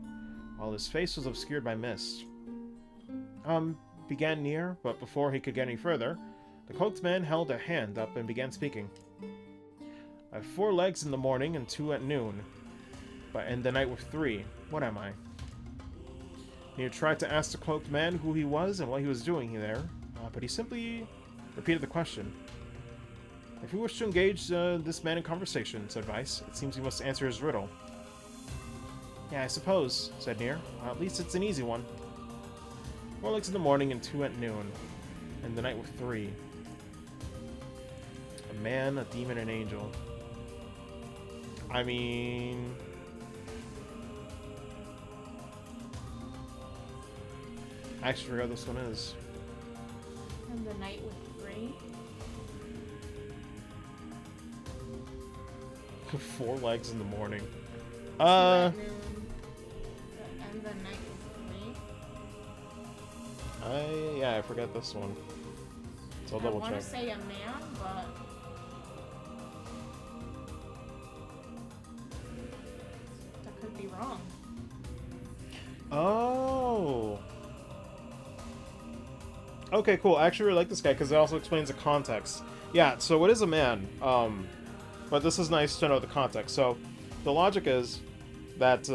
Speaker 2: while his face was obscured by mist. Began NieR, but before he could get any further, the cloaked man held a hand up and began speaking. I have 4 legs in the morning and 2 at noon, but end the night with 3. What am I? NieR tried to ask the cloaked man who he was and what he was doing there, but he simply repeated the question. If you wish to engage this man in conversation, said Vice, it seems you must answer his riddle. Yeah, I suppose, said NieR. Well, at least it's an easy one. 4 legs in the morning and 2 at noon, and the night with 3. A man, a demon, an angel. I mean... I actually forgot what this one is.
Speaker 1: And the night with 3?
Speaker 2: 4 legs in the morning.
Speaker 1: 2 at noon. And the night with 3?
Speaker 2: Yeah, I forgot this one. So I'll double
Speaker 1: I want
Speaker 2: check.
Speaker 1: to say a man, but that could be wrong.
Speaker 2: Oh. Okay, cool. I actually really like this guy because it also explains the context. Yeah, so it is a man. But this is nice to know the context. So the logic is that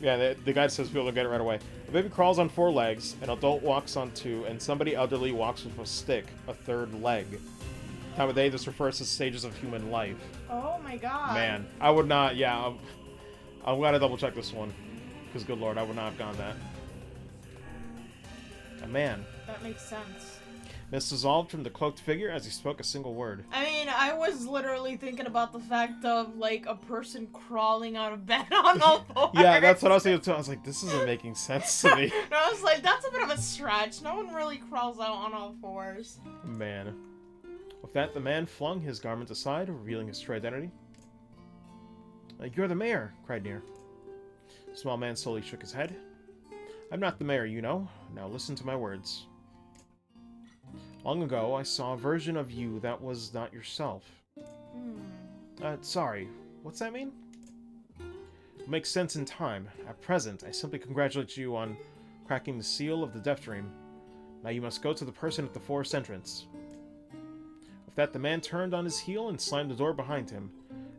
Speaker 2: yeah, the guy says people don't get it right away. A baby crawls on 4 legs, an adult walks on 2, and somebody elderly walks with a stick, a 3rd leg. Nowadays, this refers to stages of human life.
Speaker 1: Oh my god.
Speaker 2: Man, I would not. Yeah, I'm glad I double checked this one, because good lord, I would not have gone that. A man.
Speaker 1: That makes sense.
Speaker 2: Mist dissolved from the cloaked figure as he spoke a single word.
Speaker 1: I mean, I was literally thinking about the fact of, like, a person crawling out of bed on all fours.
Speaker 2: Yeah, that's what I was thinking too. I was like, this isn't making sense to me.
Speaker 1: And I was like, that's a bit of a stretch. No one really crawls out on all fours.
Speaker 2: Man. With that, the man flung his garment aside, revealing his true identity. You're the mayor, cried NieR. The small man slowly shook his head. I'm not the mayor, you know. Now listen to my words. Long ago, I saw a version of you that was not yourself. Sorry, what's that mean? It makes sense in time. At present, I simply congratulate you on cracking the seal of the Death Dream. Now you must go to the person at the forest entrance. With that, the man turned on his heel and slammed the door behind him.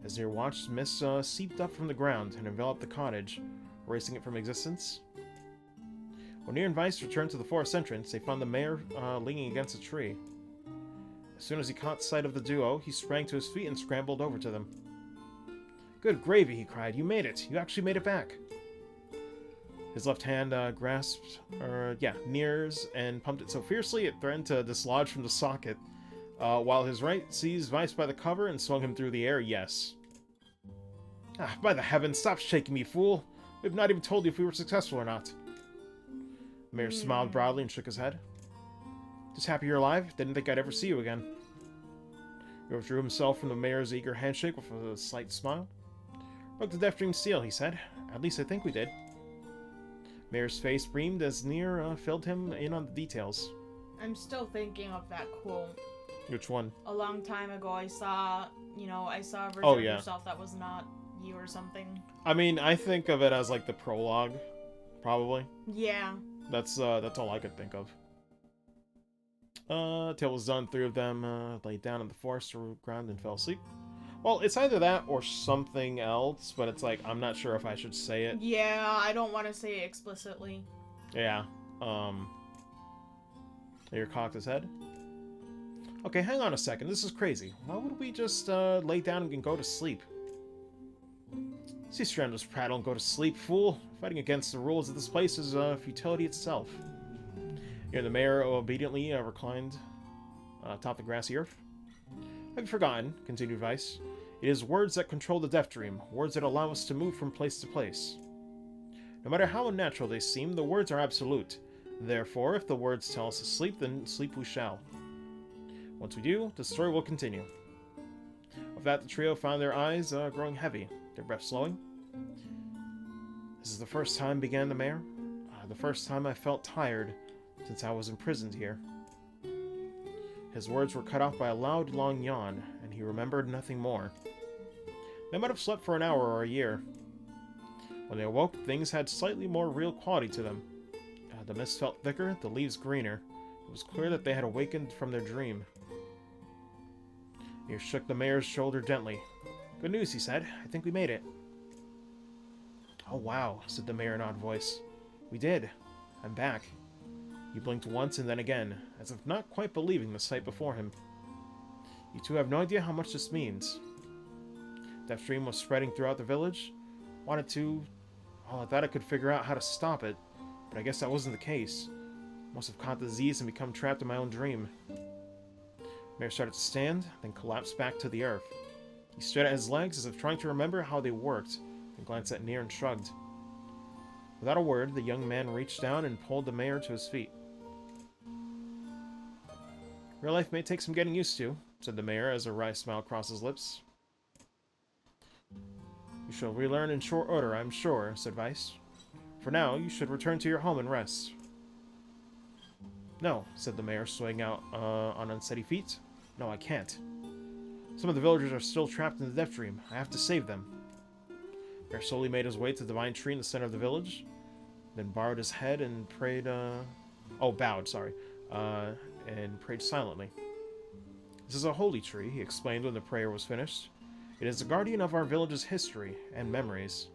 Speaker 2: As NieR watched, mist seeped up from the ground and enveloped the cottage, erasing it from existence. When NieR and Weiss returned to the forest entrance, they found the mayor leaning against a tree. As soon as he caught sight of the duo, he sprang to his feet and scrambled over to them. Good gravy, he cried. You made it. You actually made it back. His left hand grasped, NieR's and pumped it so fiercely it threatened to dislodge from the socket, while his right seized Weiss by the cover and swung him through the air, yes. Ah, by the heavens, stop shaking me, fool! We've not even told you if we were successful or not. The mayor smiled broadly and shook his head. Just happy you're alive. Didn't think I'd ever see you again. He withdrew himself from the mayor's eager handshake with a slight smile. Broke the Death Dream seal, he said. At least I think we did. Mayor's face beamed as NieR filled him in on the details.
Speaker 1: I'm still thinking of that quote.
Speaker 2: Which one?
Speaker 1: A long time ago, I saw a version of yourself that was not you or something.
Speaker 2: I mean, I think of it as like the prologue, probably.
Speaker 1: Yeah.
Speaker 2: That's all I could think of. Till it was done, 3 of them laid down on the forest ground and fell asleep. Well, it's either that or something else, but it's like, I'm not sure if I should say it.
Speaker 1: Yeah, I don't want to say it explicitly.
Speaker 2: Yeah. NieR cocked his head. Okay, hang on a second. This is crazy. Why would we just lay down and go to sleep? Cease your endless prattle and go to sleep, fool. Fighting against the rules of this place is futility itself. NieR and the mayor obediently reclined atop the grassy earth. Have you forgotten, continued Weiss, it is words that control the Death Dream, words that allow us to move from place to place. No matter how unnatural they seem, the words are absolute. Therefore, if the words tell us to sleep, then sleep we shall. Once we do, the story will continue. With that, the trio found their eyes growing heavy, their breath slowing. This is the first time, began the mayor. The first time I felt tired since I was imprisoned here. His words were cut off by a loud, long yawn, and he remembered nothing more. They might have slept for an hour or a year. When they awoke, things had slightly more real quality to them. The mist felt thicker, the leaves greener. It was clear that they had awakened from their dream. NieR shook the mayor's shoulder gently. Good news, he said. I think we made it. Oh, wow, said the mayor in an odd voice. We did. I'm back. He blinked once and then again, as if not quite believing the sight before him. You two have no idea how much this means. Death Dream was spreading throughout the village. I thought I could figure out how to stop it, but I guess that wasn't the case. I must have caught the disease and become trapped in my own dream. Mayor started to stand, then collapsed back to the earth. He stood at his legs as if trying to remember how they worked, and glanced at NieR and shrugged. Without a word, the young man reached down and pulled the mayor to his feet. Real life may take some getting used to, said the mayor as a wry smile crossed his lips. You shall relearn in short order, I'm sure, said Weiss. For now, you should return to your home and rest. No, said the mayor, swaying out on unsteady feet. No, I can't. Some of the villagers are still trapped in the Death Dream. I have to save them. The mayor slowly made his way to the divine tree in the center of the village, then bowed his head and prayed, bowed, sorry, and prayed silently. This is a holy tree, he explained when the prayer was finished. It is the guardian of our village's history and memories.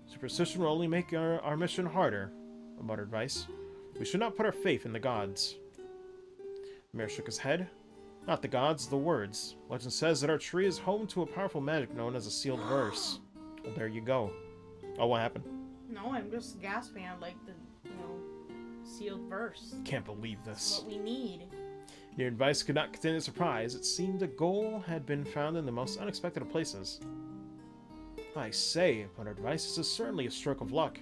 Speaker 2: Superstition will only make our mission harder, muttered Vice. We should not put our faith in the gods. The mayor shook his head. Not the gods, the words. Legend says that our tree is home to a powerful magic known as a sealed verse. Well, there you go. Oh, what happened?
Speaker 1: No, I'm just gasping at like the, sealed verse.
Speaker 2: Can't believe this.
Speaker 1: That's what we need.
Speaker 2: NieR and Vice could not contain their surprise. It seemed a goal had been found in the most unexpected of places. I say, muttered Vice, this is certainly a stroke of luck.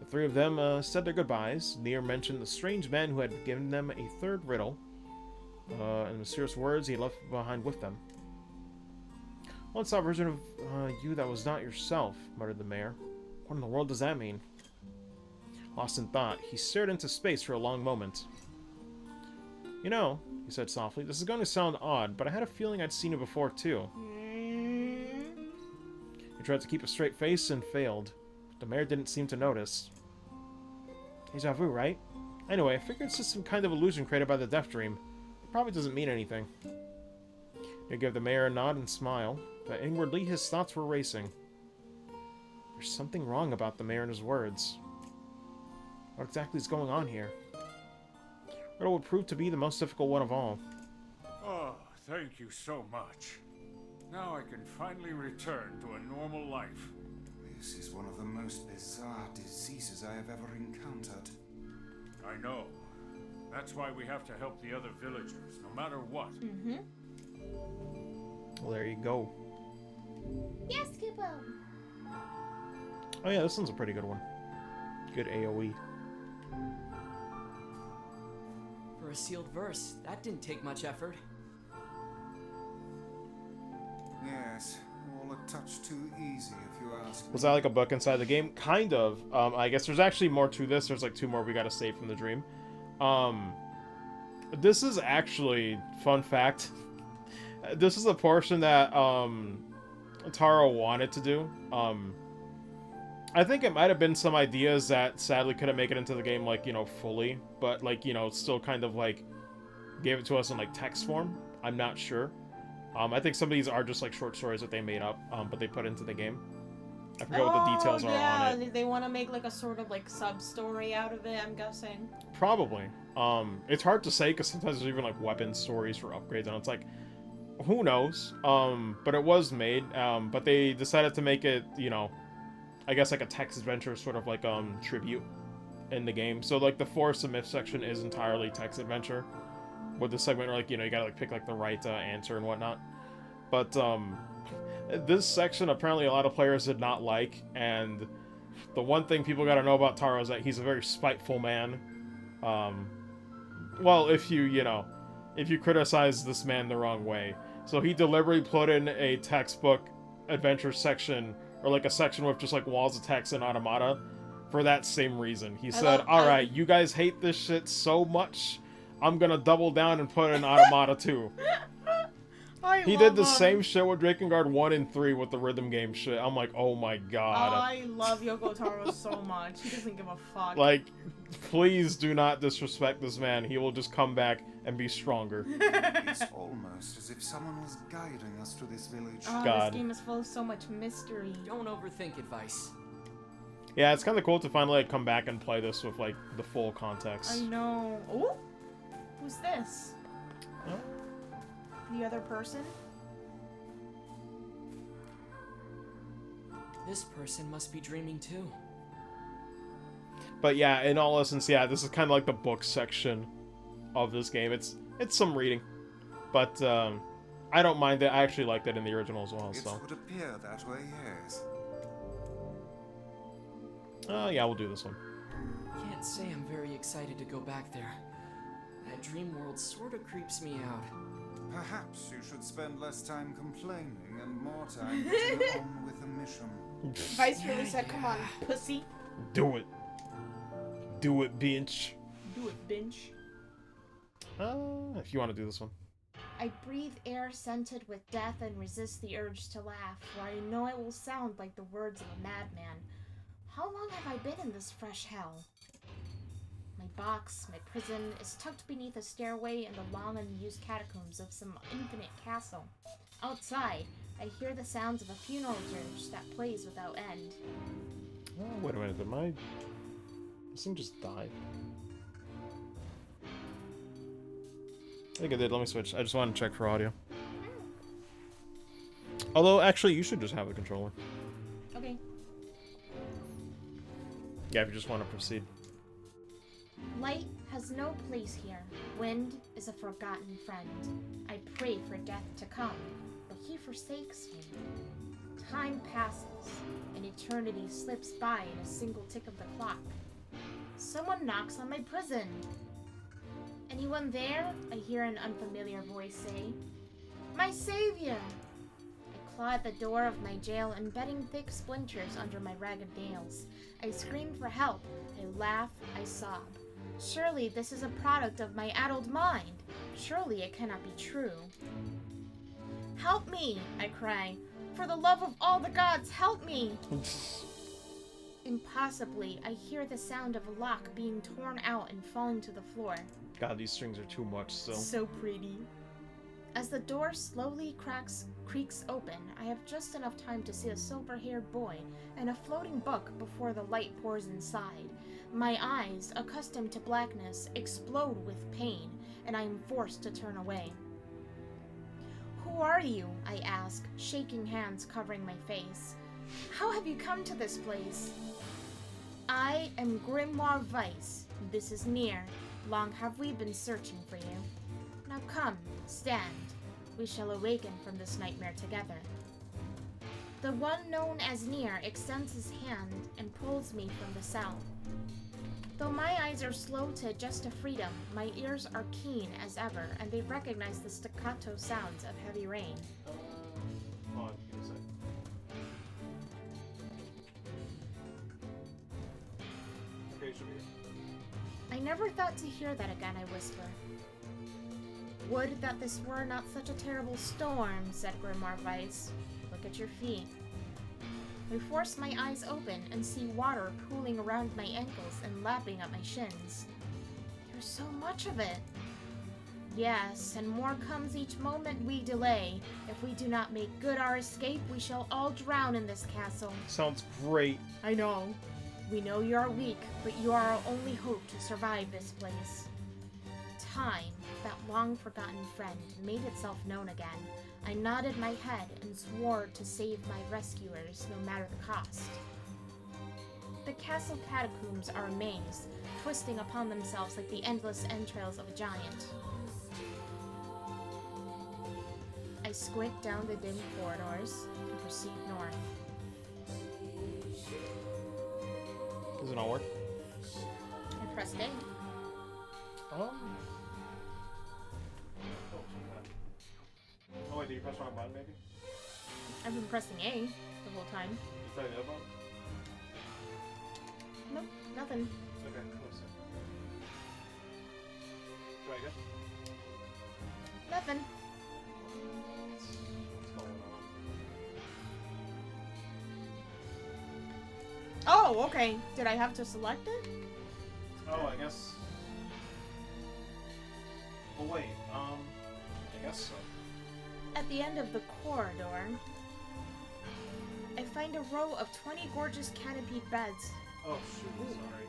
Speaker 2: The three of them said their goodbyes. NieR mentioned the strange man who had given them a third riddle, and the mysterious words he left behind with them. Once saw a version of you that was not yourself, muttered the mayor. What in the world does that mean? Lost in thought, he stared into space for a long moment. You know, he said softly, this is going to sound odd, but I had a feeling I'd seen you before, too. He tried to keep a straight face and failed. The mayor didn't seem to notice. Deja vu, right? Anyway, I figured it's just some kind of illusion created by the Death Dream. It probably doesn't mean anything. He gave the mayor a nod and smile, but inwardly his thoughts were racing. There's something wrong about the mayor and his words. What exactly is going on here? Riddle would prove to be the most difficult one of all.
Speaker 10: Oh, thank you so much. Now I can finally return to a normal life.
Speaker 8: This is one of the most bizarre diseases I have ever encountered.
Speaker 10: I know. That's why we have to help the other villagers, no matter what.
Speaker 1: Mm-hmm.
Speaker 2: Well, there you go.
Speaker 5: Yes, Kupo!
Speaker 2: Oh yeah, this one's a pretty good one. Good AoE.
Speaker 4: For a sealed verse, that didn't take much effort.
Speaker 8: Yes, all a touch too easy if you ask me.
Speaker 2: Was that like a book inside the game? Kind of. I guess there's actually more to this. There's like 2 more we gotta save from the dream. This is actually, fun fact, this is a portion that Taro wanted to do. I think it might have been some ideas that sadly couldn't make it into the game, like, fully, but, like, still kind of, like, gave it to us in, like, text form. I'm not sure. I think some of these are just, like, short stories that they made up, but they put into the game. I forget what the details are on it.
Speaker 1: They want to make, like, a sort of, like, sub-story out of it, I'm guessing.
Speaker 2: Probably. It's hard to say, because sometimes there's even, like, weapon stories for upgrades, and it's like, who knows? But it was made, but they decided to make it, I guess like a text adventure sort of like tribute in the game. So like the Forest of Myth section is entirely text adventure, with the segment where like you gotta like pick like the right answer and whatnot. But this section apparently a lot of players did not like, and the one thing people gotta know about Taro is that he's a very spiteful man. Well, if you criticize this man the wrong way. So he deliberately put in a textbook adventure section, or like a section with just like walls of text and automata, for that same reason. He said, alright, you guys hate this shit so much, I'm gonna double down and put in automata too. He did the same shit with Drakengard 1 and 3 with the rhythm game shit. I'm like, oh my god.
Speaker 1: I love Yoko Taro so much. He doesn't give a fuck.
Speaker 2: Like, please do not disrespect this man. He will just come back and be stronger.
Speaker 8: It's almost as if someone was guiding us to this village.
Speaker 1: Oh,
Speaker 2: God.
Speaker 1: This game is full of so much mystery.
Speaker 4: Don't overthink advice.
Speaker 2: Yeah, it's kind of cool to finally like, come back and play this with like the full context.
Speaker 1: I know. Oh, who's this?
Speaker 2: Oh.
Speaker 1: The other person?
Speaker 4: This person must be dreaming too.
Speaker 2: But yeah, in all essence, yeah, this is kind of like the book section of this game. It's some reading, but I don't mind it. I actually liked it in the original as well.
Speaker 8: It
Speaker 2: So
Speaker 8: would appear that way, yes.
Speaker 2: yeah, we'll do this one.
Speaker 4: Can't say I'm very excited to go back there. That dream world sort of creeps me out.
Speaker 8: Perhaps you should spend less time complaining and more time getting on with the mission.
Speaker 1: Vice really said, come on, pussy.
Speaker 2: Do it. Do it, bitch.
Speaker 1: Do it, Binch.
Speaker 2: If you want to do this one.
Speaker 1: I breathe air scented with death and resist the urge to laugh, for I know it will sound like the words of a madman. How long have I been in this fresh hell? My box, my prison, is tucked beneath a stairway in the long unused catacombs of some infinite castle. Outside, I hear the sounds of a funeral dirge that plays without end.
Speaker 2: Oh, wait a minute, this thing just died? I think it did. Let me switch. I just want to check for audio. Although, actually, you should just have the controller.
Speaker 1: Okay.
Speaker 2: Yeah, if you just want to proceed.
Speaker 1: Light has no place here. Wind is a forgotten friend. I pray for death to come, but he forsakes me. Time passes, and eternity slips by in a single tick of the clock. Someone knocks on my prison. Anyone there? I hear an unfamiliar voice say. My savior! I claw at the door of my jail, embedding thick splinters under my ragged nails. I scream for help. I laugh. I sob. Surely this is a product of my addled mind. Surely it cannot be true. Help me! I cry. For the love of all the gods, help me! Impossibly, I hear the sound of a lock being torn out and falling to the floor.
Speaker 2: God, these strings are too much still.
Speaker 1: So pretty. As the door slowly creaks open, I have just enough time to see a silver-haired boy and a floating book before the light pours inside. My eyes, accustomed to blackness, explode with pain, and I am forced to turn away. Who are you? I ask, shaking hands covering my face. How have you come to this place? I am Grimoire Weiss. This is NieR. Long have we been searching for you. Now come, stand. We shall awaken from this nightmare together. The one known as NieR extends his hand and pulls me from the cell. Though my eyes are slow to adjust to freedom, my ears are keen as ever, and they recognize the staccato sounds of heavy rain.
Speaker 2: Hold on, give me a sec. Okay, should be good.
Speaker 1: I never thought to hear that again, I whisper. Would that this were not such a terrible storm, said Grimoire Weiss. Look at your feet. I force my eyes open and see water pooling around my ankles and lapping at my shins. There's so much of it. Yes, and more comes each moment we delay. If we do not make good our escape, we shall all drown in this castle.
Speaker 2: Sounds great.
Speaker 1: I know. We know you are weak, but you are our only hope to survive this place. Time, that long-forgotten friend, made itself known again. I nodded my head and swore to save my rescuers, no matter the cost. The castle catacombs are a maze, twisting upon themselves like the endless entrails of a giant. I squint down the dim corridors and proceed north.
Speaker 2: Does it all work?
Speaker 1: I pressed A.
Speaker 2: Oh wait, did you press the wrong button maybe?
Speaker 1: I've been pressing A the whole time.
Speaker 2: You try the other button?
Speaker 1: Nope, nothing.
Speaker 2: Okay, close it. Try again.
Speaker 1: Nothing.
Speaker 2: What's going on?
Speaker 1: Oh, okay. Did I have to select it?
Speaker 2: Oh, I guess. Oh wait, I guess so.
Speaker 1: At the end of the corridor, I find a row of 20 gorgeous canopied beds.
Speaker 2: Oh shoot, sorry.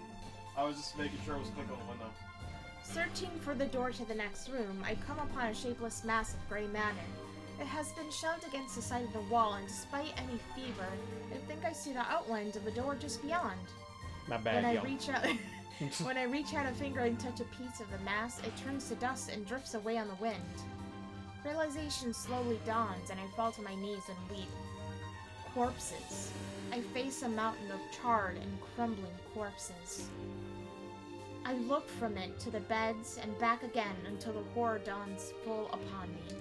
Speaker 2: I was just making sure I was clicking on the window.
Speaker 1: Searching for the door to the next room, I come upon a shapeless mass of gray matter. It has been shoved against the side of the wall, and despite any fever, I think I see the outlines of a door just beyond.
Speaker 2: Not bad,
Speaker 1: When I
Speaker 2: yo.
Speaker 1: reach out, when I reach out a finger and touch a piece of the mass, it turns to dust and drifts away on the wind. Realization slowly dawns, and I fall to my knees and weep. Corpses. I face a mountain of charred and crumbling corpses. I look from it to the beds and back again until the horror dawns full upon me.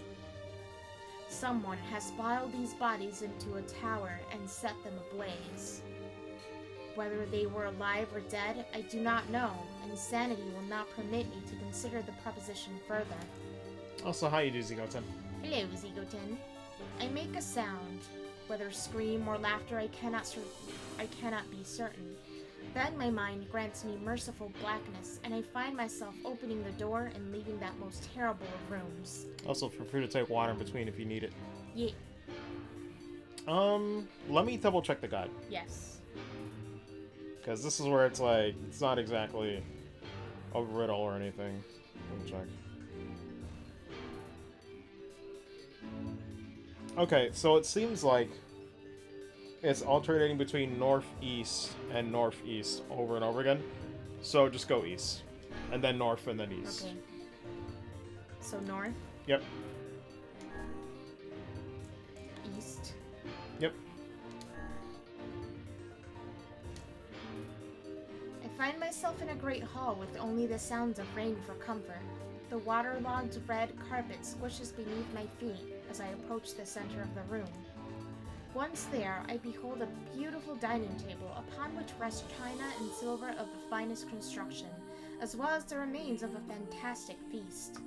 Speaker 1: Someone has piled these bodies into a tower and set them ablaze. Whether they were alive or dead, I do not know, and sanity will not permit me to consider the proposition further.
Speaker 2: Also, how you do, Zigoten?
Speaker 1: Hello, Zigoten. I make a sound. Whether scream or laughter, I cannot be certain. Then my mind grants me merciful blackness, and I find myself opening the door and leaving that most terrible of rooms.
Speaker 2: Also, feel free to take water in between if you need it.
Speaker 1: Yeah.
Speaker 2: Let me double check the guide.
Speaker 1: Yes.
Speaker 2: Because this is where it's like, it's not exactly a riddle or anything. Let me check. Okay, so it seems like it's alternating between northeast and northeast over and over again. So just go east. And then north and then east.
Speaker 1: Okay. So north?
Speaker 2: Yep.
Speaker 1: East?
Speaker 2: Yep.
Speaker 1: I find myself in a great hall with only the sounds of rain for comfort. The waterlogged red carpet squishes beneath my feet as I approach the center of the room. Once there, I behold a beautiful dining table upon which rest china and silver of the finest construction, as well as the remains of a fantastic feast.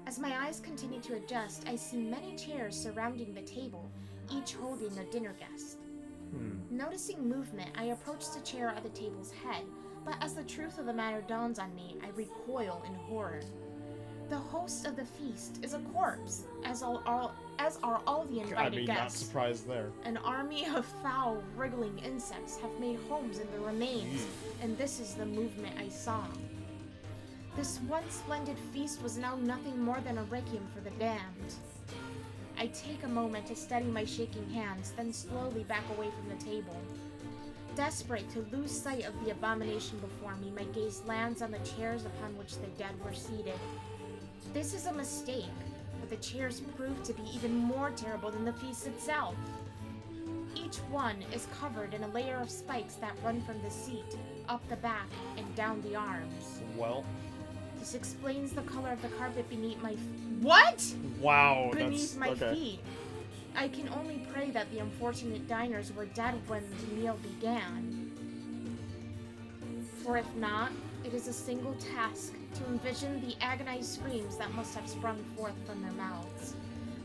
Speaker 1: As my eyes continue to adjust, I see many chairs surrounding the table, each holding a dinner guest. Noticing movement, I approach the chair at the table's head, but as the truth of the matter dawns on me, I recoil in horror. The host of the feast is a corpse, as are all the invited guests.
Speaker 2: Not surprised there.
Speaker 1: An army of foul, wriggling insects have made homes in the remains, and this is the movement I saw. This once splendid feast was now nothing more than a requiem for the damned. I take a moment to steady my shaking hands, then slowly back away from the table. Desperate to lose sight of the abomination before me, my gaze lands on the chairs upon which the dead were seated. This is a mistake, but the chairs prove to be even more terrible than the feast itself. Each one is covered in a layer of spikes that run from the seat, up the back, and down the arms.
Speaker 2: Well.
Speaker 1: This explains the color of the carpet beneath my What?!
Speaker 2: Wow,
Speaker 1: Beneath my
Speaker 2: okay.
Speaker 1: feet. I can only pray that the unfortunate diners were dead when the meal began. For if not, it is a single task to envision the agonized screams that must have sprung forth from their mouths.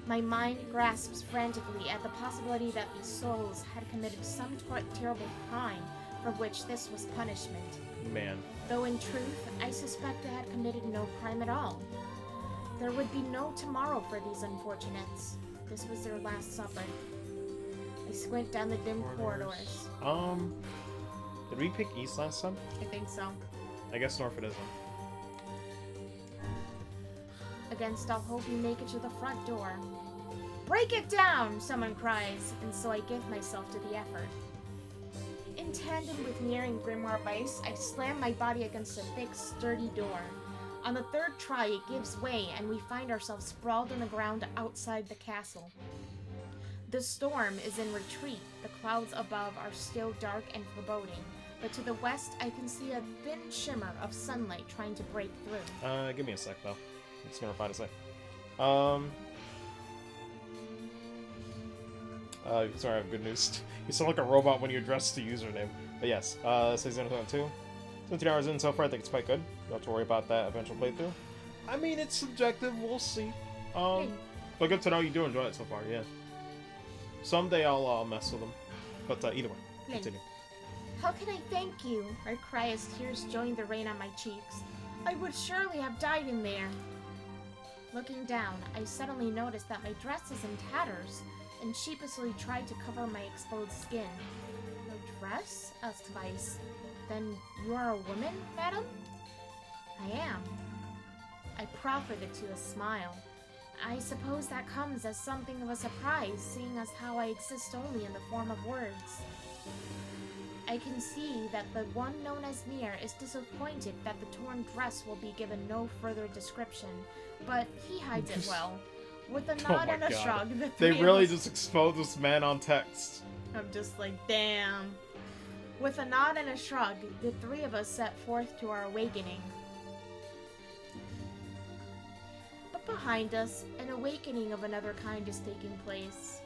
Speaker 1: My mind grasps frantically at the possibility that these souls had committed some terrible crime for which this was punishment.
Speaker 2: Man.
Speaker 1: Though in truth, I suspect they had committed no crime at all. There would be no tomorrow for these unfortunates. This was their last supper. I squint down the dim corridors.
Speaker 2: Did we pick east last time?
Speaker 1: I think so.
Speaker 2: I guess north it isn't.
Speaker 1: Against all hope, we make it to the front door. Break it down! Someone cries, and so I give myself to the effort. In tandem with NieR and Grimoire Vice, I slam my body against a thick, sturdy door. On the third try, it gives way, and we find ourselves sprawled on the ground outside the castle. The storm is in retreat. The clouds above are still dark and foreboding, but to the west, I can see a thin shimmer of sunlight trying to break through.
Speaker 2: Give me a sec, though. I'm just gonna find a sec. Sorry, I have good news. You sound like a robot when you address the username. But yes, season 2. 17 hours in so far, I think it's quite good. Don't have to worry about that eventual playthrough. I mean, it's subjective, we'll see. But good to know you do enjoy it so far, yeah. Someday I'll mess with them. But either way, continue.
Speaker 1: How can I thank you? I cry as tears join the rain on my cheeks. I would surely have died in there. Looking down, I suddenly notice that my dress is in tatters, and sheepishly tried to cover my exposed skin. No dress? Asked Vice. Then you are a woman, madam? I am. I proffered it to a smile. I suppose that comes as something of a surprise, seeing as how I exist only in the form of words. I can see that the one known as NieR is disappointed that the torn dress will be given no further description, but he hides it well. With a nod and a shrug, the
Speaker 2: they
Speaker 1: three
Speaker 2: really
Speaker 1: of us...
Speaker 2: just exposed this man on text.
Speaker 1: I'm just like, damn. With a nod and a shrug, the three of us set forth to our awakening. But behind us, an awakening of another kind is taking place.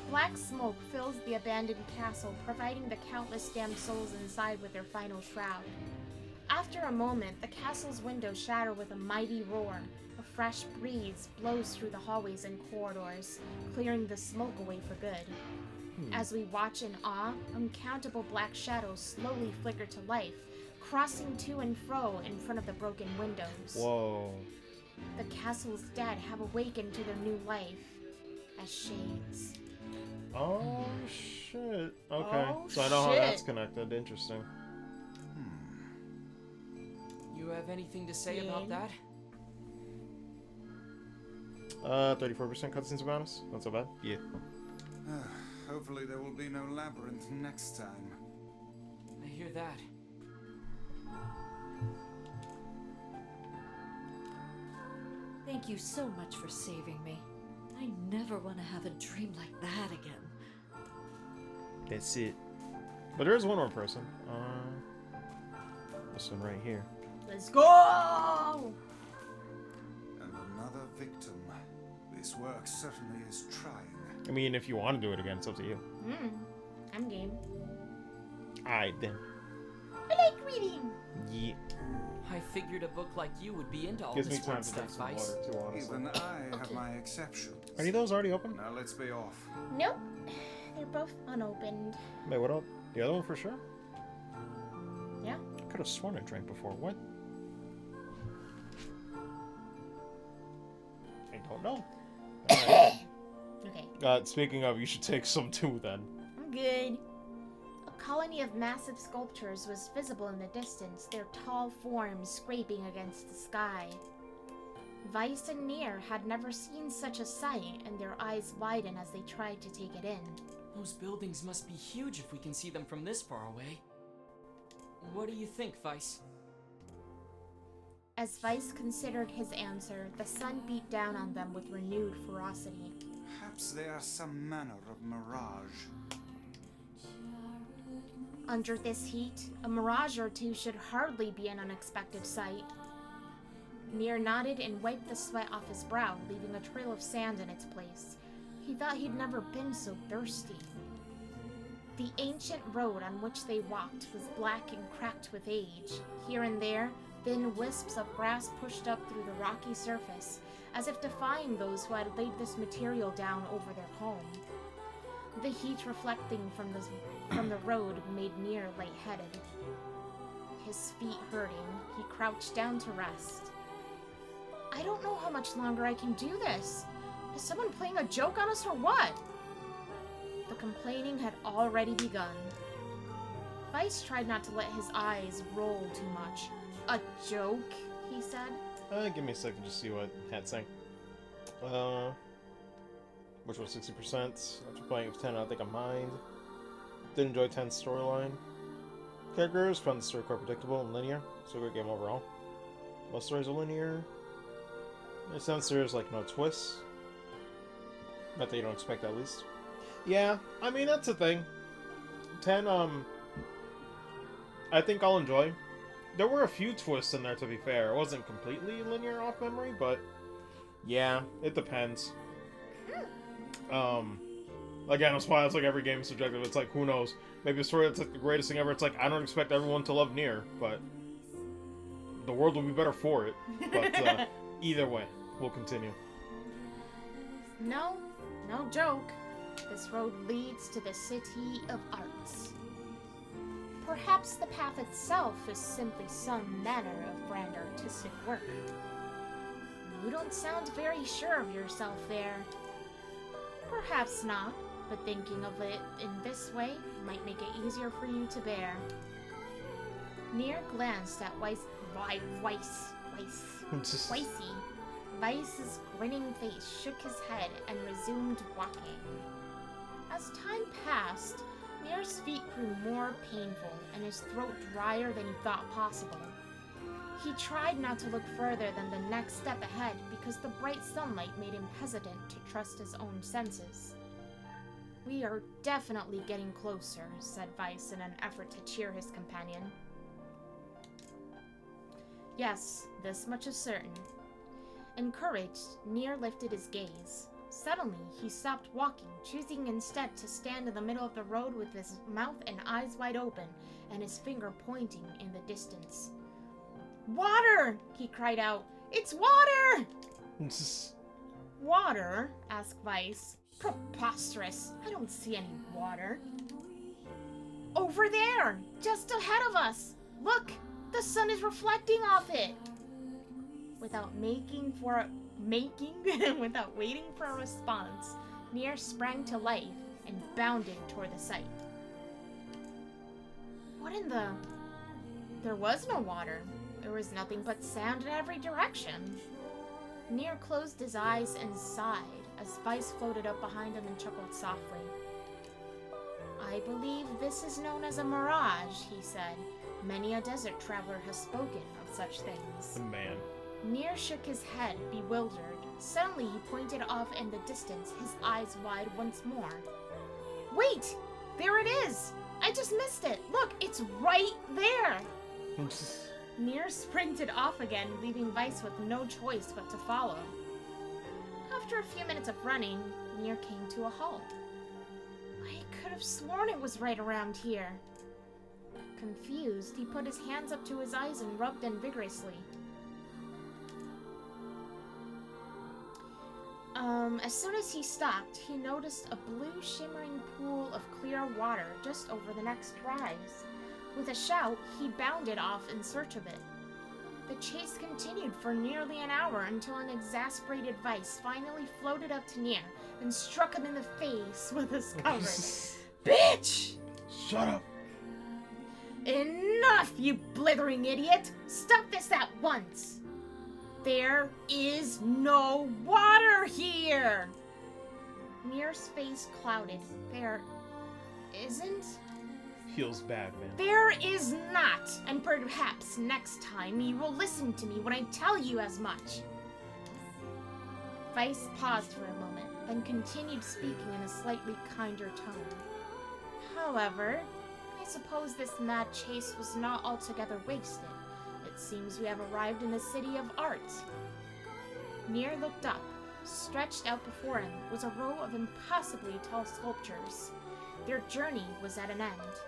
Speaker 1: Black smoke fills the abandoned castle, providing the countless damned souls inside with their final shroud. After a moment, the castle's windows shatter with a mighty roar. A fresh breeze blows through the hallways and corridors, clearing the smoke away for good. As we watch in awe, uncountable black shadows slowly flicker to life, crossing to and fro in front of the broken windows.
Speaker 2: Whoa.
Speaker 1: The castle's dead have awakened to their new life as shades.
Speaker 2: Oh, shit. Okay.
Speaker 1: Oh,
Speaker 2: so I know how
Speaker 1: shit.
Speaker 2: that's connected. Interesting.
Speaker 4: You have anything to say about that?
Speaker 2: 34% cutscenes about us. Not so bad. Yeah.
Speaker 8: Hopefully there will be no labyrinth next time.
Speaker 4: I hear that.
Speaker 11: Thank you so much for saving me. I never want to have a dream like that again.
Speaker 2: That's it. But there is one more person. This one right here.
Speaker 1: Let's go!
Speaker 8: And another victim. This work certainly is trying.
Speaker 2: I mean, if you want to do it again, it's up to you.
Speaker 1: I'm game.
Speaker 2: Alright then.
Speaker 1: I like reading!
Speaker 2: Yeah.
Speaker 4: I figured a book like you would be into all
Speaker 2: Gives me
Speaker 4: this
Speaker 2: time
Speaker 4: word
Speaker 2: to drink
Speaker 4: stuff,
Speaker 2: some
Speaker 4: Vice.
Speaker 2: water too, honestly.
Speaker 8: Even I have my exceptions.
Speaker 2: Are any of those already open?
Speaker 8: Now let's be off.
Speaker 1: Nope. They're both unopened.
Speaker 2: Wait, what else? The other one for sure?
Speaker 1: Yeah.
Speaker 2: I could have sworn I drank before. What? I don't know. Alright.
Speaker 1: Okay.
Speaker 2: Speaking of, you should take some too then.
Speaker 1: I'm good. A colony of massive sculptures was visible in the distance, their tall forms scraping against the sky. Vice and NieR had never seen such a sight, and their eyes widen as they tried to take it in.
Speaker 4: Those buildings must be huge if we can see them from this far away. What do you think, Vice?
Speaker 1: As Vice considered his answer, the sun beat down on them with renewed ferocity.
Speaker 8: Perhaps they are some manner of mirage.
Speaker 1: Under this heat, a mirage or two should hardly be an unexpected sight. NieR nodded and wiped the sweat off his brow, leaving a trail of sand in its place. He thought he'd never been so thirsty. The ancient road on which they walked was black and cracked with age. Here and there, thin wisps of grass pushed up through the rocky surface, as if defying those who had laid this material down over their home. The heat reflecting from the road made NieR lightheaded. His feet hurting, he crouched down to rest. I don't know how much longer I can do this. Is someone playing a joke on us or what? The complaining had already begun. Vice tried not to let his eyes roll too much. A joke, he said.
Speaker 2: Give me a second to see what Hat's saying. Which was 60%. After playing with 10, I think I mind. Did enjoy 10's storyline. Characters, found the story quite predictable and linear. So good game overall. Most stories are linear. In a sense, there's like no twists. Not that you don't expect, at least. Yeah, I mean, that's the thing. 10, I think I'll enjoy. There were a few twists in there, to be fair. It wasn't completely linear off memory, but yeah, it depends. Again, that's why it's like every game is subjective. It's like, who knows? Maybe a story that's like the greatest thing ever. It's like, I don't expect everyone to love NieR, but the world will be better for it. But either way, we'll continue.
Speaker 1: No joke. This road leads to the City of Arts. Perhaps the path itself is simply some manner of grand artistic work. You don't sound very sure of yourself there. Perhaps not, but thinking of it in this way might make it easier for you to bear. NieR glanced at Vice's grinning face shook his head and resumed walking. As time passed, NieR's feet grew more painful and his throat drier than he thought possible. He tried not to look further than the next step ahead because the bright sunlight made him hesitant to trust his own senses. We are definitely getting closer, said Vice in an effort to cheer his companion. Yes, this much is certain. Encouraged, NieR lifted his gaze. Suddenly, he stopped walking, choosing instead to stand in the middle of the road with his mouth and eyes wide open and his finger pointing in the distance. "Water!" he cried out. "It's water!" "Water?" asked Vice. "Preposterous! I don't see any water." "Over there! Just ahead of us! Look! The sun is reflecting off it!" Without waiting for a response, NieR sprang to life and bounded toward the sight. What in the... There was no water. There was nothing but sand in every direction. NieR closed his eyes and sighed as Vice floated up behind him and chuckled softly. "I believe this is known as a mirage," he said. "Many a desert traveler has spoken of such things."
Speaker 2: Man.
Speaker 1: NieR shook his head, bewildered. Suddenly he pointed off in the distance, his eyes wide once more. "Wait! There it is! I just missed it! Look, it's right there!" NieR sprinted off again, leaving Vice with no choice but to follow. After a few minutes of running, NieR came to a halt. I could have sworn it was right around here. Confused, he put his hands up to his eyes and rubbed them vigorously. As soon as he stopped, he noticed a blue shimmering pool of clear water just over the next rise. With a shout, he bounded off in search of it. The chase continued for nearly an hour until an exasperated Vice finally floated up to NieR and struck him in the face with his cover. "Bitch!
Speaker 2: Shut up!
Speaker 1: Enough, you blithering idiot! Stop this at once! There is no water here!" NieR's face clouded. "There isn't?"
Speaker 2: Feels bad, man.
Speaker 1: "There is not! And perhaps next time you will listen to me when I tell you as much." Vice paused for a moment, then continued speaking in a slightly kinder tone. "However, I suppose this mad chase was not altogether wasted. It seems we have arrived in the city of art." NieR looked up. Stretched out before him was a row of impossibly tall sculptures. Their journey was at an end.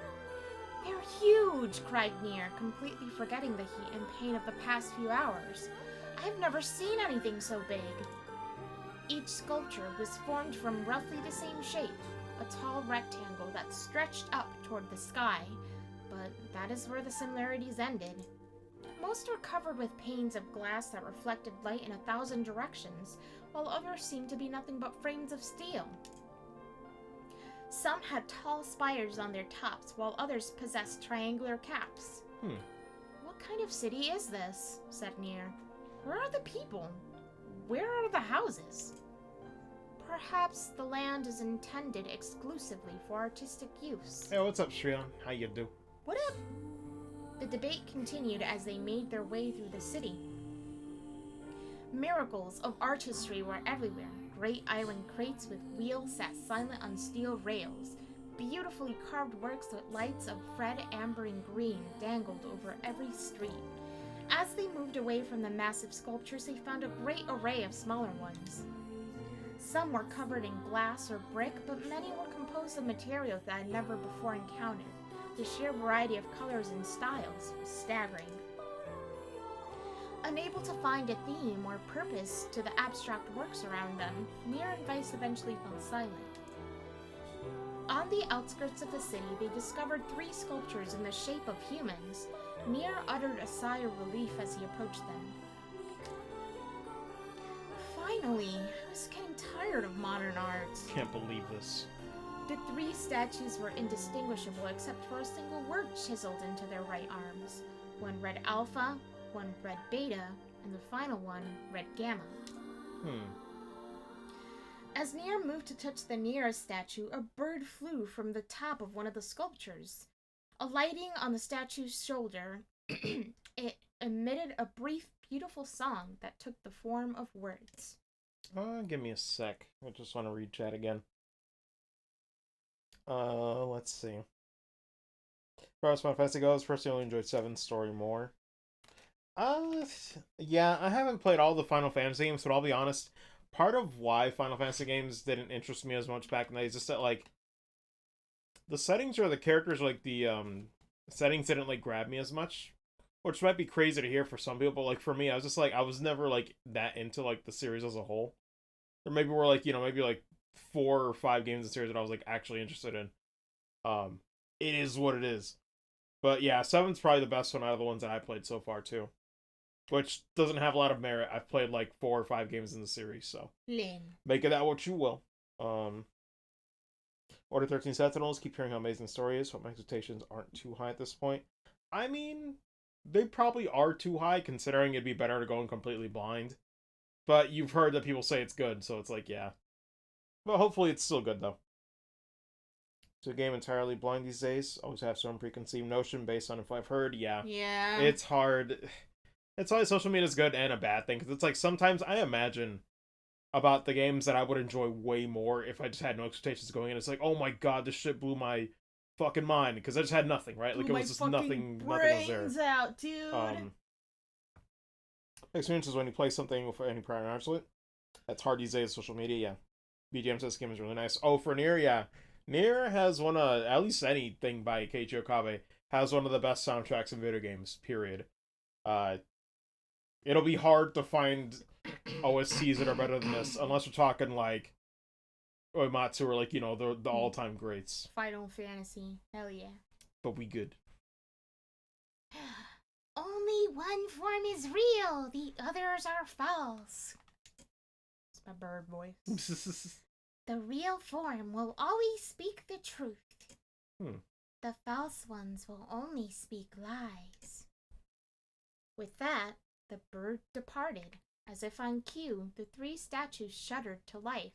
Speaker 1: "They're huge!" cried NieR, completely forgetting the heat and pain of the past few hours. "I've never seen anything so big." Each sculpture was formed from roughly the same shape, a tall rectangle that stretched up toward the sky, but that is where the similarities ended. Most were covered with panes of glass that reflected light in 1,000 directions, while others seemed to be nothing but frames of steel. Some had tall spires on their tops, while others possessed triangular caps. "What kind of city is this?" said NieR. "Where are the people? Where are the houses?" "Perhaps the land is intended exclusively for artistic use."
Speaker 2: Hey, what's up, Shrion? How you do?
Speaker 1: "What up?" The debate continued as they made their way through the city. Miracles of artistry were everywhere. Great iron crates with wheels sat silent on steel rails. Beautifully carved works with lights of red, amber, and green dangled over every street. As they moved away from the massive sculptures, they found a great array of smaller ones. Some were covered in glass or brick, but many were composed of materials that I had never before encountered. The sheer variety of colors and styles was staggering. Unable to find a theme or purpose to the abstract works around them, NieR and Vice eventually fell silent. On the outskirts of the city, they discovered 3 sculptures in the shape of humans. NieR uttered a sigh of relief as he approached them. Finally, I was getting tired of modern art.
Speaker 2: Can't believe this.
Speaker 1: The 3 statues were indistinguishable except for a single word chiseled into their right arms. One read Alpha, one read Beta, and the final one read Gamma. As NieR moved to touch the nearest statue, a bird flew from the top of one of the sculptures. Alighting on the statue's shoulder, it emitted a brief, beautiful song that took the form of words.
Speaker 2: Give me a sec. I just want to read chat again. Let's see. As far as Final Fantasy goes, personally, I only enjoyed 7's story more. Yeah, I haven't played all the Final Fantasy games, but I'll be honest, part of why Final Fantasy games didn't interest me as much back in the day is just that, like, the settings or the characters, like, the, settings didn't, like, grab me as much. Which might be crazy to hear for some people, but, like, for me, I was just, like, I was never, like, that into, like, the series as a whole. Or maybe we're, like, you know, maybe, like, 4 or 5 games in the series that I was, like, actually interested in. It is what it is. But, yeah, 7's probably the best one out of the ones that I played so far, too. Which doesn't have a lot of merit. I've played, like, 4 or 5 games in the series, so...
Speaker 1: Lin.
Speaker 2: Make of that what you will. Order 13 Sentinels, keep hearing how amazing the story is, but my expectations aren't too high at this point. I mean... They probably are too high, considering it'd be better to go in completely blind. But you've heard that people say it's good, so it's like, yeah. But hopefully it's still good, though. To a game entirely blind these days, always have some preconceived notion based on if I've heard, yeah.
Speaker 1: Yeah.
Speaker 2: It's hard. It's why social media is good and a bad thing, because it's like, sometimes I imagine about the games that I would enjoy way more if I just had no expectations going in. It's like, oh my god, this shit blew my fucking mind, because I just had nothing, right? Like, it was just nothing was there.
Speaker 1: Out, dude.
Speaker 2: Experiences when you play something with any prior knowledge to it. That's hard these days, social media, yeah. BGM says this game is really nice. Oh, for NieR, yeah. NieR has one of, at least anything by Keiichi Okabe, has one of the best soundtracks in video games, period. It'll be hard to find OSTs that are better than this, unless we're talking, like, Uematsu or, like, you know, the all-time greats.
Speaker 1: Final Fantasy. Hell yeah.
Speaker 2: But we good.
Speaker 5: Only one form is real, the others are false.
Speaker 1: It's my bird voice.
Speaker 5: The real form will always speak the truth.
Speaker 2: Hmm.
Speaker 5: The false ones will only speak lies. With that, the bird departed. As if on cue, the 3 statues shuddered to life,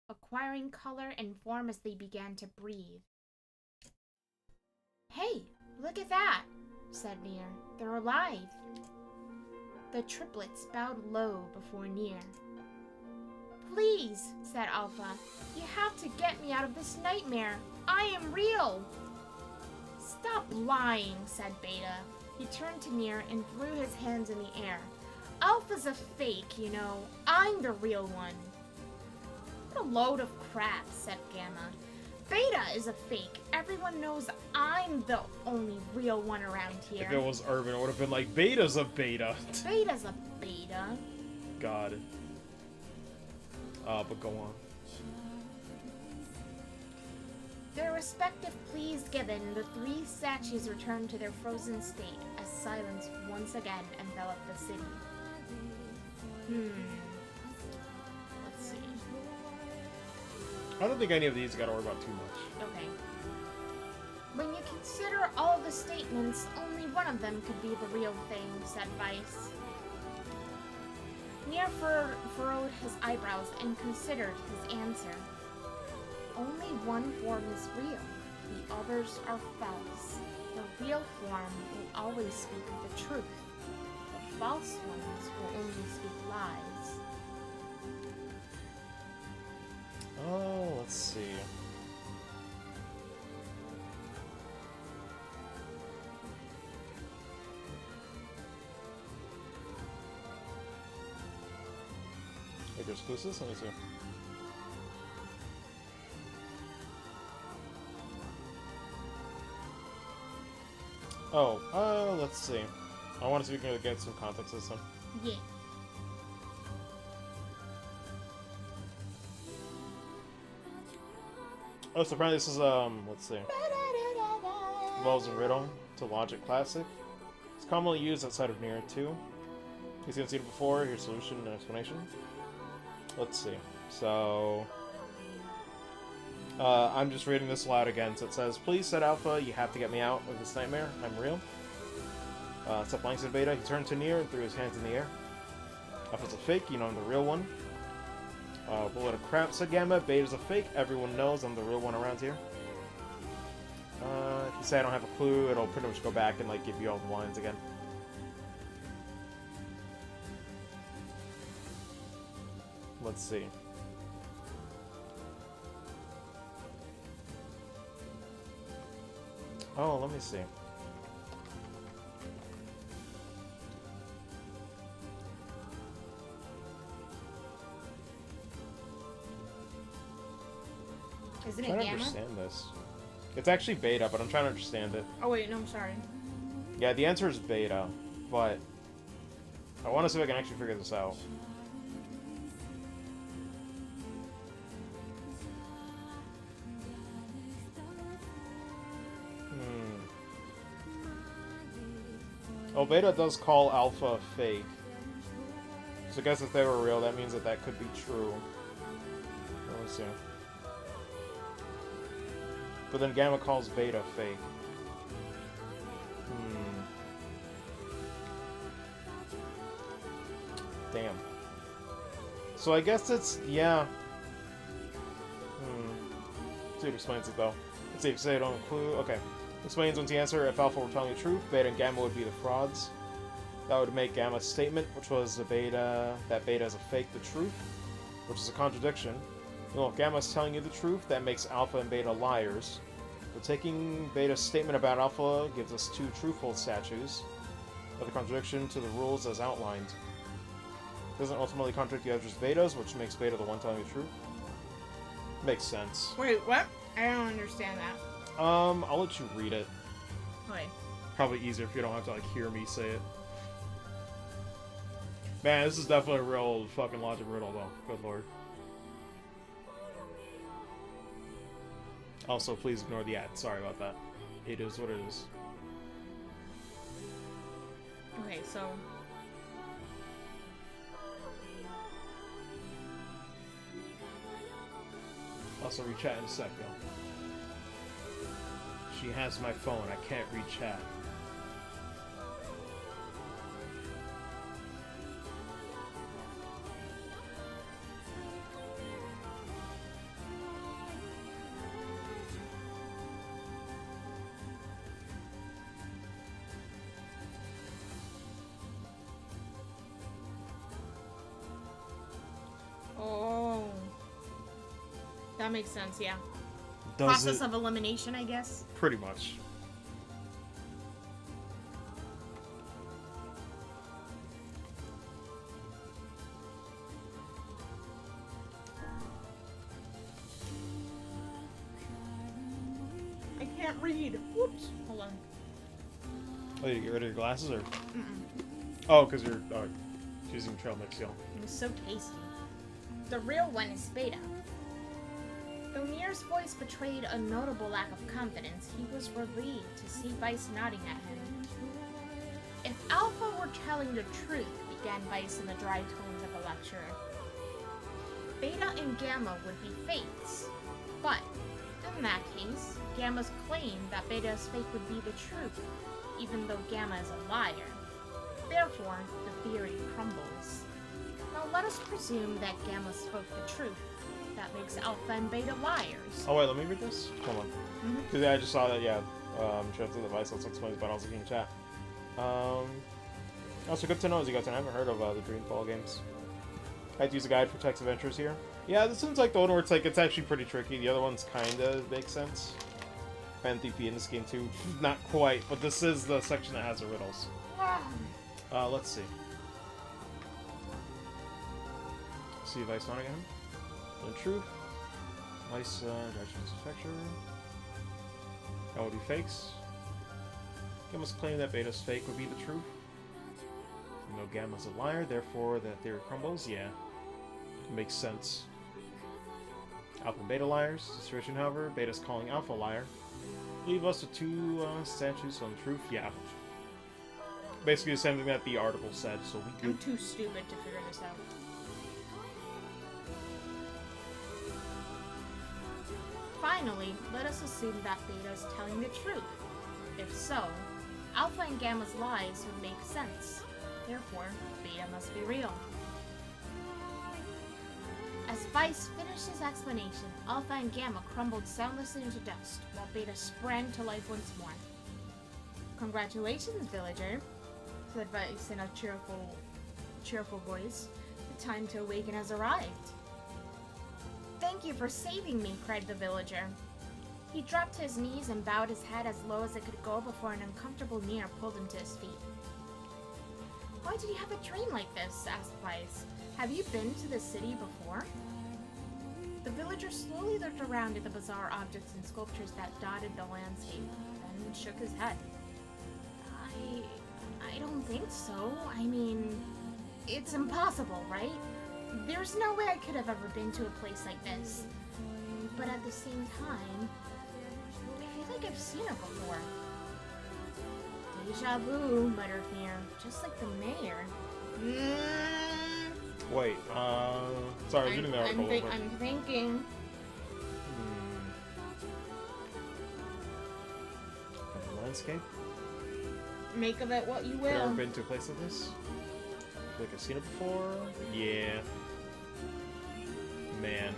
Speaker 5: acquiring color and form as they began to breathe. Hey, look at that, said NieR. They're alive. The triplets bowed low before NieR. Please, said Alpha, you have to get me out of this nightmare. I am real. Stop lying, said Beta. He turned to NieR and threw his hands in the air. Alpha's a fake, you know. I'm the real one. What a load of crap, said Gamma. Beta is a fake. Everyone knows I'm the only real one around here.
Speaker 2: If it was Urban, it would have been like, Beta's a beta.
Speaker 5: Beta's a beta.
Speaker 2: God. But go on.
Speaker 5: Their respective pleas given, the 3 statues returned to their frozen state as silence once again enveloped the city. Let's see.
Speaker 2: I don't think any of these gotta worry about too much.
Speaker 5: Okay. When you consider all the statements, only one of them could be the real thing, said Vice. NieR furrowed his eyebrows and considered his answer. Only one form is real. The others are false. The real form will always speak the truth. The false ones will only speak lies.
Speaker 2: Oh, let's see. Like exclusives? Let me see. Oh, let's see. I want to see if we can get some context this time.
Speaker 5: Yeah.
Speaker 2: Oh, so apparently this is, let's see. Involves a riddle to Logic Classic. It's commonly used outside of NieR 2. You've seen it before, here's solution and explanation. Let's see. So... I'm just reading this aloud again. So it says, please, said Alpha, you have to get me out of this nightmare. I'm real. Except blank said Beta. He turned to NieR and threw his hands in the air. Alpha's a fake, you know I'm the real one. Bullet of crap, said Gamma. Beta's a fake. Everyone knows I'm the real one around here. If you say I don't have a clue, it'll pretty much go back and like give you all the lines again. Let's see. Oh, let me see.
Speaker 1: Isn't
Speaker 2: I'm
Speaker 1: it
Speaker 2: trying to
Speaker 1: Gamma?
Speaker 2: understand this. It's actually Beta, but I'm trying to understand it.
Speaker 1: Oh wait, no, I'm sorry.
Speaker 2: Yeah, the answer is Beta, but I want to see if I can actually figure this out. Oh, Beta does call Alpha fake. So I guess if they were real, that means that that could be true. Let's see. But then Gamma calls Beta fake. Damn. So I guess it's, yeah. Dude explains it though. Let's see if they don't include. Okay. Explains once the answer, if Alpha were telling the truth, Beta and Gamma would be the frauds. That would make Gamma's statement, which was that Beta is a fake, the truth, which is a contradiction. You know, if Gamma's telling you the truth, that makes Alpha and Beta liars. But taking Beta's statement about Alpha gives us two truthful statues, but the contradiction to the rules as outlined. Doesn't ultimately contradict the others Betas, which makes Beta the one telling the truth. Makes sense.
Speaker 1: Wait, what? I don't understand that.
Speaker 2: I'll let you read it.
Speaker 1: Wait.
Speaker 2: Probably easier if you don't have to, like, hear me say it. Man, this is definitely a real fucking logic riddle, though. Good lord. Also, please ignore the ad. Sorry about that. It is what it is.
Speaker 1: Okay, so...
Speaker 2: Also, read chat in a sec, though. She has my phone. I can't read chat.
Speaker 1: Oh. That makes sense, yeah.
Speaker 2: Does
Speaker 1: Process
Speaker 2: it?
Speaker 1: of elimination, I guess.
Speaker 2: Pretty much.
Speaker 1: I can't read. Whoops. Hold on.
Speaker 2: Oh, did you get rid of your glasses, or? Oh, because you're using trail mix, yo.
Speaker 1: It was so tasty. The real one is Beta. Though NieR's voice betrayed a notable lack of confidence, he was relieved to see Vice nodding at him. If Alpha were telling the truth, began Vice in the dry tones of a lecturer, Beta and Gamma would be fakes. But, in that case, Gamma's claim that Beta's fake would be the truth, even though Gamma is a liar. Therefore, the theory crumbles. Now let us presume that Gamma spoke the truth. That makes Alpha and Beta liars.
Speaker 2: Oh wait, let me read this. Hold on. Because yeah, I just saw that. Yeah, shout out to the Vice. Let's explain, but I was looking in chat. Also, good to know, as you guys, I haven't heard of the Dreamfall games. I had to use a guide for text adventures here. Yeah, this one's like the one where it's like it's actually pretty tricky. The other ones kinda make sense. NTP in this game too, not quite, but this is the section that has the riddles. Let's see. See Vice nodding at him. The truth. Vice directions structure. That would be fakes. Gamma's claim that Beta's fake would be the truth. No, Gamma's a liar, therefore that theory crumbles. Yeah, it makes sense. Alpha and Beta liars. Situation, however, Beta's calling Alpha a liar. Leave us with two statues on the truth. Yeah. Basically the same thing that the article said, so we
Speaker 1: I'm
Speaker 2: good.
Speaker 1: too stupid to figure this out. Finally, let us assume that Beta is telling the truth. If so, Alpha and Gamma's lies would make sense. Therefore, Beta must be real. As Vice finished his explanation, Alpha and Gamma crumbled soundlessly into dust, while Beta sprang to life once more. Congratulations, villager, said Vice in a cheerful voice. The time to awaken has arrived. Thank you for saving me, cried the villager. He dropped to his knees and bowed his head as low as it could go before an uncomfortable NieR pulled him to his feet. Why did you have a dream like this? Asked Vice. Have you been to the city before? The villager slowly looked around at the bizarre objects and sculptures that dotted the landscape, then shook his head. I don't think so. I mean, it's impossible, right? There's no way I could have ever been to a place like this. But at the same time, I feel like I've seen it before. Deja vu, muttered NieR, just like the mayor.
Speaker 2: Wait, sorry, I was reading the article over.
Speaker 1: I'm thinking.
Speaker 2: Landscape?
Speaker 1: Make of it what you will.
Speaker 2: Have you ever been to a place like this? Like I've seen it before? Yeah. Man.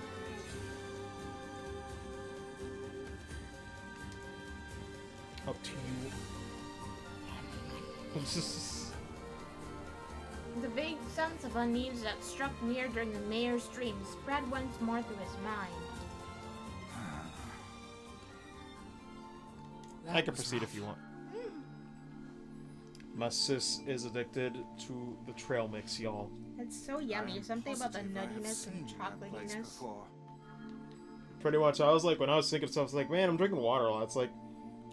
Speaker 2: Up to you.
Speaker 1: The vague sense of unease that struck NieR during the mayor's dream spread once more through his mind.
Speaker 2: I can proceed if you want. My sis is addicted to the trail mix, y'all.
Speaker 1: It's so yummy. Something about the nuttiness and chocolatiness.
Speaker 2: Pretty much, I was like, when I was thinking of stuff, I was like, man, I'm drinking water a lot. It's like,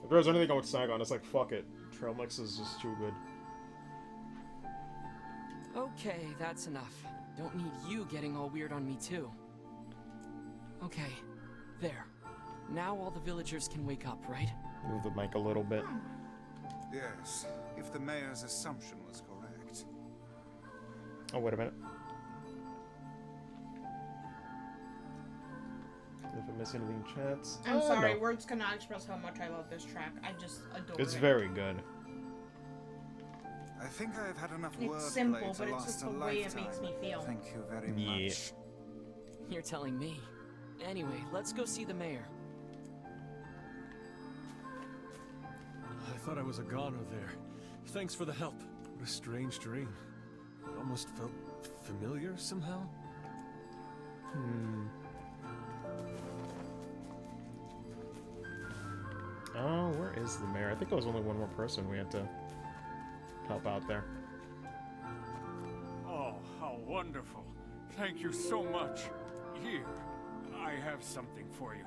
Speaker 2: if there was anything I would snack on, it's like, fuck it. Trail mix is just too good.
Speaker 4: Okay, that's enough. Don't need you getting all weird on me, too. Okay, there. Now all the villagers can wake up, right?
Speaker 2: Move the mic a little bit.
Speaker 8: Yes, if the mayor's assumption was correct.
Speaker 2: Oh, wait a minute. If I miss anything in chats.
Speaker 1: I'm sorry,
Speaker 2: no.
Speaker 1: words cannot express how much I love this track. I just adore it.
Speaker 2: It's very good.
Speaker 8: I think I've had enough
Speaker 1: It's
Speaker 8: wordplay
Speaker 1: simple,
Speaker 8: to
Speaker 1: but it's
Speaker 8: last
Speaker 1: just
Speaker 8: a
Speaker 1: the way it
Speaker 8: lifetime.
Speaker 1: makes me feel.
Speaker 8: Thank you very
Speaker 2: Yeah.
Speaker 8: much.
Speaker 4: You're telling me. Anyway, let's go see the mayor.
Speaker 6: I thought I was a goner there. Thanks for the help. What a strange dream. It almost felt familiar somehow.
Speaker 2: Oh, where is the mayor? I think there was only one more person we had to help out there.
Speaker 10: Oh, how wonderful. Thank you so much. Here, I have something for you.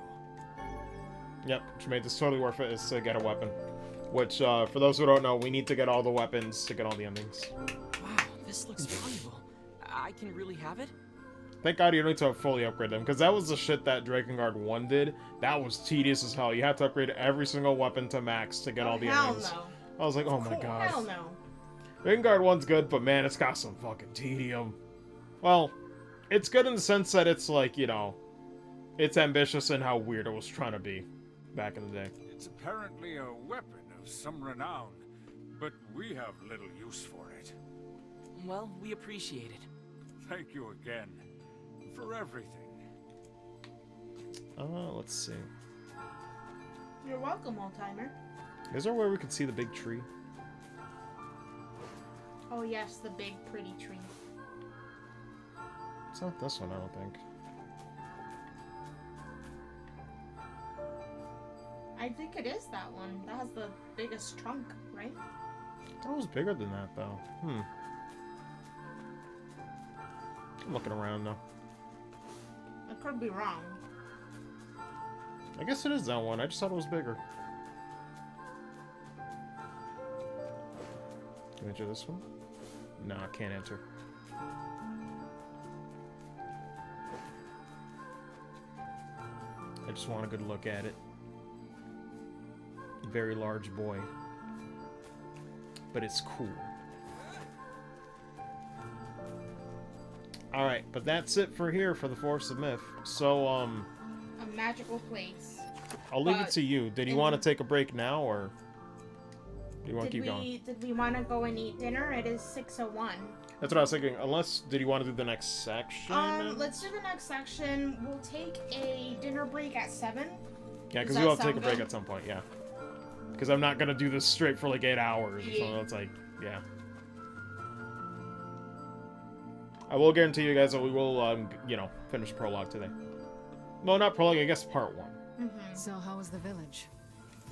Speaker 2: Yep, which made this totally worth it is to get a weapon. Which, for those who don't know, we need to get all the weapons to get all the endings.
Speaker 4: Wow, this looks valuable. I can really have it?
Speaker 2: Thank God you don't need to fully upgrade them, because that was the shit that Drakengard 1 did. That was tedious as hell. You had to upgrade every single weapon to max to get all the endings.
Speaker 1: No.
Speaker 2: I was like, oh my god.
Speaker 1: Hell no.
Speaker 2: Drakengard 1's good, but man, it's got some fucking tedium. Well, it's good in the sense that it's like, you know, it's ambitious in how weird it was trying to be back in the day.
Speaker 10: It's apparently a weapon of some renown, but we have little use for it.
Speaker 4: Well, we appreciate it.
Speaker 10: Thank you again for everything.
Speaker 2: Let's see.
Speaker 1: You're welcome, old-timer.
Speaker 2: Is there a way we could see the big tree?
Speaker 1: Oh yes, the big pretty tree.
Speaker 2: It's not this one, I don't think.
Speaker 1: I think it is that one. That has the biggest trunk, right?
Speaker 2: I thought it was bigger than that, though. I'm looking around, though.
Speaker 1: I could be wrong.
Speaker 2: I guess it is that one. I just thought it was bigger. Can I enter this one? No, I can't enter. I just want a good look at it. Very large boy. But it's cool. Alright, but that's it for here for the Forest of Myth. So,
Speaker 1: A magical place.
Speaker 2: I'll leave it to you. Did you want to take a break now, or do you want to keep going?
Speaker 1: Did we want to go and eat dinner? It is 6:01.
Speaker 2: That's what I was thinking. Unless, did you want to do the next section?
Speaker 1: Let's do the next section. We'll take a dinner break at 7.
Speaker 2: Yeah, because
Speaker 1: Does
Speaker 2: we'll
Speaker 1: that
Speaker 2: have to take a
Speaker 1: sound
Speaker 2: break
Speaker 1: good?
Speaker 2: at some point, yeah. Because I'm not going to do this straight for like 8 hours or something. It's like, yeah. I will guarantee you guys that we will, you know, finish prologue today. Well, not prologue, I guess part 1.
Speaker 7: So how was the village?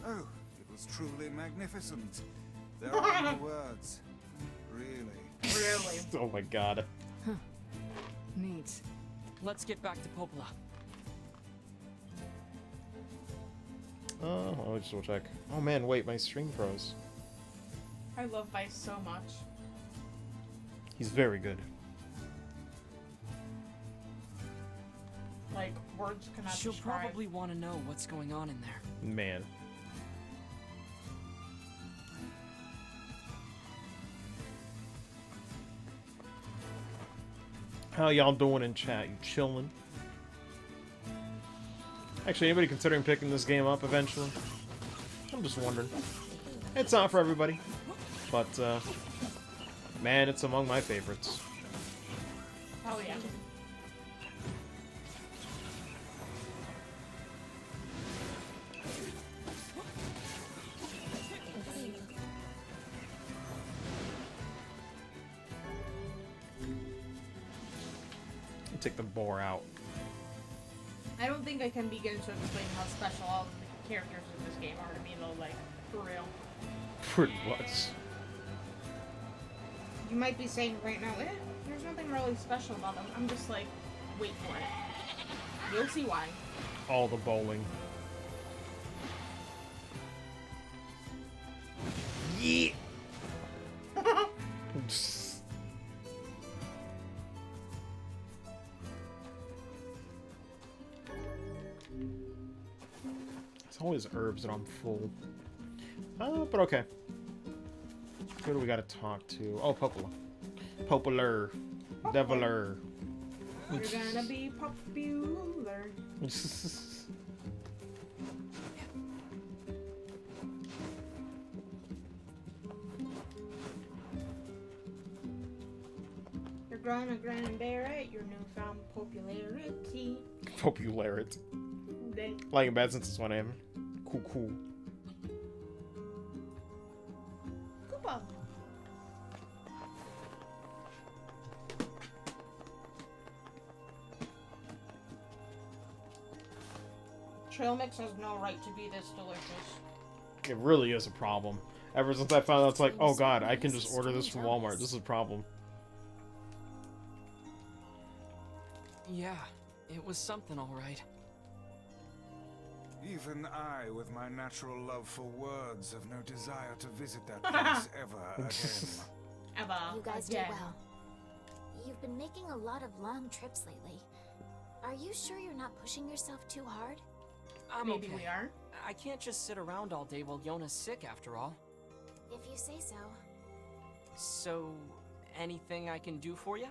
Speaker 8: Oh, it was truly magnificent. There are no words. Really.
Speaker 1: Really?
Speaker 2: Oh my god.
Speaker 7: Neat.
Speaker 4: Let's get back to Popola.
Speaker 2: I'll just will check. Oh man, wait, my stream froze.
Speaker 1: I love Vice so much.
Speaker 2: He's very good.
Speaker 1: Like, words cannot
Speaker 4: She'll
Speaker 1: describe.
Speaker 4: probably want to know what's going on in there.
Speaker 2: Man. How y'all doing in chat? You chilling? Actually, anybody considering picking this game up eventually? I'm just wondering. It's not for everybody, but man, it's among my favorites.
Speaker 1: Oh yeah.
Speaker 2: Take the boar out.
Speaker 1: I don't think I can begin to explain how special all of the characters in this game are to me though, like, for real.
Speaker 2: Pretty much.
Speaker 1: You might be saying right now, there's nothing really special about them. I'm just like, wait for it. You'll see why.
Speaker 2: All the bowling. Yeah. It's always herbs and I'm full. But okay. Who do we gotta talk to? Oh, Popola. Popular. Deviler.
Speaker 1: You're gonna be popular. You're gonna inherit your newfound popularity.
Speaker 2: Popularity.
Speaker 1: They
Speaker 2: Like in bad since it's my name. Cool, cool.
Speaker 1: Koopa. Trail mix has no right to be this delicious.
Speaker 2: It really is a problem. Ever since I found out, it's like, oh god, I can just order this from Walmart. This is a problem.
Speaker 4: Yeah, it was something alright.
Speaker 8: Even I, with my natural love for words, have no desire to visit that place ever again.
Speaker 5: You guys
Speaker 1: again.
Speaker 5: do well. You've been making a lot of long trips lately. Are you sure you're not pushing yourself too hard?
Speaker 1: Maybe
Speaker 4: okay.
Speaker 1: we are.
Speaker 4: I can't just sit around all day while Yona's sick after all.
Speaker 5: If you say so.
Speaker 4: So, anything I can do for you?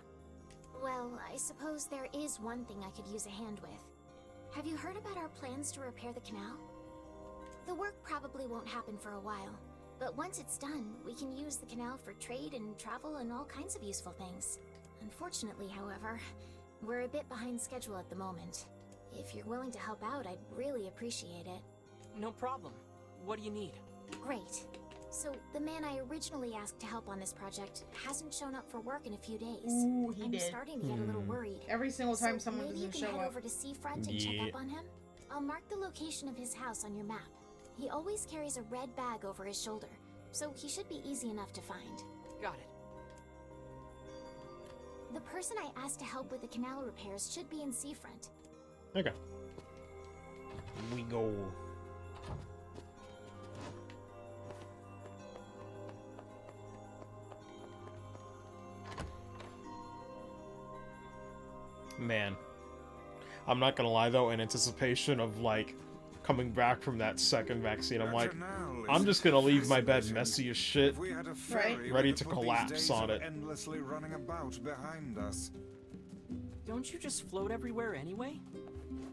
Speaker 5: Well, I suppose there is one thing I could use a hand with. Have you heard about our plans to repair the canal? The work probably won't happen for a while, but once it's done, we can use the canal for trade and travel and all kinds of useful things. Unfortunately, however, we're a bit behind schedule at the moment. If you're willing to help out, I'd really appreciate it.
Speaker 4: No problem. What do you need?
Speaker 5: Great. So, the man I originally asked to help on this project hasn't shown up for work in a few days.
Speaker 1: Ooh, he
Speaker 5: I'm
Speaker 1: did.
Speaker 5: starting to get a little worried.
Speaker 1: Every single time
Speaker 5: So
Speaker 1: someone
Speaker 5: maybe you
Speaker 1: doesn't
Speaker 5: can
Speaker 1: show
Speaker 5: head
Speaker 1: up.
Speaker 5: over to Seafront and check up on him? I'll mark the location of his house on your map. He always carries a red bag over his shoulder, so he should be easy enough to find.
Speaker 4: Got it.
Speaker 5: The person I asked to help with the canal repairs should be in Seafront.
Speaker 2: Okay. We go. Man. I'm not gonna lie though, in anticipation of like coming back from that second vaccine, I'm like, I'm just gonna leave my bed messy as shit, ready to collapse on it.
Speaker 8: Endlessly running about behind us.
Speaker 4: Don't you just float everywhere anyway?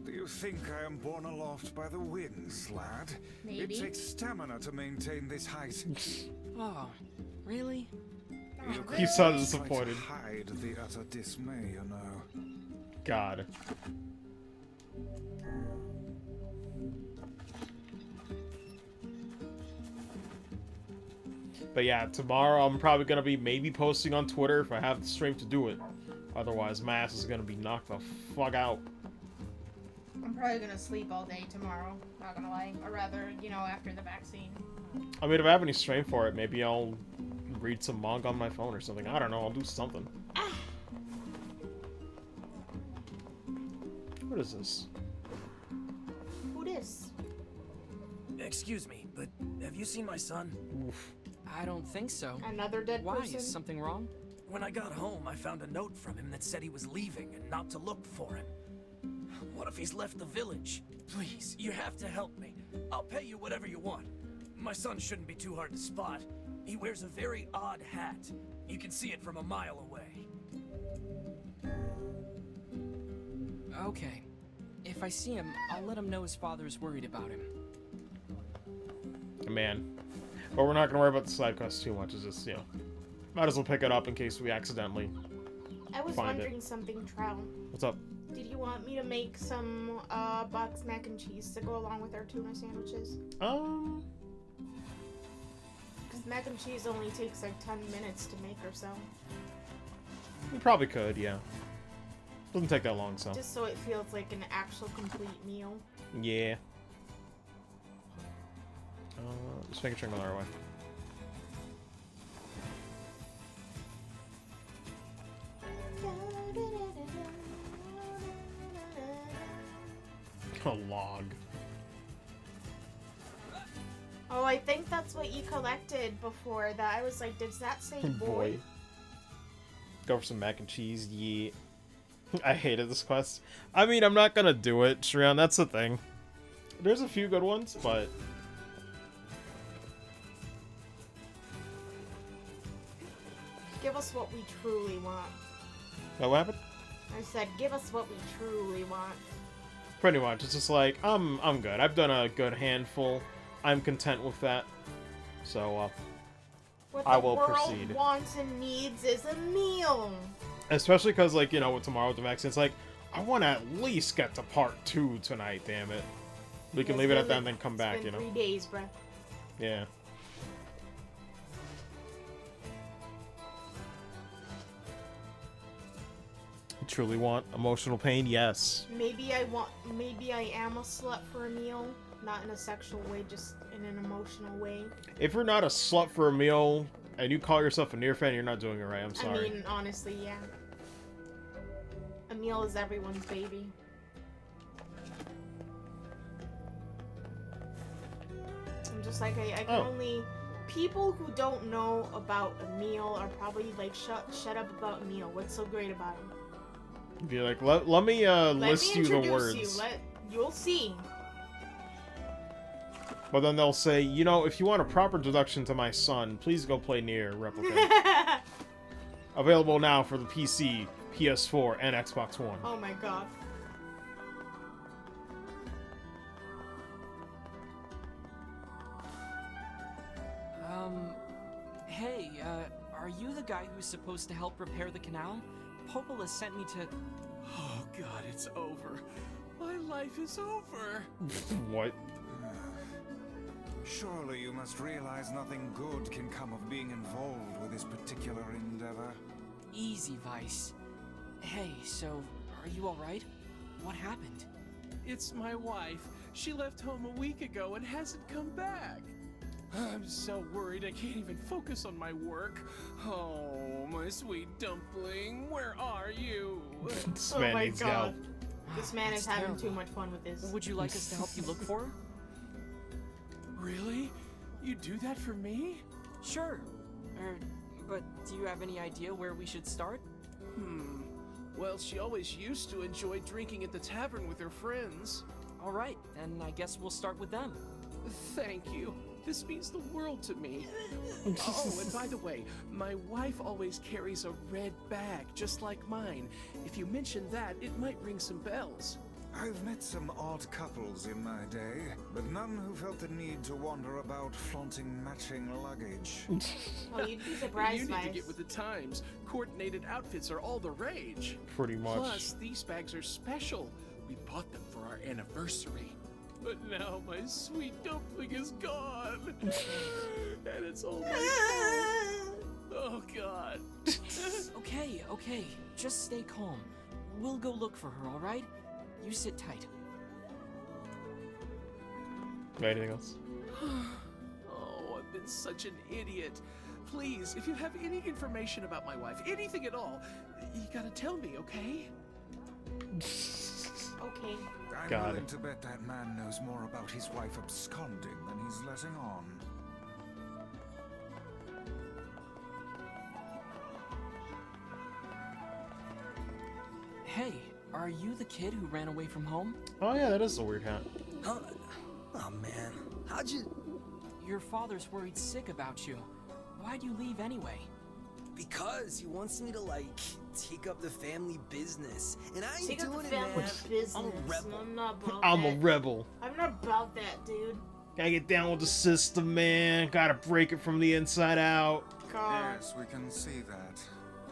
Speaker 8: Do you think I am borne aloft by the winds, lad?
Speaker 1: Maybe.
Speaker 8: It takes stamina to maintain this height.
Speaker 4: Oh, really?
Speaker 2: He sounded disappointed.
Speaker 8: Try to hide the utter dismay, you know.
Speaker 2: God. But yeah, tomorrow I'm probably gonna be maybe posting on Twitter if I have the strength to do it. Otherwise, my ass is gonna be knocked the fuck out.
Speaker 1: I'm probably gonna sleep all day tomorrow, not gonna lie. Or rather, you know, after the vaccine.
Speaker 2: I mean, if I have any strength for it, maybe I'll read some manga on my phone or something. I don't know, I'll do something. What is this?
Speaker 1: Who this?
Speaker 12: Excuse me, but have you seen my son?
Speaker 2: Oof.
Speaker 4: I don't think so.
Speaker 1: Another dead
Speaker 4: Why?
Speaker 1: person?
Speaker 4: Is something wrong?
Speaker 12: When I got home, I found a note from him that said he was leaving and not to look for him. What if he's left the village? Please, you have to help me. I'll pay you whatever you want. My son shouldn't be too hard to spot. He wears a very odd hat. You can see it from a mile away.
Speaker 4: Okay. If I see him, I'll let him know his father's worried about him.
Speaker 2: Man. But we're not gonna worry about the side quest too much. It's just, you know, might as well pick it up in case we accidentally
Speaker 1: I was
Speaker 2: find
Speaker 1: wondering
Speaker 2: it.
Speaker 1: something, Trout.
Speaker 2: What's up?
Speaker 1: Did you want me to make some boxed mac and cheese to go along with our tuna sandwiches? Because mac and cheese only takes like 10 minutes to make or so.
Speaker 2: We probably could, yeah. Doesn't take that long, so.
Speaker 1: Just so it feels like an actual complete meal.
Speaker 2: Yeah. Just making sure I'm going the right way. A log.
Speaker 1: Oh, I think that's what you collected before that. I was like, does that say boy?
Speaker 2: Go for some mac and cheese, yeah. I hated this quest. I mean, I'm not gonna do it, Shreon, that's the thing. There's a few good ones, but...
Speaker 1: Give us what we truly want.
Speaker 2: What happened?
Speaker 1: I said, give us what we truly want.
Speaker 2: Pretty much. It's just like, I'm good. I've done a good handful. I'm content with that. So,
Speaker 1: what
Speaker 2: I will
Speaker 1: the world
Speaker 2: proceed.
Speaker 1: wants and needs is a meal.
Speaker 2: Especially because, like, you know, with tomorrow with the vaccine, it's like, I want to at least get to part 2 tonight, damn it. We can leave it at that and then come back, you know?
Speaker 1: 3 days, bruh.
Speaker 2: Yeah. You truly want emotional pain? Yes.
Speaker 1: Maybe I am a slut for a meal. Not in a sexual way, just in an emotional way.
Speaker 2: If you're not a slut for a meal, and you call yourself a NieR fan, you're not doing it right. I'm sorry.
Speaker 1: I mean, honestly, yeah. A meal is everyone's baby. I'm just like, I can only... People who don't know about a meal are probably like, shut up about a meal. What's so great about it?
Speaker 2: Be like, let me list you the words.
Speaker 1: You'll see.
Speaker 2: But then they'll say, you know, if you want a proper introduction to my son, please go play NieR Replicant. Available now for the PC, PS4, and Xbox One.
Speaker 1: Oh my god.
Speaker 4: Hey, are you the guy who's supposed to help repair the canal? Popola sent me to...
Speaker 13: Oh god, it's over. My life is over.
Speaker 2: What?
Speaker 8: Surely you must realize nothing good can come of being involved with this particular endeavor.
Speaker 4: Easy, Vice. Hey, so, are you alright? What happened?
Speaker 13: It's my wife. She left home a week ago and hasn't come back. I'm so worried I can't even focus on my work. Oh, my sweet dumpling, where are you?
Speaker 2: This man needs help.
Speaker 1: This man is having too much fun with this.
Speaker 4: Would you like us to help you look for her?
Speaker 13: Really? You do that for me?
Speaker 4: Sure. But do you have any idea where we should start?
Speaker 13: Well, she always used to enjoy drinking at the tavern with her friends.
Speaker 4: Alright, then I guess we'll start with them.
Speaker 13: Thank you. This means the world to me. Oh, and by the way, my wife always carries a red bag, just like mine. If you mention that, it might ring some bells.
Speaker 8: I've met some odd couples in my day, but none who felt the need to wander about flaunting matching luggage.
Speaker 1: Oh, you'd be surprised,
Speaker 13: You need
Speaker 1: Vice.
Speaker 13: to get with the times. Coordinated outfits are all the rage.
Speaker 2: Pretty much.
Speaker 13: Plus, these bags are special. We bought them for our anniversary. But now my sweet dumpling is gone. And it's all my fault. Oh, God.
Speaker 4: Okay. Just stay calm. We'll go look for her, alright? You sit tight.
Speaker 2: Anything else?
Speaker 13: Oh, I've been such an idiot. Please, if you have any information about my wife, anything at all, you gotta tell me, okay?
Speaker 1: Okay.
Speaker 8: I'm
Speaker 2: God.
Speaker 8: willing to bet that man knows more about his wife absconding than he's letting on.
Speaker 4: Hey, are you the kid who ran away from home?
Speaker 2: Oh yeah, that is a weird hat.
Speaker 12: Huh? Oh man, how'd you...
Speaker 4: Your father's worried sick about you. Why'd you leave anyway?
Speaker 12: Because he wants me to, like, take up the family business. And I ain't
Speaker 1: Take up
Speaker 12: doing
Speaker 1: the
Speaker 12: it,
Speaker 1: family
Speaker 12: man.
Speaker 1: business.
Speaker 12: I'm a rebel.
Speaker 1: I'm not about
Speaker 2: I'm
Speaker 1: that.
Speaker 2: a rebel.
Speaker 1: I'm not about that, dude.
Speaker 2: Gotta get down with the system, man. Gotta break it from the inside out.
Speaker 1: God.
Speaker 8: Yes, we can see that.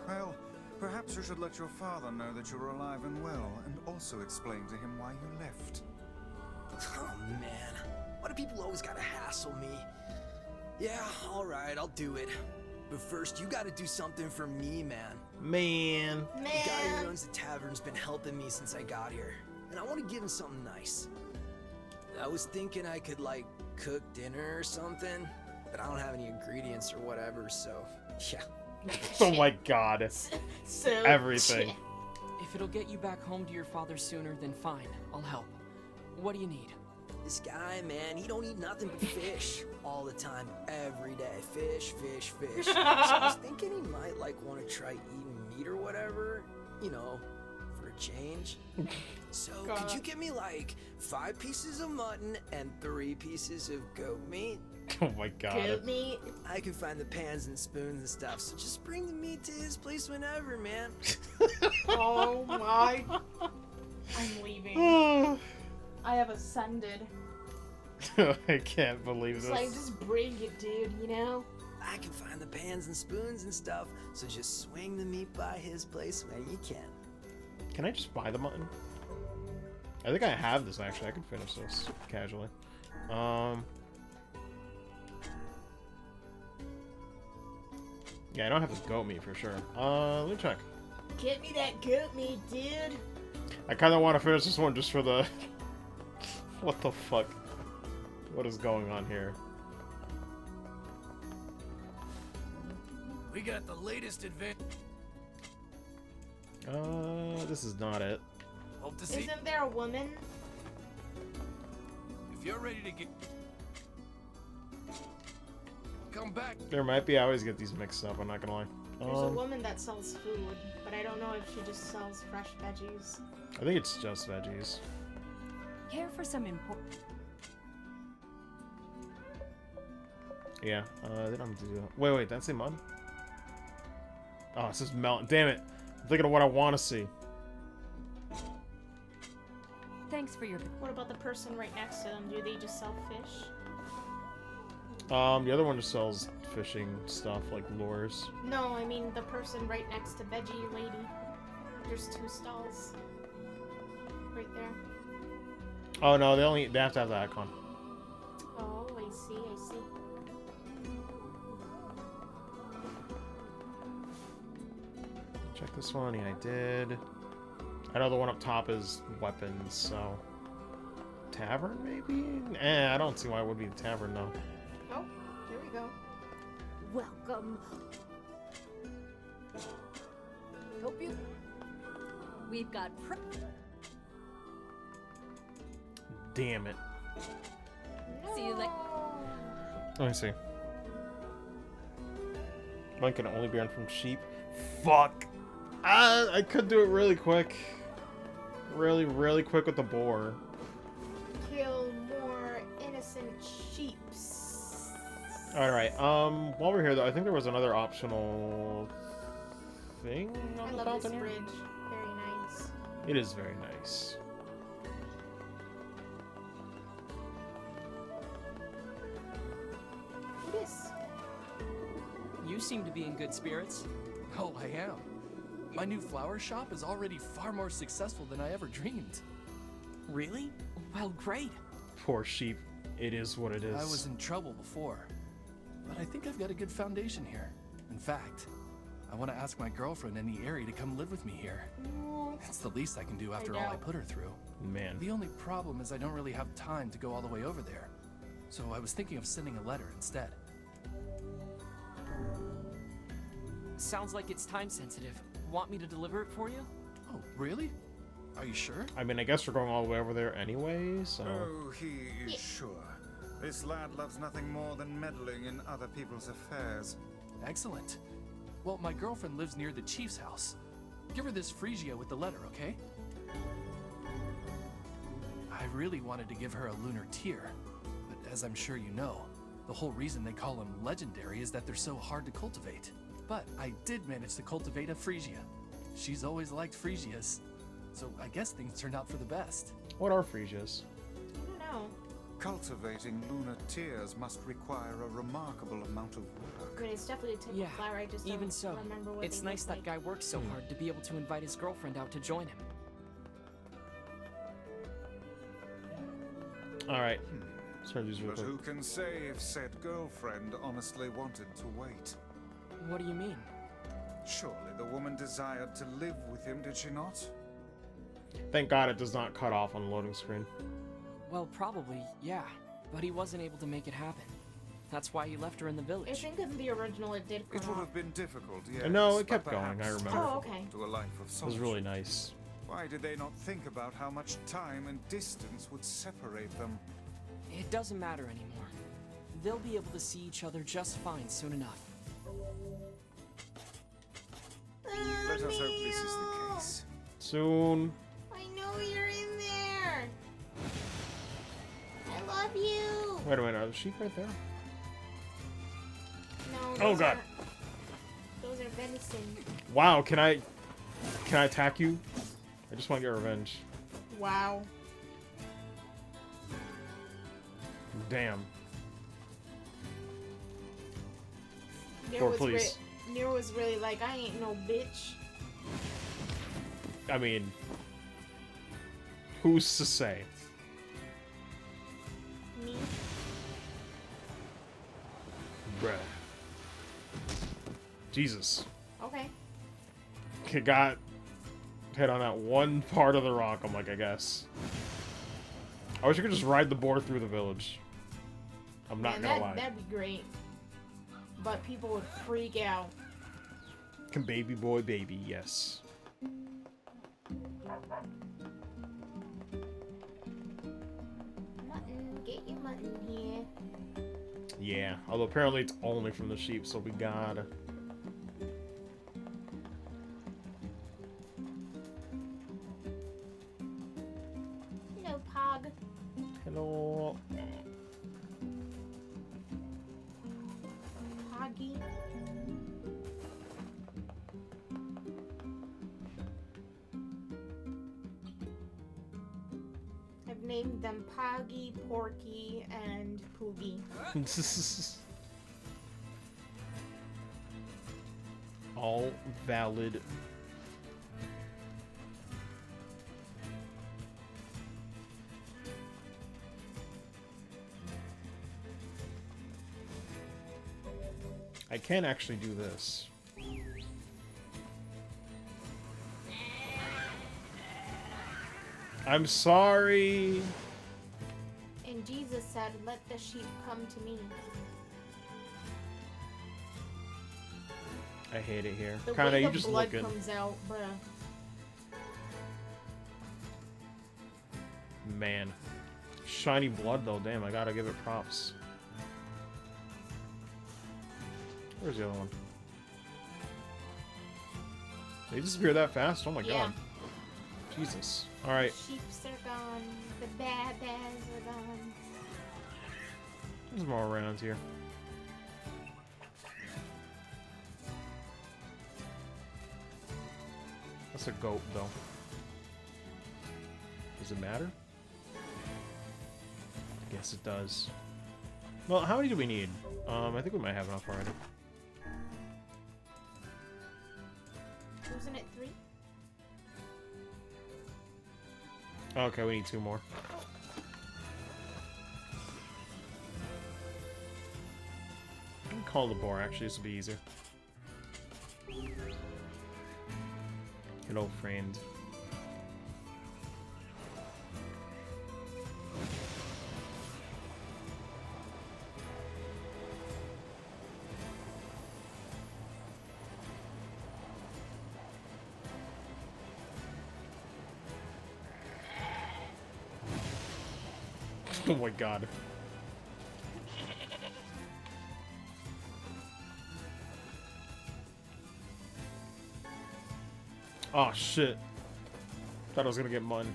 Speaker 8: Well, perhaps you should let your father know that you're alive and well, and also explain to him why you left.
Speaker 12: Oh man, why do people always gotta hassle me? Yeah, alright, I'll do it. But first, you gotta do something for me, man.
Speaker 2: Man.
Speaker 12: The guy who runs the tavern's been helping me since I got here, and I want to give him something nice. I was thinking I could, like, cook dinner or something, but I don't have any ingredients or whatever, so yeah.
Speaker 2: Oh my god.
Speaker 1: So
Speaker 2: Everything.
Speaker 1: shit.
Speaker 4: If it'll get you back home to your father sooner, then fine. I'll help. What do you need?
Speaker 12: This guy, man, he don't eat nothing but fish all the time, every day. Fish, fish, fish. So I was thinking he might, like, want to try eating meat or whatever, you know, for a change. So could you get me, like, 5 pieces of mutton and 3 pieces of goat meat?
Speaker 2: Oh my god.
Speaker 1: Goat meat.
Speaker 12: I can find the pans and spoons and stuff, so just bring the meat to his place whenever, man.
Speaker 1: Oh my. I'm leaving. I have ascended.
Speaker 2: I can't believe
Speaker 1: It's
Speaker 2: this.
Speaker 1: like, just bring it, dude, you know?
Speaker 12: I can find the pans and spoons and stuff, so just swing the meat by his place when you can.
Speaker 2: Can I just buy the mutton? I think I have this actually. I can finish this casually. Yeah, I don't have the goat meat for sure. Let me check.
Speaker 1: Get me that goat meat, dude.
Speaker 2: I kind of want to finish this one just for the... What the fuck? What is going on here?
Speaker 12: We got the latest advance.
Speaker 2: This is not it.
Speaker 12: Hope to see.
Speaker 1: Isn't there a woman?
Speaker 12: If you're ready to get... Come back.
Speaker 2: There might be. I always get these mixed up. I'm not gonna lie.
Speaker 1: There's a woman that sells food, but I don't know if she just sells fresh veggies.
Speaker 2: I think it's just veggies.
Speaker 3: Care for some important.
Speaker 2: Yeah. Then I'm do. Wait. That's a mutton. Oh, it says melon. Damn it. I'm thinking of what I want to see.
Speaker 3: Thanks for your.
Speaker 1: What about the person right next to them? Do they just sell fish?
Speaker 2: The other one just sells fishing stuff like lures.
Speaker 1: No, I mean the person right next to Veggie Lady. There's 2 stalls. Right there.
Speaker 2: Oh no, they have to have the icon.
Speaker 1: Oh, I see.
Speaker 2: Check this one. Yeah, I did. I know the one up top is weapons, so... Tavern, maybe? I don't see why it would be the tavern, though.
Speaker 1: Oh, here we go.
Speaker 3: Welcome. Hope you. We've got.
Speaker 2: Damn it.
Speaker 3: See you later.
Speaker 2: Let me see. One can only be earned from sheep. Fuck! I could do it really quick. Really quick with the boar.
Speaker 1: Kill more innocent sheeps.
Speaker 2: Alright, while we're here though, I think there was another optional thing on
Speaker 1: I
Speaker 2: the
Speaker 1: love
Speaker 2: fountain
Speaker 1: this
Speaker 2: here.
Speaker 1: bridge. Very nice.
Speaker 2: It is very nice.
Speaker 1: This.
Speaker 4: You seem to be in good spirits.
Speaker 14: Oh, I am. My new flower shop is already far more successful than I ever dreamed.
Speaker 4: Really? Well, great.
Speaker 2: Poor sheep. It is what it is.
Speaker 14: I was in trouble before, but I think I've got a good foundation here. In fact, I want to ask my girlfriend, NieR, to come live with me here. It's the least I can do after all I put her through.
Speaker 2: Man.
Speaker 14: The only problem is I don't really have time to go all the way over there. So I was thinking of sending a letter instead.
Speaker 4: Sounds like it's time sensitive. Want me to deliver it for you?
Speaker 14: Oh, really? Are you sure?
Speaker 2: I mean, I guess we're going all the way over there anyway, so...
Speaker 8: Oh, he is sure. This lad loves nothing more than meddling in other people's affairs.
Speaker 14: Excellent. Well, my girlfriend lives near the chief's house. Give her this Phrygia with the letter, okay? I really wanted to give her a lunar tear, but as I'm sure you know, the whole reason they call them legendary is that they're so hard to cultivate. But I did manage to cultivate a Phrygia. She's always liked Phrygias, so I guess things turned out for the best.
Speaker 2: What are Phrygias?
Speaker 1: I don't know.
Speaker 8: Cultivating lunar tears must require a remarkable amount of work.
Speaker 1: I mean, it's definitely a type of flower. I just
Speaker 4: even
Speaker 1: don't
Speaker 4: so,
Speaker 1: remember what
Speaker 4: it's
Speaker 1: they
Speaker 4: nice
Speaker 1: look
Speaker 4: that guy works so hard to be able to invite his girlfriend out to join him.
Speaker 2: Alright. Sorry, these real
Speaker 8: But
Speaker 2: quick.
Speaker 8: who can say if said girlfriend honestly wanted to wait?
Speaker 4: What do you mean?
Speaker 8: Surely the woman desired to live with him, did she not?
Speaker 2: Thank God it does not cut off on the loading screen.
Speaker 4: Well, probably, yeah. But he wasn't able to make it happen. That's why he left her in the village.
Speaker 1: I think in the original it did cut
Speaker 8: It would
Speaker 1: off.
Speaker 8: have been difficult, yes.
Speaker 2: No, it
Speaker 8: but
Speaker 2: kept going, I
Speaker 8: perhaps
Speaker 2: remember.
Speaker 1: Oh, okay.
Speaker 8: to a life of
Speaker 2: It was
Speaker 8: solitude.
Speaker 2: really nice.
Speaker 8: Why did they not think about how much time and distance would separate them?
Speaker 4: It doesn't matter anymore. They'll be able to see each other just fine soon enough.
Speaker 8: Let us hope this is the case.
Speaker 2: Soon.
Speaker 1: I know you're in there. I love you.
Speaker 2: Wait a minute, are the sheep right there?
Speaker 1: No.
Speaker 2: Oh,
Speaker 1: those
Speaker 2: God.
Speaker 1: Those are venison.
Speaker 2: Wow, can I attack you? I just want to get revenge.
Speaker 1: Wow.
Speaker 2: Damn.
Speaker 1: NieR
Speaker 2: Or
Speaker 1: was
Speaker 2: please.
Speaker 1: NieR was really like, I ain't no bitch.
Speaker 2: I mean, who's to say?
Speaker 1: Me.
Speaker 2: Bruh. Jesus.
Speaker 1: Okay.
Speaker 2: It got hit on that one part of the rock, I'm like, I guess. I wish I could just ride the boar through the village. I'm not gonna lie.
Speaker 1: That'd be great. But people would freak out.
Speaker 2: Can baby boy baby, yes.
Speaker 1: Mutton, get your mutton here.
Speaker 2: Yeah, although apparently it's only from the sheep, so we gotta...
Speaker 1: Hello, Pog.
Speaker 2: Hello.
Speaker 1: Poggy. I've named them Poggy, Porky, and Poogie.
Speaker 2: All valid. I can actually do this. I'm sorry.
Speaker 1: And Jesus said, let the sheep come to me.
Speaker 2: I hate it here.
Speaker 1: The
Speaker 2: Kinda,
Speaker 1: way
Speaker 2: you
Speaker 1: the
Speaker 2: just
Speaker 1: blood
Speaker 2: looking.
Speaker 1: comes out, bruh.
Speaker 2: Man. Shiny blood though, damn, I gotta give it props. Where's the other one? They disappear that fast? Oh my
Speaker 1: Yeah.
Speaker 2: god. Jesus. Alright.
Speaker 1: Sheeps are gone. The bad bears are gone.
Speaker 2: There's more around here. That's a goat, though. Does it matter? I guess it does. Well, how many do we need? I think we might have enough already.
Speaker 1: Wasn't it 3?
Speaker 2: Okay, we need 2 more. I can call the boar, actually, this will be easier. Hello, friend. Oh my god. Oh shit. Thought I was gonna get mud.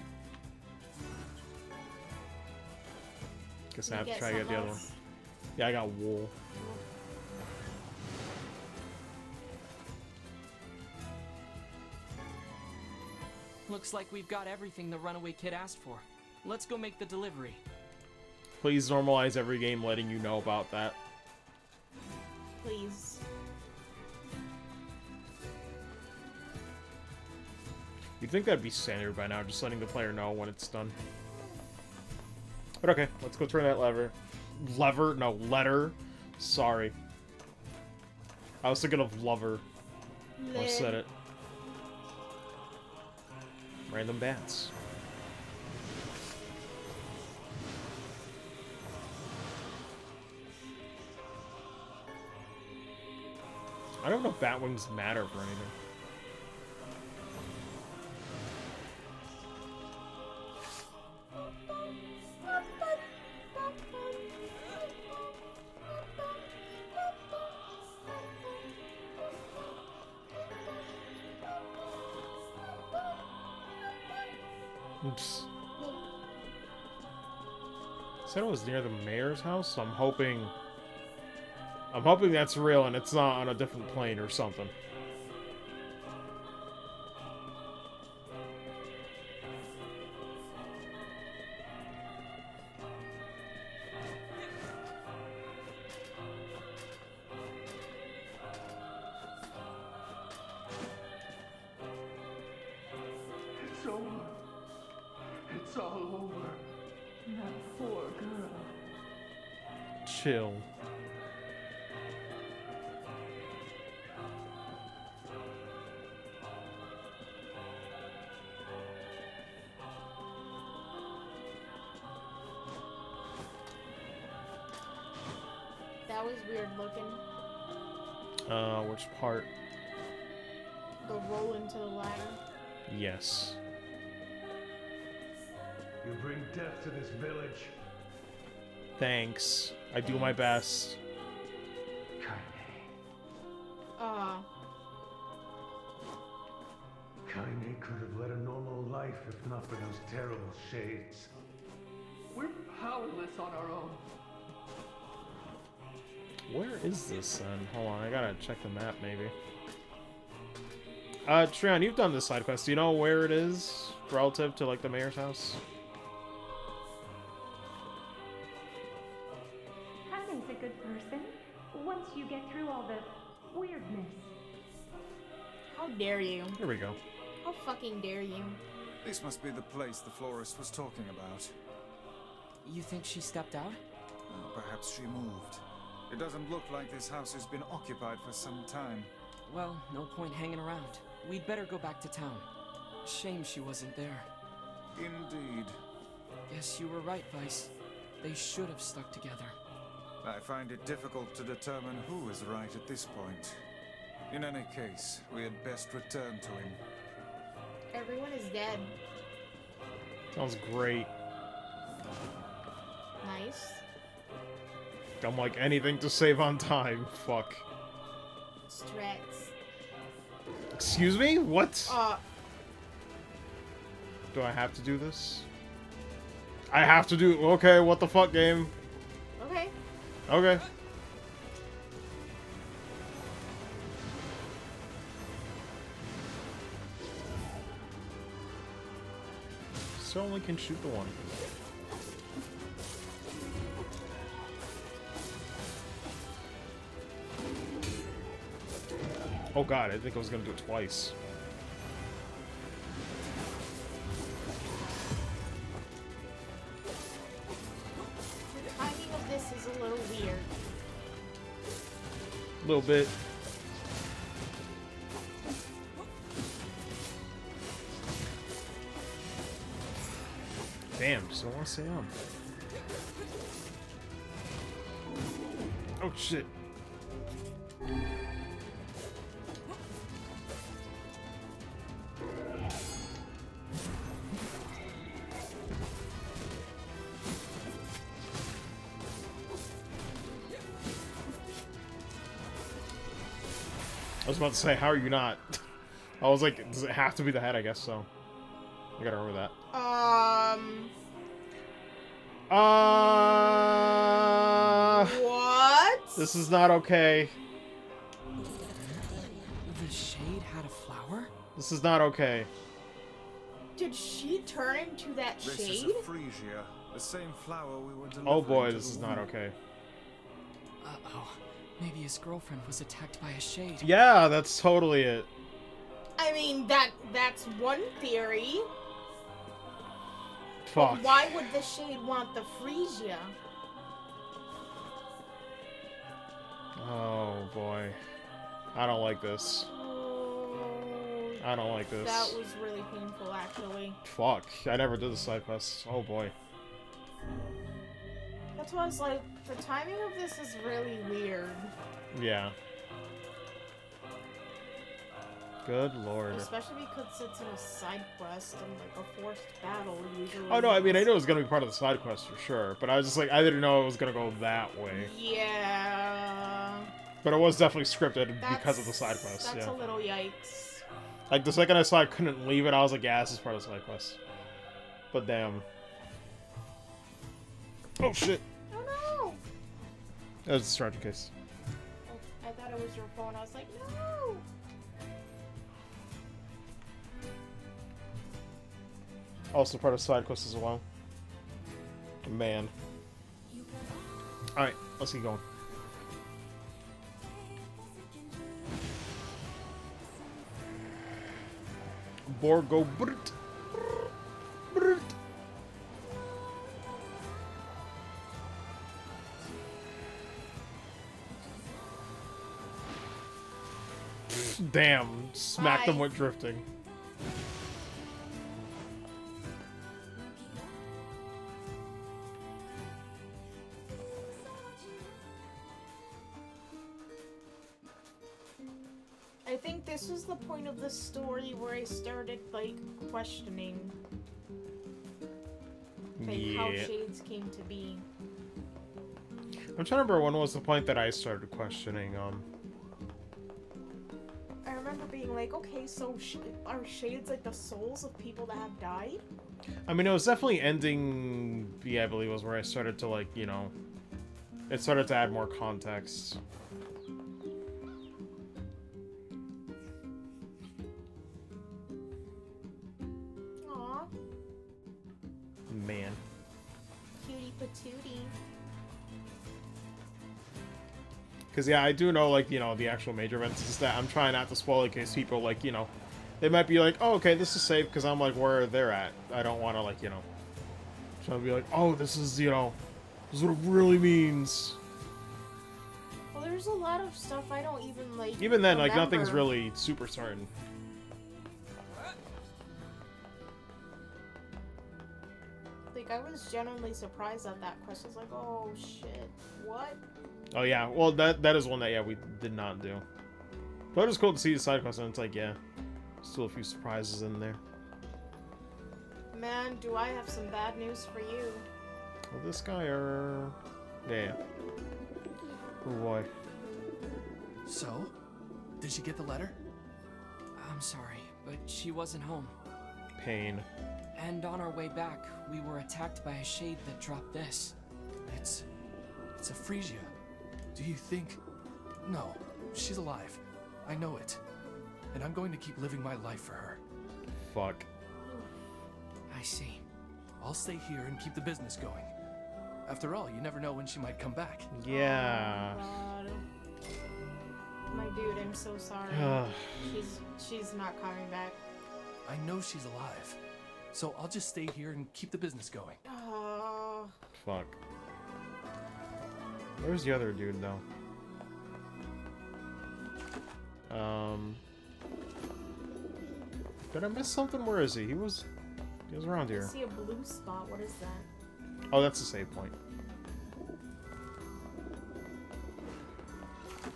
Speaker 2: Guess I have to try to get the other one. Yeah, I got wool.
Speaker 4: Looks like we've got everything the runaway kid asked for. Let's go make the delivery.
Speaker 2: Please normalize every game letting you know about that.
Speaker 1: Please.
Speaker 2: You'd think that'd be standard by now, just letting the player know when it's done. But okay, let's go turn that lever. Lever? No, letter. Sorry. I was thinking of lover. I said it. Random bats. I don't know if bat wings matter for anything. Oops. Said it was near the mayor's house, so I'm hoping that's real and it's not on a different plane or something.
Speaker 15: It's over. It's all over. That poor girl.
Speaker 2: Chill.
Speaker 1: That was weird looking.
Speaker 2: Which part?
Speaker 1: The roll into the ladder.
Speaker 2: Yes.
Speaker 15: You bring death to this village.
Speaker 2: Thanks. I do my best.
Speaker 15: Kaine could have led a normal life if not for those terrible shades. We're powerless on our own.
Speaker 2: Where is this then? Hold on, I gotta check the map maybe. Trion, you've done this side quest. Do you know where it is relative to like the mayor's house?
Speaker 16: Kaine's a good person, once you get through all the weirdness.
Speaker 1: How dare you?
Speaker 2: Here we go.
Speaker 1: How fucking dare you?
Speaker 8: This must be the place the florist was talking about.
Speaker 4: You think she stepped out?
Speaker 8: Oh, perhaps she moved. It doesn't look like this house has been occupied for some time.
Speaker 4: Well, no point hanging around. We'd better go back to town. Shame she wasn't there.
Speaker 8: Indeed.
Speaker 4: Guess you were right, Vice. They should have stuck together.
Speaker 8: I find it difficult to determine who is right at this point. In any case, we had best return to him.
Speaker 1: Everyone is dead.
Speaker 2: Sounds great.
Speaker 1: Nice.
Speaker 2: I'm like anything to save on time. Fuck.
Speaker 1: Strats.
Speaker 2: Excuse me? What?
Speaker 1: Uh.
Speaker 2: Do I have to do this? I have to do... Okay, what the fuck, game?
Speaker 1: Okay.
Speaker 2: Okay. So only can shoot the one. Oh god, I think I was gonna do it twice.
Speaker 1: The timing of this is a little weird.
Speaker 2: A little bit. Damn, just don't want to stay on. Oh shit. was about to say, how are you not? I was like, does it have to be the head? I guess so. I gotta remember that.
Speaker 1: What?
Speaker 2: This is not okay.
Speaker 4: The shade had a flower?
Speaker 2: This is not okay.
Speaker 1: Did she turn into that
Speaker 6: This
Speaker 1: shade?
Speaker 6: is a freesia, the same flower we were delivering.
Speaker 2: Oh boy,
Speaker 6: to
Speaker 2: this
Speaker 6: the
Speaker 2: is not
Speaker 6: woman.
Speaker 2: okay.
Speaker 4: Uh-oh. Maybe his girlfriend was attacked by a shade.
Speaker 2: Yeah, that's totally it.
Speaker 1: I mean, that's one theory.
Speaker 2: Fuck.
Speaker 1: But why would the shade want the freesia?
Speaker 2: Oh boy. I don't like this. I don't like this.
Speaker 1: That was really painful, actually.
Speaker 2: Fuck. I never did the side quests. Oh boy.
Speaker 1: That's why I was like, the timing of this is really weird.
Speaker 2: Yeah. Good lord.
Speaker 1: Especially because it's in a side quest and like a forced battle usually.
Speaker 2: Oh no, I mean, I know it was gonna be part of the side quest for sure, but I was just like, I didn't know it was gonna go that way.
Speaker 1: Yeah.
Speaker 2: But it was definitely scripted because of the side quest,
Speaker 1: That's
Speaker 2: yeah.
Speaker 1: a little yikes.
Speaker 2: Like, the second I saw I couldn't leave it, I was like, yeah, this is part of the side quest. But damn. Oh shit!
Speaker 1: Oh no!
Speaker 2: That was a strategy case.
Speaker 1: Oh, I thought it was your phone. I was like, no!
Speaker 2: Also part of side quest as well. Man. Alright, let's keep going. Borgo Brut. Brut. Damn, smacked them with drifting.
Speaker 1: I think this was the point of the story where I started, like, questioning, like, how
Speaker 2: Yeah.
Speaker 1: shades came to be.
Speaker 2: I'm trying to remember when was the point that I started questioning,
Speaker 1: I remember being like, okay, so are shades like the souls of people that have died?
Speaker 2: I mean, it was definitely ending B, I believe, was where I started to, like, you know, it started to add more context.
Speaker 1: Aw,
Speaker 2: Man.
Speaker 1: cutie patootie.
Speaker 2: Because, yeah, I do know, like, you know, the actual major events is that I'm trying not to spoil it in case people, like, you know, they might be like, oh, okay, this is safe because I'm, like, where they're at. I don't want to, like, you know, try to be like, oh, this is, you know, this is what it really means.
Speaker 1: Well, there's a lot of stuff I don't even, like,
Speaker 2: Even then, like, nothing's
Speaker 1: remember.
Speaker 2: really super certain.
Speaker 1: Like, I was genuinely surprised at that question. I was like, oh, shit, what?
Speaker 2: Oh, yeah, well, that is one that, yeah, we did not do. But it was cool to see the side quest, and it's like, yeah, still a few surprises in there.
Speaker 1: Man, do I have some bad news for you.
Speaker 2: Well, this guy, yeah. Oh, boy.
Speaker 14: So? Did she get the letter?
Speaker 4: I'm sorry, but she wasn't home.
Speaker 2: Pain.
Speaker 4: And on our way back, we were attacked by a shade that dropped this.
Speaker 14: It's a freesia. Do you think... No, she's alive. I know it. And I'm going to keep living my life for her.
Speaker 2: Fuck.
Speaker 4: I see.
Speaker 14: I'll stay here and keep the business going. After all, you never know when she might come back.
Speaker 2: Yeah.
Speaker 1: Oh, God. My dude, I'm so sorry. she's not coming back.
Speaker 14: I know she's alive. So I'll just stay here and keep the business going.
Speaker 2: Fuck. Where's the other dude, though? Did I miss something? Where is he? He was around
Speaker 1: I
Speaker 2: here.
Speaker 1: see a blue spot. What is that?
Speaker 2: Oh, that's the save point.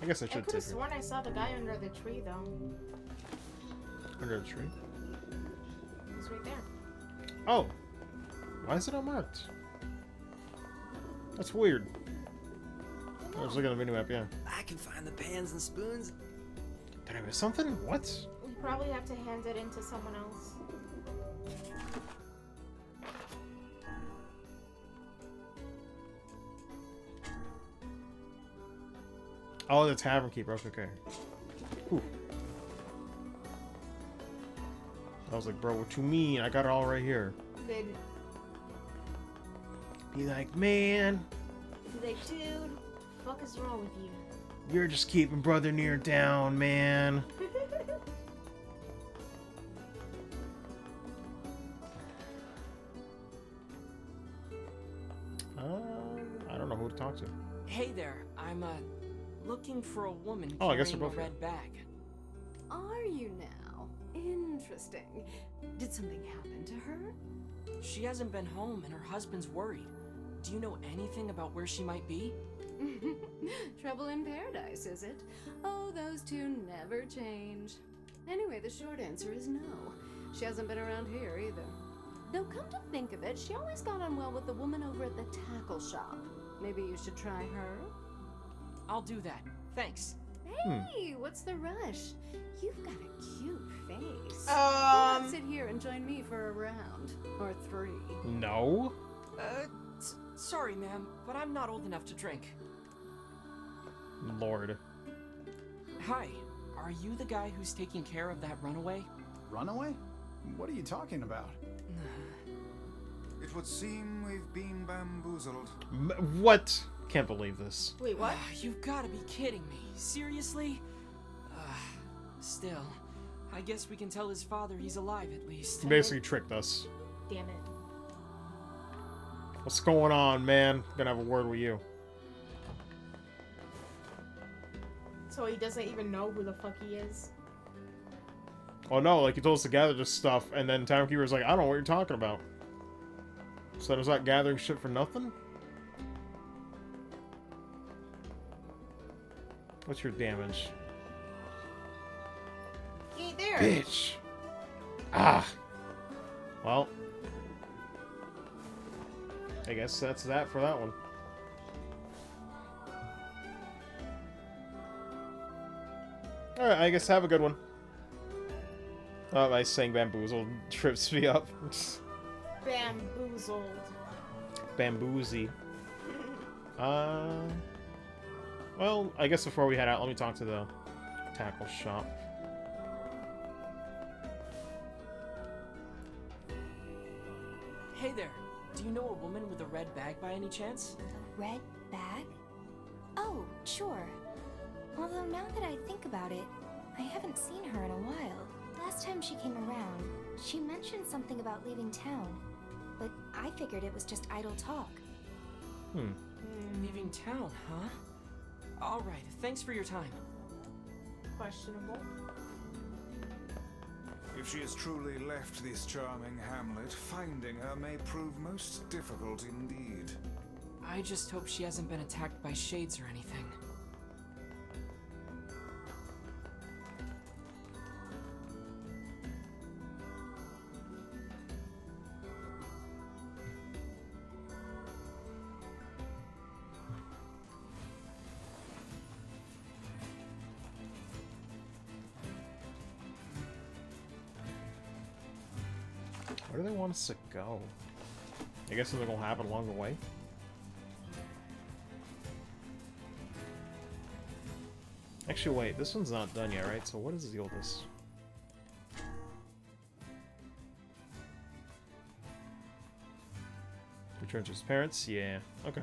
Speaker 2: I guess I
Speaker 1: I
Speaker 2: should
Speaker 1: could have
Speaker 2: take it.
Speaker 1: sworn I saw the guy under the tree, though.
Speaker 2: Under the tree?
Speaker 1: He's right there.
Speaker 2: Oh! Why is it unmarked? That's weird. I was looking at the minimap, yeah.
Speaker 12: I can find the pans and spoons.
Speaker 2: Did I miss something? What?
Speaker 1: We probably have to hand it in to someone else.
Speaker 2: Oh, the tavern keeper. Okay. Whew. I was like, bro, what you mean? I got it all right here.
Speaker 1: They'd
Speaker 2: be like, man.
Speaker 1: Be like, dude, what the fuck is wrong with you?
Speaker 2: You're just keeping Brother NieR down, man. I don't know who to talk to.
Speaker 4: Hey there, I'm looking for a woman
Speaker 2: Oh, I guess
Speaker 4: carrying
Speaker 2: we're
Speaker 4: a
Speaker 2: both
Speaker 4: red bag.
Speaker 17: Are you now? Interesting. Did something happen to her?
Speaker 4: She hasn't been home and her husband's worried. Do you know anything about where she might be?
Speaker 17: Trouble in paradise, is it? Oh, those two never change. Anyway, the short answer is no. She hasn't been around here either. Though come to think of it, she always got on well with the woman over at the tackle shop. Maybe you should try her?
Speaker 4: I'll do that. Thanks.
Speaker 17: Hey, what's the rush? You've got a cute face. Why not sit here and join me for a round or 3?
Speaker 2: No.
Speaker 4: Sorry, ma'am, but I'm not old enough to drink.
Speaker 2: Lord.
Speaker 4: Hi, are you the guy who's taking care of that runaway?
Speaker 18: Runaway? What are you talking about?
Speaker 8: It would seem we've been bamboozled.
Speaker 2: What? Can't believe this.
Speaker 1: Wait, what?
Speaker 4: You've got to be kidding me. Seriously? Still, I guess we can tell his father he's alive at least.
Speaker 2: He basically tricked us.
Speaker 1: Damn it.
Speaker 2: What's going on, man? Gonna have a word with you.
Speaker 1: So he doesn't even know who the fuck he is?
Speaker 2: Oh no, like he told us to gather this stuff, and then Tavern Keeper's like, I don't know what you're talking about. So there's not gathering shit for nothing? What's your damage?
Speaker 1: He ain't there.
Speaker 2: Bitch. Ah. Well. I guess that's that for that one. Alright, I guess have a good one. Oh, I saying bamboozled trips me up.
Speaker 1: Bamboozled.
Speaker 2: Bamboozy. Well, I guess before we head out, let me talk to the tackle shop.
Speaker 4: Hey there, do you know a woman with a red bag by any chance?
Speaker 5: A red bag? Oh, sure. Although now that I think about it, I haven't seen her in a while. Last time she came around, she mentioned something about leaving town, but I figured it was just idle talk.
Speaker 4: Leaving town, huh? Alright, thanks for your time.
Speaker 1: Questionable.
Speaker 8: If she has truly left this charming hamlet, finding her may prove most difficult indeed.
Speaker 4: I just hope she hasn't been attacked by shades or anything.
Speaker 2: Where do they want us to go? I guess something will happen along the way. Actually, wait, this one's not done yet, right? So what is the oldest? Return to his parents? Yeah, okay.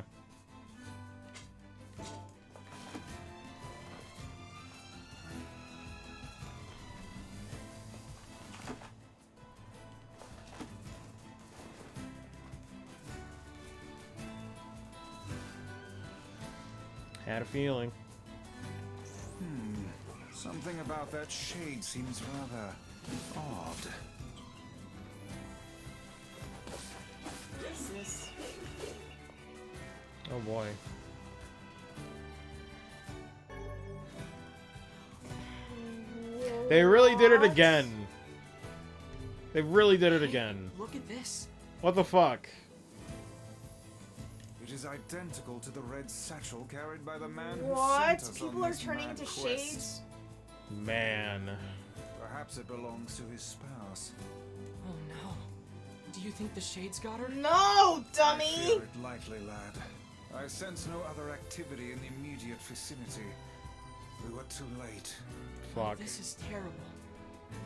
Speaker 2: Had a feeling.
Speaker 8: Something about that shade seems rather odd.
Speaker 1: What is this?
Speaker 2: Oh boy. They really did it again. They really did it again.
Speaker 4: Look at this.
Speaker 2: What the fuck?
Speaker 8: It is identical to the red satchel carried by the man who
Speaker 1: What?
Speaker 8: sent us
Speaker 1: People
Speaker 8: on
Speaker 1: are
Speaker 8: this
Speaker 1: turning
Speaker 8: mad
Speaker 1: into
Speaker 8: quest.
Speaker 1: shades?
Speaker 2: Man.
Speaker 8: Perhaps it belongs to his spouse.
Speaker 4: Oh no. Do you think the shades got her?
Speaker 1: No,
Speaker 8: I
Speaker 1: dummy!
Speaker 8: fear it likely, lad. I sense no other activity in the immediate vicinity. We were too late.
Speaker 2: Fuck.
Speaker 4: This is terrible.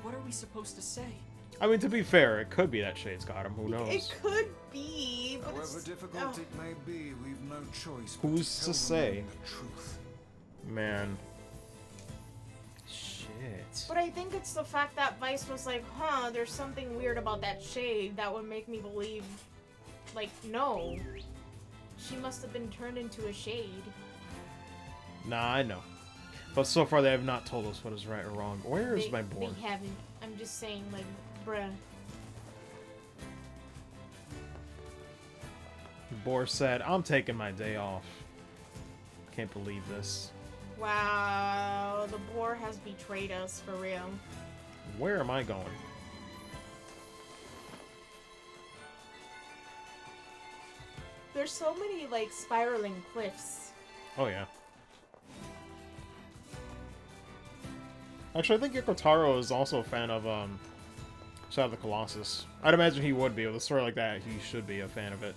Speaker 4: What are we supposed to say?
Speaker 2: I mean, to be fair, it could be that Shade's got him. Who knows?
Speaker 1: It could be, but
Speaker 8: However
Speaker 1: it's...
Speaker 8: difficult it may be, we've no choice.
Speaker 2: Who's
Speaker 8: but
Speaker 2: to
Speaker 8: tell
Speaker 2: say?
Speaker 8: them the truth.
Speaker 2: Man. Shit.
Speaker 1: But I think it's the fact that Vice was like, huh, there's something weird about that shade that would make me believe, like, no. She must have been turned into a shade.
Speaker 2: Nah, I know. But so far they have not told us what is right or wrong. Where is my board?
Speaker 1: They haven't. I'm just saying, like, bruh.
Speaker 2: Boar said, I'm taking my day off. Can't believe this.
Speaker 1: Wow, the boar has betrayed us, for real.
Speaker 2: Where am I going?
Speaker 1: There's so many, like, spiraling cliffs.
Speaker 2: Oh, yeah. Actually, I think Yokotaro is also a fan of, Shadow of the Colossus. I'd imagine he would be. With a story like that, he should be a fan of it.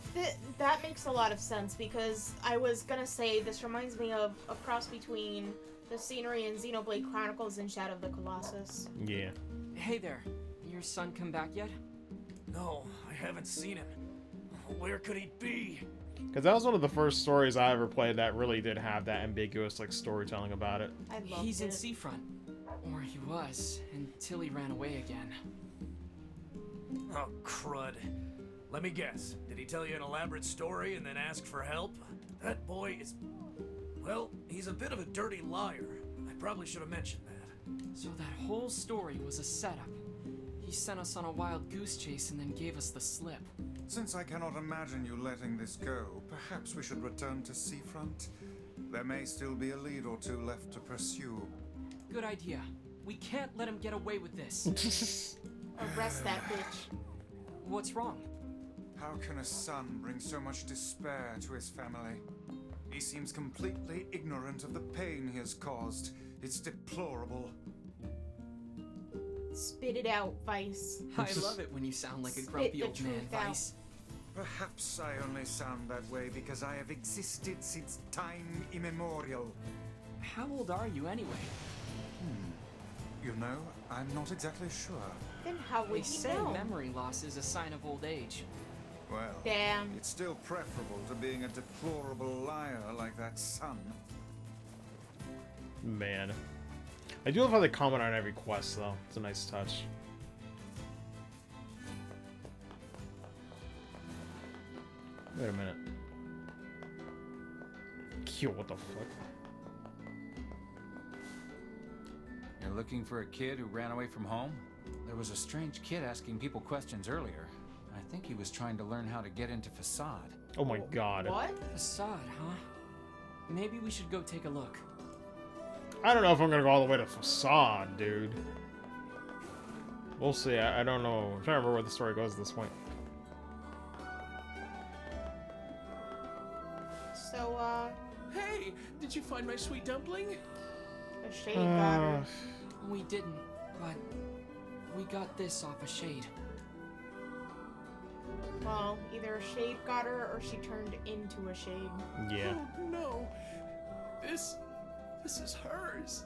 Speaker 1: That makes a lot of sense, because I was gonna say this reminds me of a cross between the scenery in Xenoblade Chronicles and Shadow of the Colossus.
Speaker 2: Yeah.
Speaker 4: Hey there. Your son come back yet?
Speaker 12: No, I haven't seen him. Where could he be?
Speaker 2: Because that was one of the first stories I ever played that really did have that ambiguous, like, storytelling about it.
Speaker 1: I loved
Speaker 4: He's in
Speaker 1: it.
Speaker 4: Seafront. Or he was, until he ran away again.
Speaker 12: Oh, crud. Let me guess. Did he tell you an elaborate story and then ask for help? That boy is... Well, he's a bit of a dirty liar. I probably should have mentioned that.
Speaker 4: So that whole story was a setup. He sent us on a wild goose chase and then gave us the slip.
Speaker 8: Since I cannot imagine you letting this go, perhaps we should return to Seafront. There may still be a lead or two left to pursue.
Speaker 4: Good idea. We can't let him get away with this.
Speaker 1: Arrest that bitch.
Speaker 4: What's wrong?
Speaker 8: How can a son bring so much despair to his family? He seems completely ignorant of the pain he has caused. It's deplorable.
Speaker 1: Spit it out, Vice.
Speaker 4: I love it when you sound like a grumpy old man, Vice.
Speaker 8: Perhaps I only sound that way because I have existed since time immemorial.
Speaker 4: How old are you anyway?
Speaker 8: You know, I'm not exactly sure.
Speaker 1: Then how would
Speaker 4: They
Speaker 1: you
Speaker 4: say
Speaker 1: know?
Speaker 4: memory loss is a sign of old age.
Speaker 8: Well,
Speaker 1: damn.
Speaker 8: It's still preferable to being a deplorable liar like that son.
Speaker 2: Man. I do love how they comment on every quest, though. It's a nice touch. Wait a minute. Yo, what the fuck?
Speaker 19: You're looking for a kid who ran away from home? There was a strange kid asking people questions earlier. I think he was trying to learn how to get into Facade.
Speaker 2: Oh my god.
Speaker 1: What?
Speaker 4: Facade, huh? Maybe we should go take a look.
Speaker 2: I don't know if I'm gonna go all the way to Facade, dude. We'll see. I don't know. I'm trying to remember where the story goes at this point.
Speaker 1: So,
Speaker 13: Hey, did you find my sweet dumpling?
Speaker 1: a shade got her.
Speaker 4: We didn't, but we got this off a shade.
Speaker 1: Well, either a shade got her or she turned into a shade.
Speaker 2: Yeah.
Speaker 13: Oh no. This is hers.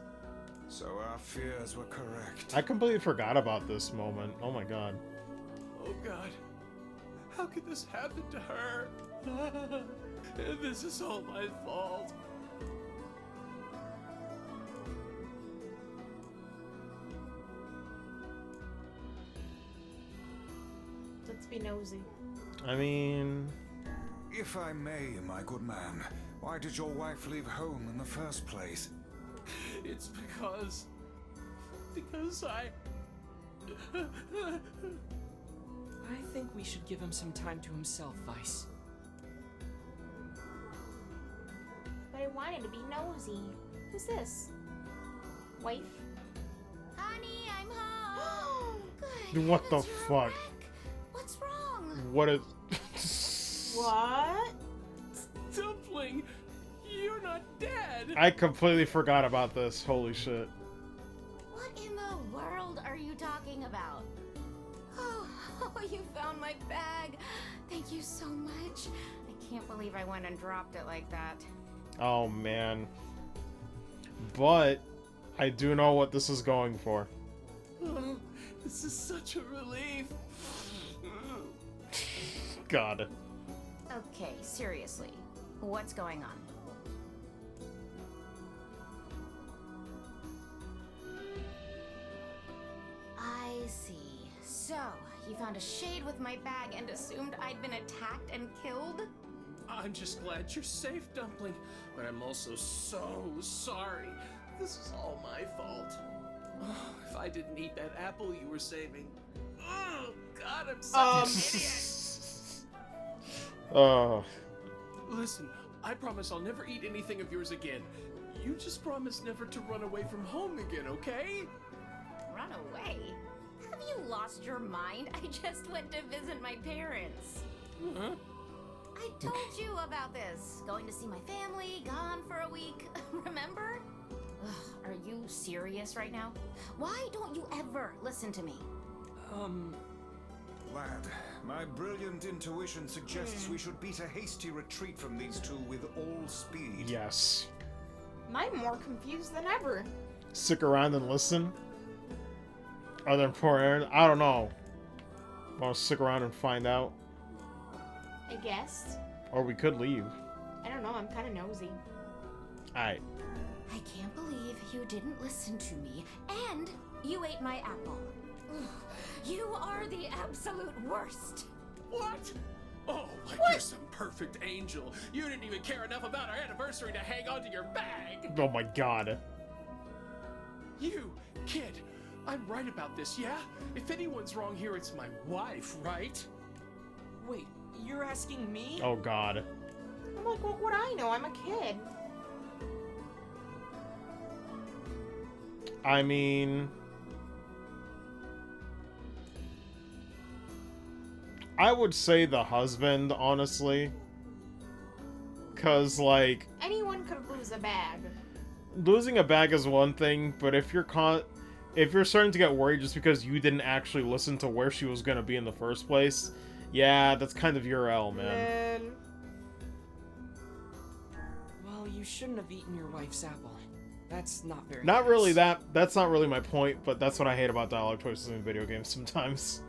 Speaker 8: So our fears were correct.
Speaker 2: I completely forgot about this moment. Oh my god.
Speaker 13: Oh god. How could this happen to her? This is all my fault.
Speaker 1: Let's be nosy.
Speaker 2: I mean...
Speaker 8: If I may, my good man, why did your wife leave home in the first place?
Speaker 13: It's because I...
Speaker 4: I think we should give him some time to himself, Vice.
Speaker 1: But I wanted to be nosy. Who's this? Wife?
Speaker 5: Honey, I'm home. Good.
Speaker 2: What the fuck?
Speaker 5: What's wrong?
Speaker 2: What is...
Speaker 1: What?
Speaker 13: Dumpling, you're not dead.
Speaker 2: I completely forgot about this. Holy shit.
Speaker 5: world are you talking about? Oh, you found my bag. Thank you so much. I can't believe I went and dropped it like that.
Speaker 2: Oh, man. But I do know what this is going for.
Speaker 13: Oh, this is such a relief.
Speaker 2: God.
Speaker 5: Okay, seriously. What's going on? I see. So, you found a shade with my bag and assumed I'd been attacked and killed?
Speaker 13: I'm just glad you're safe, Dumpling, but I'm also so sorry. This is all my fault. Oh, if I didn't eat that apple you were saving. Oh, God, I'm such an idiot.
Speaker 2: Oh.
Speaker 13: Listen, I promise I'll never eat anything of yours again. You just promise never to run away from home again, okay?
Speaker 5: Run away? Have you lost your mind? I just went to visit my parents.
Speaker 13: Huh?
Speaker 5: I told you about this. Going to see my family, gone for a week. Remember? Ugh, are you serious right now? Why don't you ever listen to me?
Speaker 8: Lad, my brilliant intuition suggests we should beat a hasty retreat from these two with all speed.
Speaker 2: Yes.
Speaker 1: I'm more confused than ever.
Speaker 2: Stick around and listen? Other than poor Aaron? I don't know. Want to stick around and find out?
Speaker 1: I guess.
Speaker 2: Or we could leave.
Speaker 1: I don't know, I'm kind of nosy.
Speaker 2: Alright.
Speaker 5: I can't believe you didn't listen to me, and you ate my apple. Ugh, you are the absolute worst.
Speaker 13: What? Oh, like you're some perfect angel. You didn't even care enough about our anniversary to hang on to your bag.
Speaker 2: Oh my god.
Speaker 13: You, kid, I'm right about this, yeah? If anyone's wrong here, it's my wife, right?
Speaker 4: Wait, you're asking me?
Speaker 2: Oh god.
Speaker 1: I'm like, what would I know? I'm a kid.
Speaker 2: I mean... I would say the husband, honestly. Cause, like...
Speaker 1: Anyone could lose a bag.
Speaker 2: Losing a bag is one thing, but if you're starting to get worried just because you didn't actually listen to where she was gonna be in the first place, yeah, that's kind of your L, man.
Speaker 4: Well, you shouldn't have eaten your wife's apple. That's not very
Speaker 2: Not
Speaker 4: nice.
Speaker 2: really that's not really my point, but that's what I hate about dialogue choices in video games sometimes.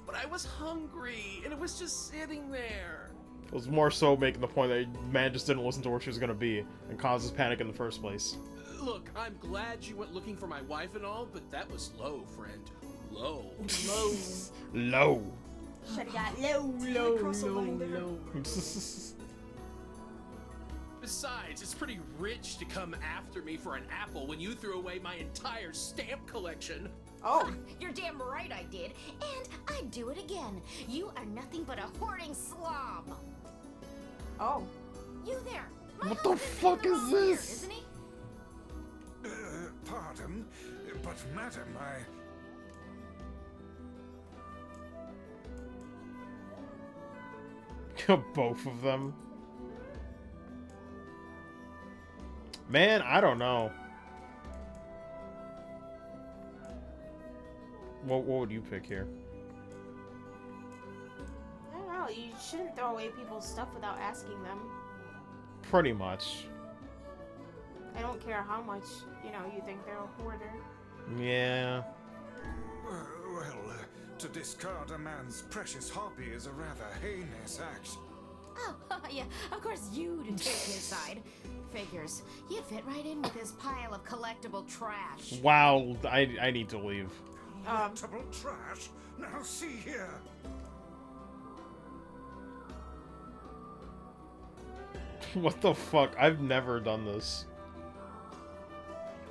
Speaker 13: But I was hungry, and it was just sitting there.
Speaker 2: It was more so making the point that man just didn't listen to where she was gonna be and causes panic in the first place.
Speaker 13: Look, I'm glad you went looking for my wife and all, but that was low, friend. Low.
Speaker 1: Low.
Speaker 2: Low.
Speaker 1: Should've got low.
Speaker 13: Besides, it's pretty rich to come after me for an apple when you threw away my entire stamp collection.
Speaker 1: Oh.
Speaker 5: You're damn right I did, and I'd do it again. You are nothing but a hoarding slob.
Speaker 1: Oh.
Speaker 5: You there.
Speaker 2: What the fuck is this?
Speaker 5: Here, isn't he?
Speaker 8: Pardon, but madam,
Speaker 2: Both of them. Man, I don't know. What would you pick here?
Speaker 1: I don't know, you shouldn't throw away people's stuff without asking them.
Speaker 2: Pretty much.
Speaker 1: I don't care how much, you think they're a hoarder.
Speaker 2: Yeah.
Speaker 8: well, to discard a man's precious hobby is a rather heinous act.
Speaker 5: Oh, yeah, of course you'd take his side. Figures. You fit right in with this pile of collectible trash.
Speaker 2: Wow, I need to leave.
Speaker 8: Collectible trash? Now see here.
Speaker 2: What the fuck? I've never done this.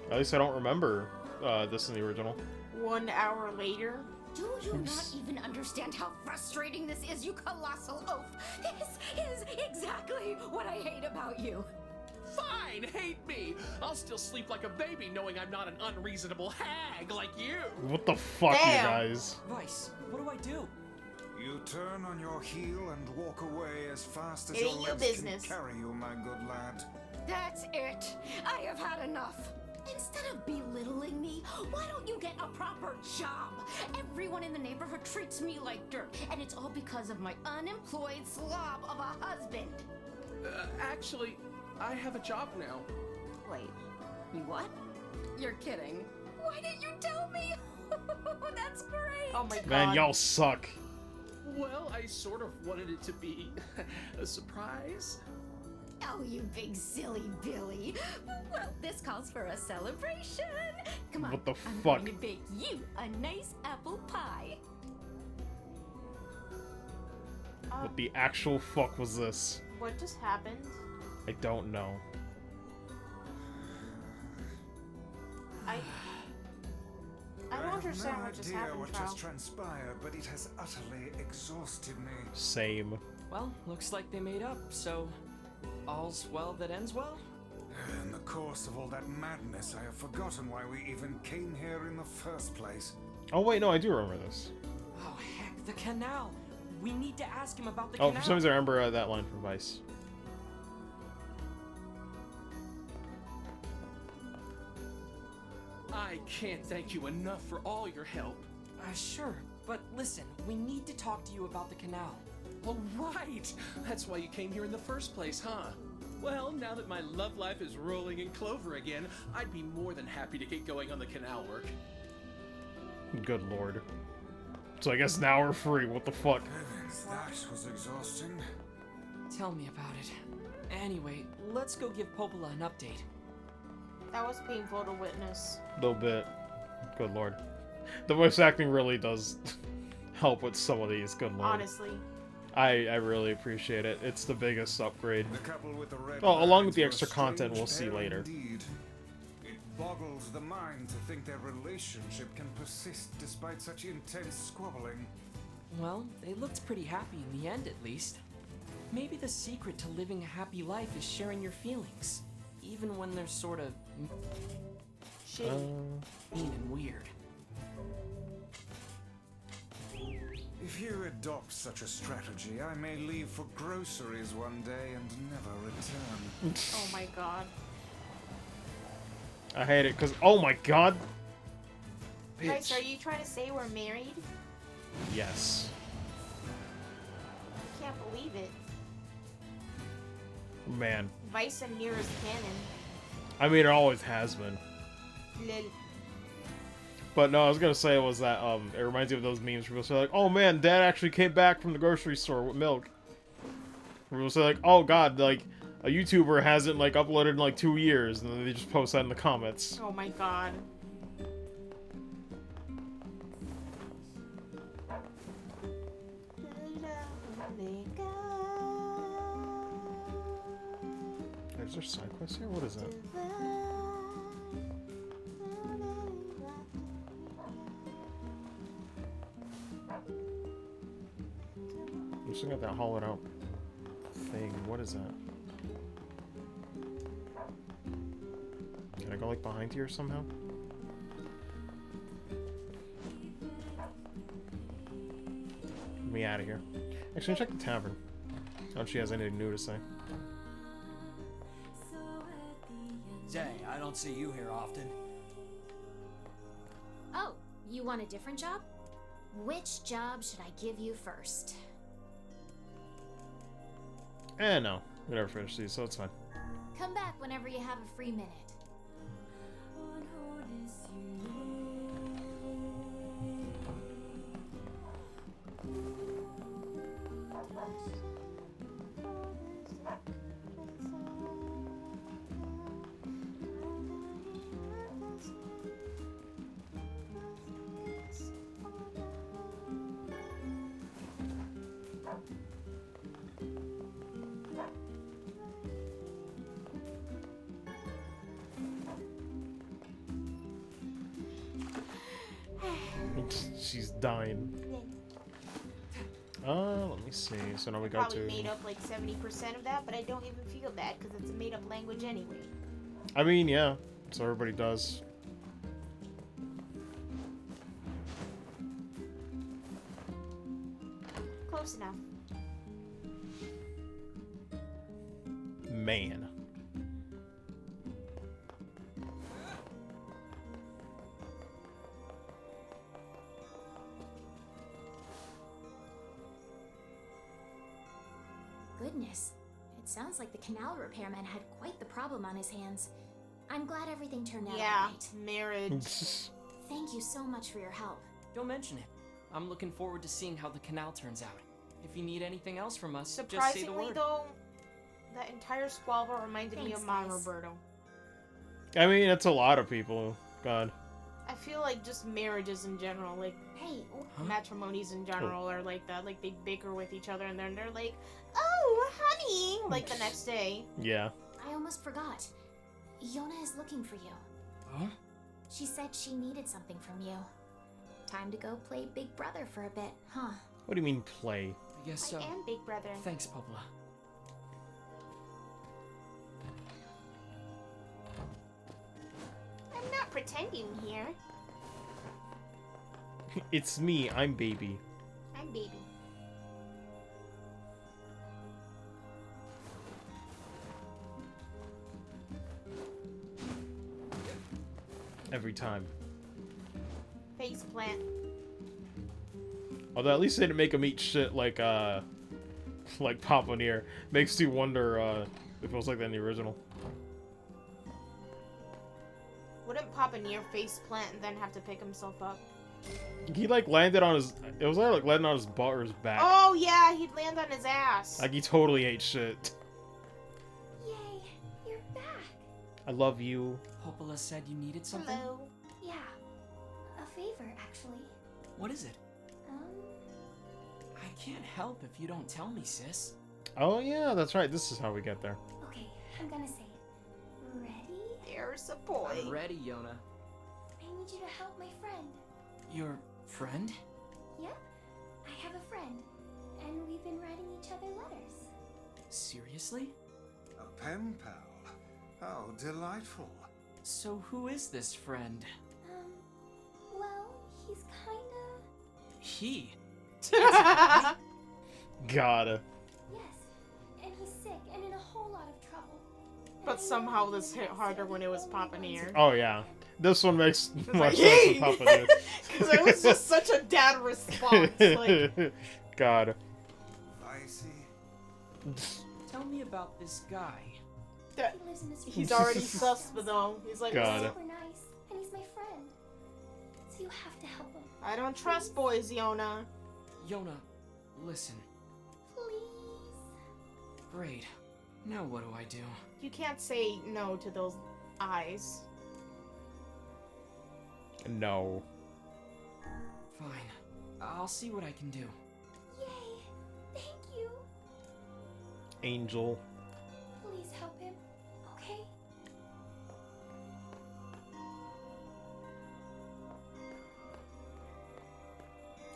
Speaker 2: At least I don't remember this in the original.
Speaker 1: 1 hour later.
Speaker 5: Do you not even understand how frustrating this is, you colossal oaf? This is exactly what I hate about you.
Speaker 13: Fine, hate me. I'll still sleep like a baby knowing I'm not an unreasonable hag like you.
Speaker 2: What the fuck, you guys?
Speaker 4: Vice, what do I do?
Speaker 8: You turn on your heel and walk away as fast as
Speaker 1: It
Speaker 8: your
Speaker 1: ain't your
Speaker 8: legs
Speaker 1: business.
Speaker 8: can carry you, my good lad.
Speaker 5: That's it. I have had enough.
Speaker 3: Instead of belittling me, why don't you get a proper job? Everyone in the neighborhood treats me like dirt, and it's all because of my unemployed slob of a husband.
Speaker 13: Actually, I have a job now.
Speaker 3: Wait, you what? You're kidding. Why didn't you tell me? That's great.
Speaker 1: Oh my god.
Speaker 2: Man, y'all suck.
Speaker 13: Well, I sort of wanted it to be a surprise.
Speaker 3: Oh, you big silly Billy. Well, this calls for a celebration. Come on.
Speaker 2: What the
Speaker 3: I'm
Speaker 2: fuck?
Speaker 3: going to bake you a nice apple pie.
Speaker 2: What the actual fuck was this?
Speaker 1: What just happened?
Speaker 2: I don't know.
Speaker 1: I don't understand
Speaker 8: no
Speaker 1: what just
Speaker 8: idea
Speaker 1: happened,
Speaker 8: what
Speaker 1: Trow.
Speaker 8: just transpired, but it has utterly exhausted me.
Speaker 2: Same.
Speaker 4: Well, looks like they made up, so all's well that ends well?
Speaker 8: In the course of all that madness, I have forgotten why we even came here in the first place.
Speaker 2: Oh wait, no, I do remember this.
Speaker 4: Oh heck, the canal! We need to ask him about the
Speaker 2: Oh,
Speaker 4: canal.
Speaker 2: for some reason I remember that line from Vice.
Speaker 13: I can't thank you enough for all your help.
Speaker 4: Sure, but listen, we need to talk to you about the canal.
Speaker 13: Oh, right! That's why you came here in the first place, huh? Well, now that my love life is rolling in clover again, I'd be more than happy to get going on the canal work.
Speaker 2: Good lord. So I guess now we're free. What the fuck?
Speaker 8: Heavens, that was exhausting.
Speaker 4: Tell me about it. Anyway, let's go give Popola an update.
Speaker 1: That was painful to witness.
Speaker 2: A little bit. Good lord. The voice acting really does help with some of these. Good lord.
Speaker 1: Honestly.
Speaker 2: I really appreciate it. It's the biggest upgrade.
Speaker 8: The couple with the red
Speaker 2: Oh, along with the
Speaker 8: lines
Speaker 2: extra
Speaker 8: were a
Speaker 2: content we'll
Speaker 8: strange
Speaker 2: see
Speaker 8: pair
Speaker 2: later.
Speaker 8: indeed. It boggles the mind to think their relationship can persist despite such intense squabbling.
Speaker 4: Well, they looked pretty happy in the end, at least. Maybe the secret to living a happy life is sharing your feelings, even when they're sort of mean and weird.
Speaker 8: If you adopt such a strategy, I may leave for groceries one day and never return.
Speaker 1: Oh my god.
Speaker 2: I hate it because, oh my god.
Speaker 1: Bryce,
Speaker 2: Bitch.
Speaker 1: are you trying to say we're married?
Speaker 2: Yes.
Speaker 1: I can't believe it.
Speaker 2: Man.
Speaker 1: Vice and NieR is canon.
Speaker 2: I mean, it always has been.
Speaker 1: Lil.
Speaker 2: But no, I was gonna say was that it reminds you of those memes where people say like, "Oh man, Dad actually came back from the grocery store with milk." Where people say like, "Oh God, like a YouTuber hasn't like uploaded in like 2 years," and then they just post that in the comments.
Speaker 1: Oh my god.
Speaker 2: Is there side quests here? What is that? I'm just looking at that hollowed out thing. What is that? Can I go like behind here somehow? Get me out of here. Actually, check the tavern. I don't know if she has anything new to say.
Speaker 12: Say, I don't see you here often.
Speaker 5: Oh, you want a different job? Which job should I give you first?
Speaker 2: No. We never finished these, so it's fine.
Speaker 5: Come back whenever you have a free minute.
Speaker 2: She's dying. Let me see. So now we go
Speaker 1: Probably
Speaker 2: to...
Speaker 1: made up like 70% of that, but I don't even feel bad because it's a made up language anyway.
Speaker 2: I mean, yeah. So everybody does.
Speaker 1: Close enough.
Speaker 2: Man.
Speaker 3: goodness. It sounds like the canal repairman had quite the problem on his hands. I'm glad everything turned out all right.
Speaker 1: Marriage.
Speaker 3: Thank you so much for your help.
Speaker 4: Don't mention it. I'm looking forward to seeing how the canal turns out. If you need anything else from us, just say the
Speaker 1: Surprisingly,
Speaker 4: word.
Speaker 1: though, that entire squabble reminded me of Mom
Speaker 3: guys.
Speaker 1: Roberto.
Speaker 2: I mean, it's a lot of people. God.
Speaker 1: I feel like just marriages in general, like,
Speaker 3: hey,
Speaker 1: matrimonies in general are like that. Like, they bicker with each other and then they're like, oh, honey, like the next day.
Speaker 2: Yeah.
Speaker 3: I almost forgot. Yona is looking for you.
Speaker 4: Huh?
Speaker 3: She said she needed something from you. Time to go play Big Brother for a bit, huh?
Speaker 2: What do you mean play?
Speaker 4: I guess so.
Speaker 1: I am Big Brother.
Speaker 4: Thanks, Popola.
Speaker 1: I'm not pretending here.
Speaker 2: It's me. I'm baby.
Speaker 1: I'm baby.
Speaker 2: Every time.
Speaker 1: Face plant.
Speaker 2: Although at least they didn't make him eat shit like Papa NieR. Makes you wonder if it was like that in the original.
Speaker 1: Wouldn't Papa NieR face plant and then have to pick himself up?
Speaker 2: He like landed on his. It was like landing on his butt or his back.
Speaker 1: Oh yeah, he'd land on his ass.
Speaker 2: Like he totally ate shit.
Speaker 5: Yay, you're back.
Speaker 2: I love you.
Speaker 4: Popola said you needed something?
Speaker 1: Hello.
Speaker 5: Yeah, a favor, actually.
Speaker 4: What is it? I can't help if you don't tell me, sis.
Speaker 2: Oh yeah, that's right. This is how we get there.
Speaker 5: Okay, I'm gonna say it. Ready?
Speaker 1: There's a boy.
Speaker 4: I'm ready, Yona.
Speaker 5: I need you to help my friend.
Speaker 4: Your friend?
Speaker 5: Yep, I have a friend, and we've been writing each other letters.
Speaker 4: Seriously?
Speaker 8: A pen pal. How delightful.
Speaker 4: So who is this friend?
Speaker 5: Well, he's kinda...
Speaker 4: He?
Speaker 2: Gotta.
Speaker 5: Yes, and he's sick and in a whole lot of trouble.
Speaker 1: But somehow this hit harder when it was Papa NieR.
Speaker 2: Oh yeah. This one makes
Speaker 1: It's
Speaker 2: much
Speaker 1: like,
Speaker 2: sense
Speaker 1: "Hey!"
Speaker 2: with Papa NieR.
Speaker 1: Because it was just such a dad response. Like,
Speaker 2: God.
Speaker 8: I see.
Speaker 4: Tell me about this guy.
Speaker 1: that,
Speaker 5: He lives in this
Speaker 1: he's already sus, but though. He's like,
Speaker 2: God.
Speaker 5: super nice, and he's my friend. So you have to help him.
Speaker 1: I don't trust boys, Yona.
Speaker 4: Yona, listen.
Speaker 5: Please.
Speaker 4: Great. Now what do I do?
Speaker 1: You can't say no to those eyes.
Speaker 2: No.
Speaker 4: Fine. I'll see what I can do.
Speaker 5: Yay! Thank you.
Speaker 2: Angel.
Speaker 5: Please help him, okay?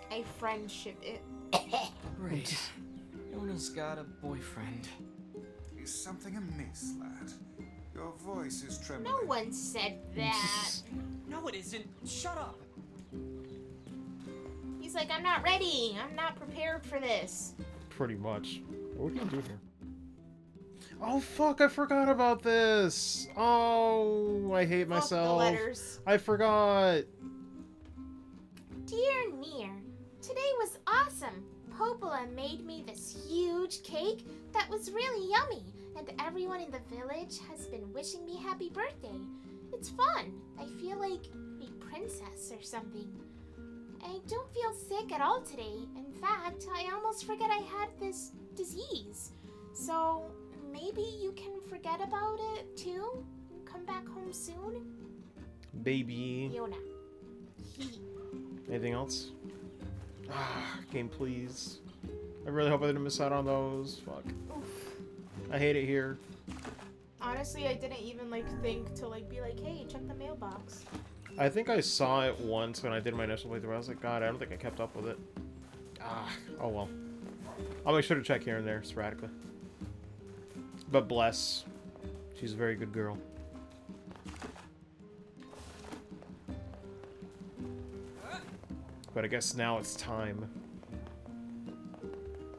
Speaker 1: I friendship it.
Speaker 4: Great. Yona's got a boyfriend.
Speaker 8: Is something amiss, lad? Your voice is trembling.
Speaker 1: No one said that.
Speaker 4: No, it isn't. Shut up.
Speaker 1: He's like, I'm not ready. I'm not prepared for this.
Speaker 2: Pretty much. What are we gonna do here? Oh fuck, I forgot about this! Oh, I hate
Speaker 1: Fuck
Speaker 2: myself.
Speaker 1: the letters.
Speaker 2: I forgot.
Speaker 20: Dear NieR, today was awesome. Popola made me this huge cake that was really yummy, and everyone in the village has been wishing me happy birthday. It's fun. I feel like a princess or something. I don't feel sick at all today. In fact, I almost forget I had this disease. So maybe you can forget about it too? And come back home soon?
Speaker 2: Baby.
Speaker 20: Yona.
Speaker 2: Anything else? Game, please. I really hope I didn't miss out on those. Fuck. I hate it here.
Speaker 1: Honestly, I didn't even like think to like be like, hey, check the mailbox.
Speaker 2: I think I saw it once when I did my initial playthrough. I was like, God, I don't think I kept up with it. Oh well. I'll make sure to check here and there sporadically. But bless. She's a very good girl. But I guess now it's time.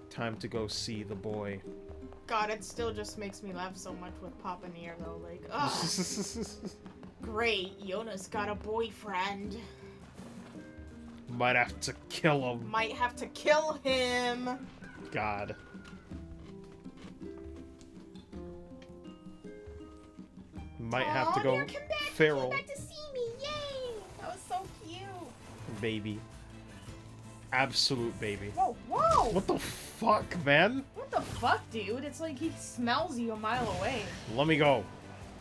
Speaker 2: Time to go see the boy.
Speaker 1: God, it still just makes me laugh so much with Papa NieR though. Like, ugh. Great, Yona's got a boyfriend.
Speaker 2: Might have to kill him.
Speaker 1: Might have to kill him.
Speaker 2: God. Might have to go
Speaker 1: NieR, come back.
Speaker 2: feral.
Speaker 1: You came back to see me. Yay! That was so cute.
Speaker 2: Baby. Absolute baby.
Speaker 1: Whoa, whoa!
Speaker 2: What the fuck, man?
Speaker 1: What the fuck, dude? It's like he smells you a mile away.
Speaker 2: Let me go.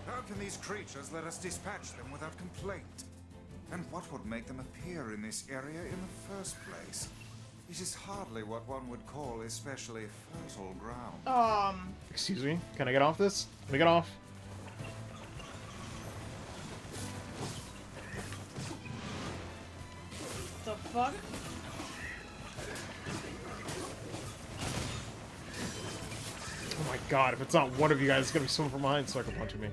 Speaker 8: How can these creatures let us dispatch them without complaint? And what would make them appear in this area in the first place? It is hardly what one would call especially fertile ground.
Speaker 2: Excuse me? Can I get off this? Let me get off.
Speaker 1: The fuck?
Speaker 2: Oh my god, if it's not one of you guys, it's gonna be someone from behind sucker punching me.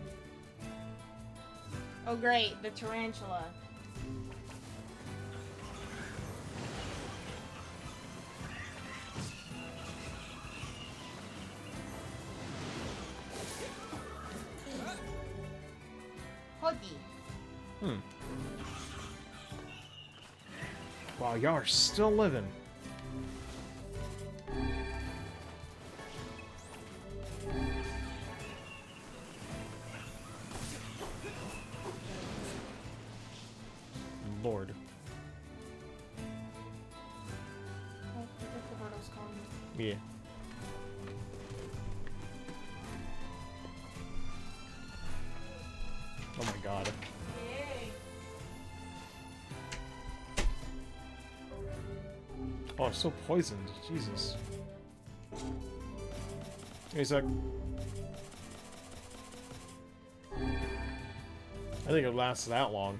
Speaker 1: Oh great, the tarantula. Huggy.
Speaker 2: Wow, y'all are still living. Lord.
Speaker 1: Oh, Roberto's calling me.
Speaker 2: Yeah. Oh my god. Oh, it's so poisoned. Jesus. Hey, sec. I think it lasts that long.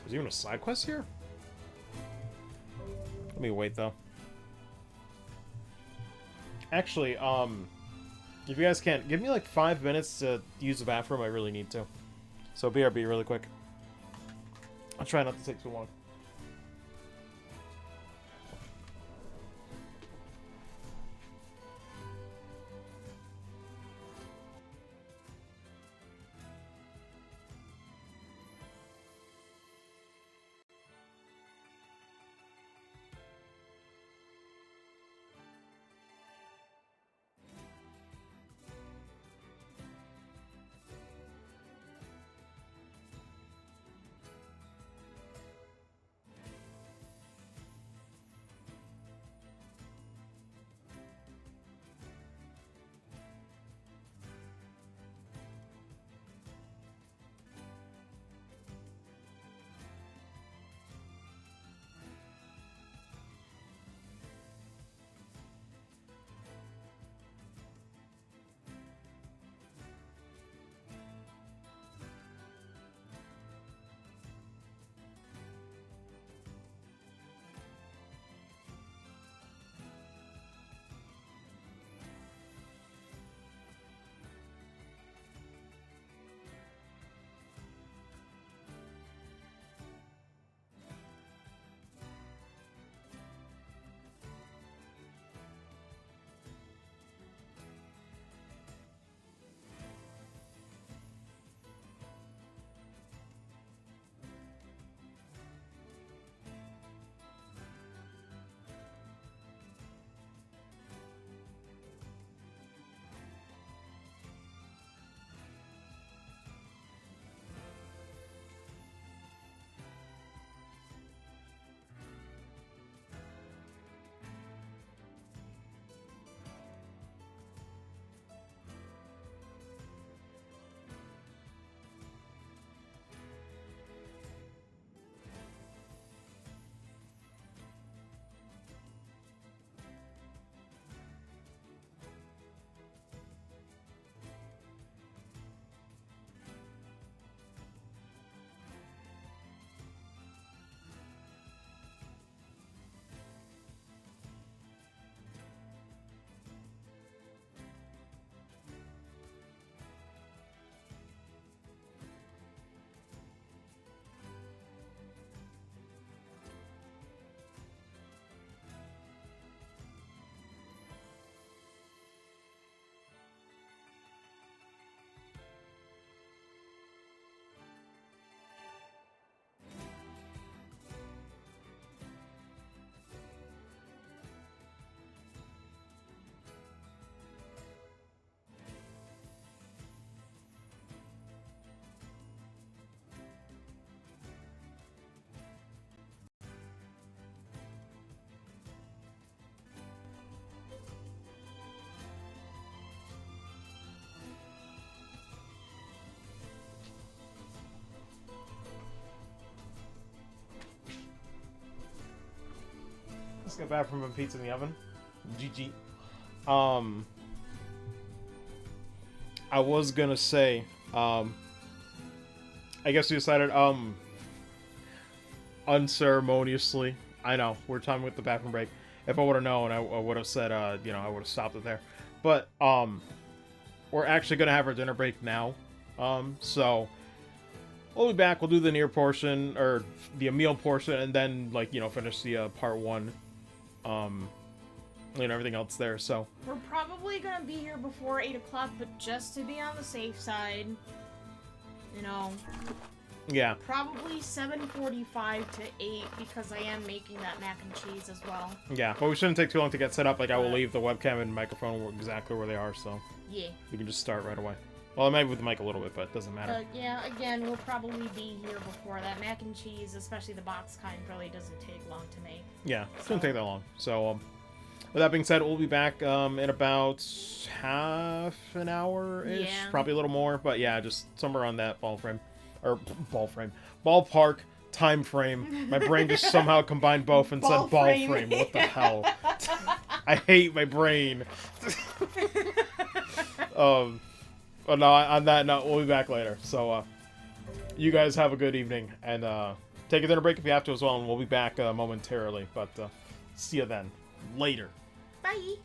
Speaker 2: Is there even a side quest here? Let me wait though. Actually, if you guys can't, give me like 5 minutes to use the bathroom. I really need to. So BRB really quick. I'll try not to take too long. got back from a pizza in the oven. GG. I was gonna say, I guess we decided, unceremoniously. I know, we're talking with the bathroom break. If I would have known, I would have said, you know, I would have stopped it there. But, we're actually gonna have our dinner break now. So, we'll be back, we'll do the NieR portion, or the meal portion, and then, like, you know, finish the, part 1. You know, everything else there, so.
Speaker 1: We're probably gonna be here before 8 o'clock, but just to be on the safe side, you know.
Speaker 2: Yeah.
Speaker 1: Probably 7:45 to 8, because I am making that mac and cheese as well.
Speaker 2: Yeah, but we shouldn't take too long to get set up. Like, I will leave the webcam and microphone exactly where they are, so.
Speaker 1: Yeah. We
Speaker 2: can just start right away. Well, I might move the mic a little bit, but it doesn't matter.
Speaker 1: Yeah, again, we'll probably be here before that. Mac and cheese, especially the box kind, really doesn't take long to make.
Speaker 2: Yeah, it doesn't take that long. So, with that being said, we'll be back in about half an hour-ish.
Speaker 1: Yeah.
Speaker 2: Probably a little more, but yeah, just somewhere on that ballpark time frame. My brain just somehow combined both and said ball frame. What the hell? I hate my brain. But no, on that note, we'll be back later. So, you guys have a good evening, and take a dinner break if you have to as well, and we'll be back momentarily. But see you then. Later.
Speaker 1: Bye.